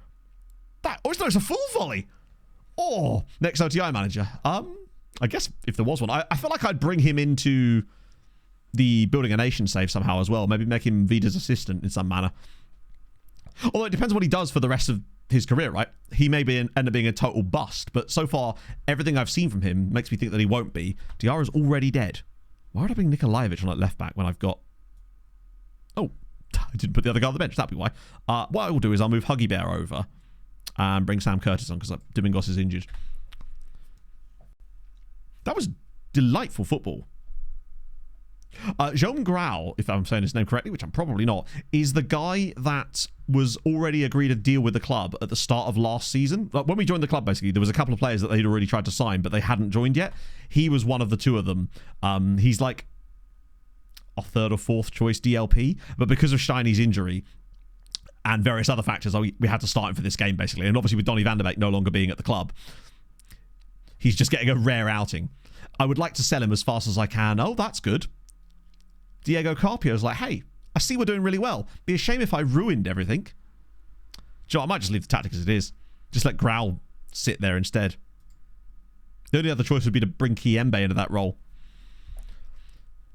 It's a full volley. Oh, next OTI manager. I guess if there was one, I feel like I'd bring him into the Building a Nation save somehow as well. Maybe make him Vida's assistant in some manner. Although it depends what he does for the rest of his career, right? He may end up being a total bust, but so far, everything I've seen from him makes me think that he won't be. Diarra's already dead. Why would I bring Nikolaevich on at left back when I've got... Oh, I didn't put the other guy on the bench. That'd be why. What I will do is I'll move Huggy Bear over and bring Sam Curtis on because Domingos is injured. That was delightful football. Jean Grau, if I'm saying his name correctly, which I'm probably not, is the guy that was already agreed a deal with the club at the start of last season. Like when we joined the club, basically, there was a couple of players that they'd already tried to sign, but they hadn't joined yet. He was one of the two of them. He's like a 3rd or 4th choice DLP, but because of Steiny's injury and various other factors, we had to start him for this game, basically. And obviously with Donny van der Beek no longer being at the club, he's just getting a rare outing. I would like to sell him as fast as I can. Oh, that's good. Diego Carpio's like, hey, I see we're doing really well. Be a shame if I ruined everything. Joe, I might just leave the tactic as it is. Just let Growl sit there instead. The only other choice would be to bring Kiembe into that role.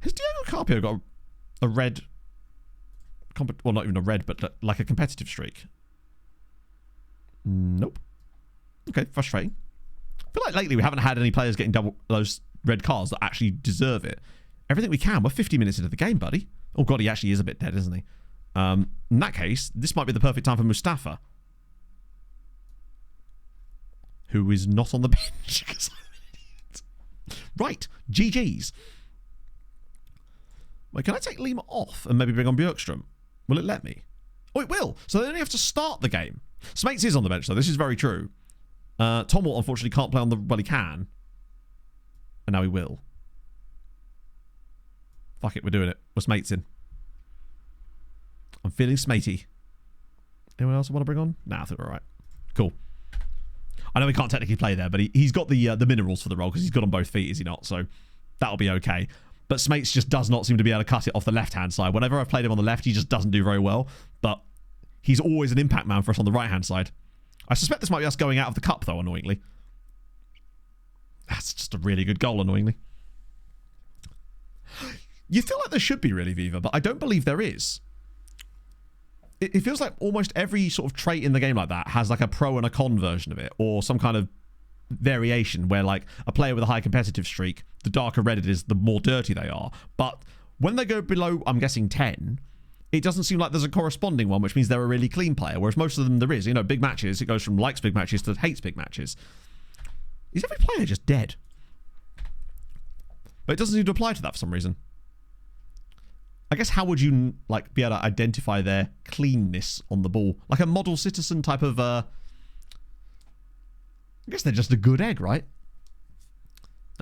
Has Diego Carpio got a red... well, not even a red, but like a competitive streak? Nope. Okay, frustrating. I feel like lately we haven't had any players getting double those red cards that actually deserve it. Everything we can. We're 50 minutes into the game, buddy. Oh, God, he actually is a bit dead, isn't he? In that case, this might be the perfect time for Mustafa. Who is not on the bench. Because I'm an idiot. Right. GG's. Wait, can I take Lima off and maybe bring on Björkström? Will it let me? Oh, it will. So they only have to start the game. Smates is on the bench, though. This is very true. Tommel, unfortunately, can't play on the... Well, he can. And now he will. Fuck it, we're doing it. We're Smates in. I'm feeling smatey. Anyone else I want to bring on? Nah, I think we're alright. Cool. I know he can't technically play there, but he's got the minerals for the role because he's good on both feet, is he not? So that'll be okay. But Smates just does not seem to be able to cut it off the left-hand side. Whenever I've played him on the left, he just doesn't do very well. But he's always an impact man for us on the right-hand side. I suspect this might be us going out of the cup, though, annoyingly. That's just a really good goal, annoyingly. You feel like there should be, really, Viva, but I don't believe there is. It feels like almost every sort of trait in the game like that has like a pro and a con version of it, or some kind of variation where like a player with a high competitive streak, the darker red it is, the more dirty they are. But when they go below, I'm guessing 10, it doesn't seem like there's a corresponding one, which means they're a really clean player, whereas most of them there is. You know, big matches, it goes from likes big matches to hates big matches. Is every player just dead? But it doesn't seem to apply to that for some reason. I guess how would you like be able to identify their cleanness on the ball? Like a model citizen type of... I guess they're just a good egg, right?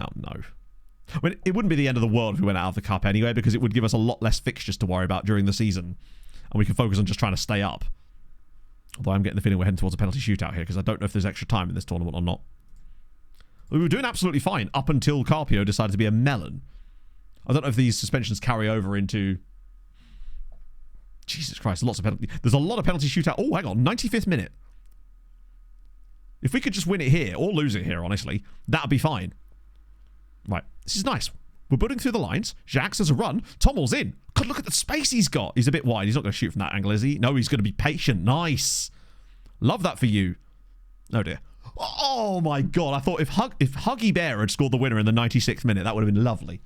Oh, no. I mean, it wouldn't be the end of the world if we went out of the cup anyway, because it would give us a lot less fixtures to worry about during the season, and we can focus on just trying to stay up. Although I'm getting the feeling we're heading towards a penalty shootout here, because I don't know if there's extra time in this tournament or not. We were doing absolutely fine up until Carpio decided to be a melon. I don't know if these suspensions carry over into... Jesus Christ, lots of penalty. There's a lot of penalty shootout. Oh, hang on, 95th minute. If we could just win it here, or lose it here, honestly, that'd be fine. Right, this is nice. We're building through the lines. Jacques has a run. Tommel's in. God, look at the space he's got. He's a bit wide. He's not going to shoot from that angle, is he? No, he's going to be patient. Nice. Love that for you. Oh, dear. Oh, my God. I thought if Huggy Bear had scored the winner in the 96th minute, that would have been lovely.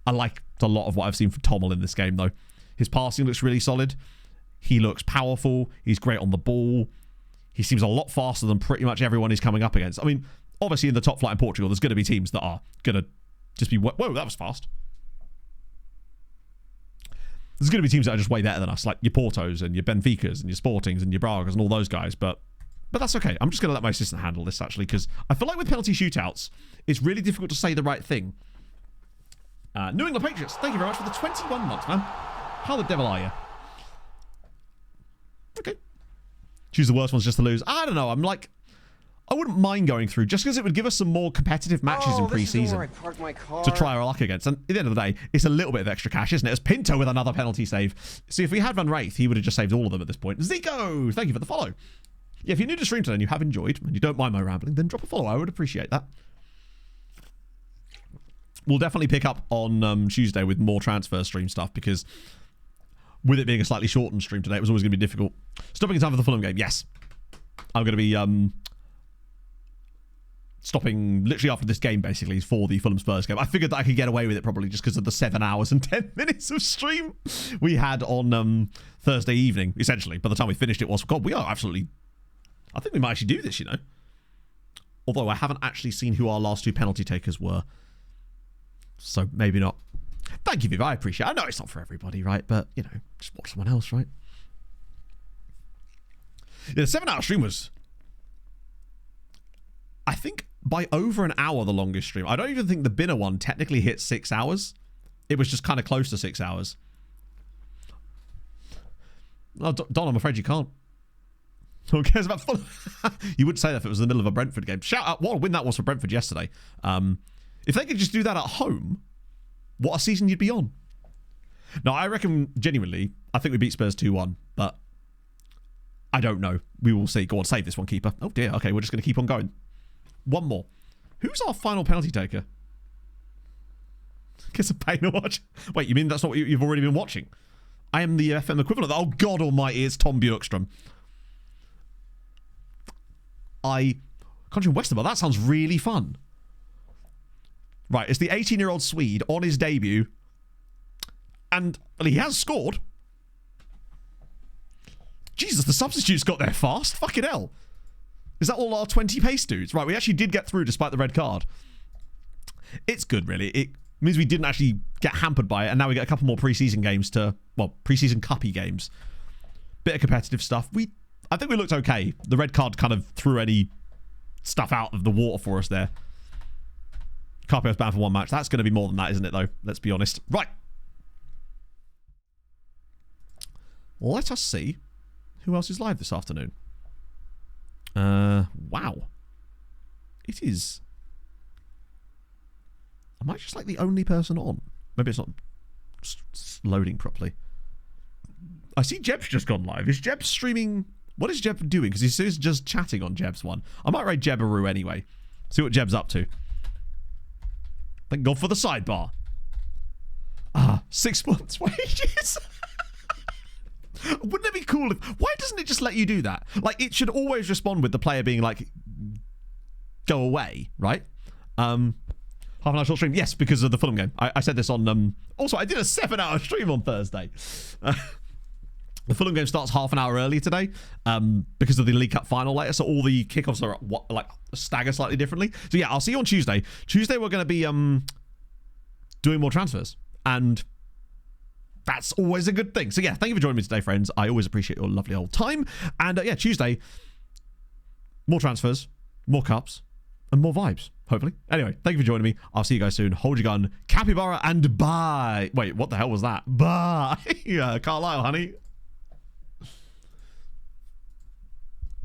I liked a lot of what I've seen from Tommel in this game, though. His passing looks really solid. He looks powerful. He's great on the ball. He seems a lot faster than pretty much everyone he's coming up against. I mean, obviously in the top flight in Portugal, there's going to be teams that are going to just be... Whoa, that was fast. There's going to be teams that are just way better than us, like your Portos and your Benficas and your Sportings and your Bragas and all those guys, but that's okay. I'm just going to let my assistant handle this, actually, because I feel like with penalty shootouts, it's really difficult to say the right thing. New England Patriots, thank you very much for the 21 months, man. How the devil are you? Okay. Choose the worst ones just to lose. I don't know. I wouldn't mind going through just because it would give us some more competitive matches in pre-season to try our luck against. And at the end of the day, it's a little bit of extra cash, isn't it? It's Pinto with another penalty save. See, if we had Van Wraith, he would have just saved all of them at this point. Zico, thank you for the follow. Yeah, if you're new to stream today and you have enjoyed and you don't mind my rambling, then drop a follow. I would appreciate that. We'll definitely pick up on Tuesday with more transfer stream stuff because with it being a slightly shortened stream today, it was always going to be difficult. Stopping in time for the Fulham game, yes. I'm going to be stopping literally after this game, basically, for the Fulham Spurs game. I figured that I could get away with it probably just because of the 7 hours and 10 minutes of stream we had on Thursday evening, essentially. By the time we finished, it was, God, we are absolutely... I think we might actually do this, you know. Although I haven't actually seen who our last two penalty takers were. So maybe not. Thank you, Viv. I appreciate it. I know it's not for everybody, right? But, you know, just watch someone else, right? Yeah, the 7-hour stream was... I think by over an hour, the longest stream. I don't even think the Binner one technically hit 6 hours. It was just kind of close to 6 hours. Oh, Don, I'm afraid you can't. Who cares about Fulham? You would say that if it was in the middle of a Brentford game. Shout out, what a win that was for Brentford yesterday. If they could just do that at home, what a season you'd be on. No, I reckon, genuinely, I think we beat Spurs 2-1, but I don't know. We will see. Go on, save this one, keeper. Oh dear, okay, we're just going to keep on going. One more. Who's our final penalty taker? Gets a pain to watch. Wait, you mean that's not what you've already been watching? I am the FM equivalent. Oh, God almighty, it's Tom Bjorkström. Country Western, that sounds really fun. Right, it's the 18-year-old Swede on his debut. And well, he has scored. Jesus, the substitutes got there fast. Fucking hell. Is that all our 20 pace dudes? Right, we actually did get through despite the red card. It's good, really. It means we didn't actually get hampered by it, and now we get a couple more pre-season games to... Well, pre-season cuppy games. Bit of competitive stuff. I think we looked okay. The red card kind of threw any stuff out of the water for us there. Carpio's banned for one match. That's going to be more than that, isn't it, though? Let's be honest. Right. Let us see who else is live this afternoon. Wow. It is... Am I just like the only person on? Maybe it's not loading properly. I see Jeb's just gone live. Is Jeb streaming... What is Jeb doing? Because he's just chatting on Jeb's one. I might raid Jebaroo anyway. See what Jeb's up to. Thank God for the sidebar. 6 months wages. Wouldn't it be cool if... Why doesn't it just let you do that? Like, it should always respond with the player being like, go away, right? Half an hour short stream. Yes, because of the Fulham game. I said this on... Also, I did a 7-hour stream on Thursday. The Fulham game starts half an hour early today because of the League Cup final later. So all the kickoffs are like stagger slightly differently. So yeah, I'll see you on Tuesday. Tuesday we're going to be doing more transfers, and that's always a good thing. So yeah, thank you for joining me today, friends. I always appreciate your lovely old time. And yeah, Tuesday, more transfers, more cups, and more vibes, hopefully. Anyway, thank you for joining me. I'll see you guys soon. Hold your gun, capybara, and bye. Wait, what the hell was that? Bye. Carlisle, honey.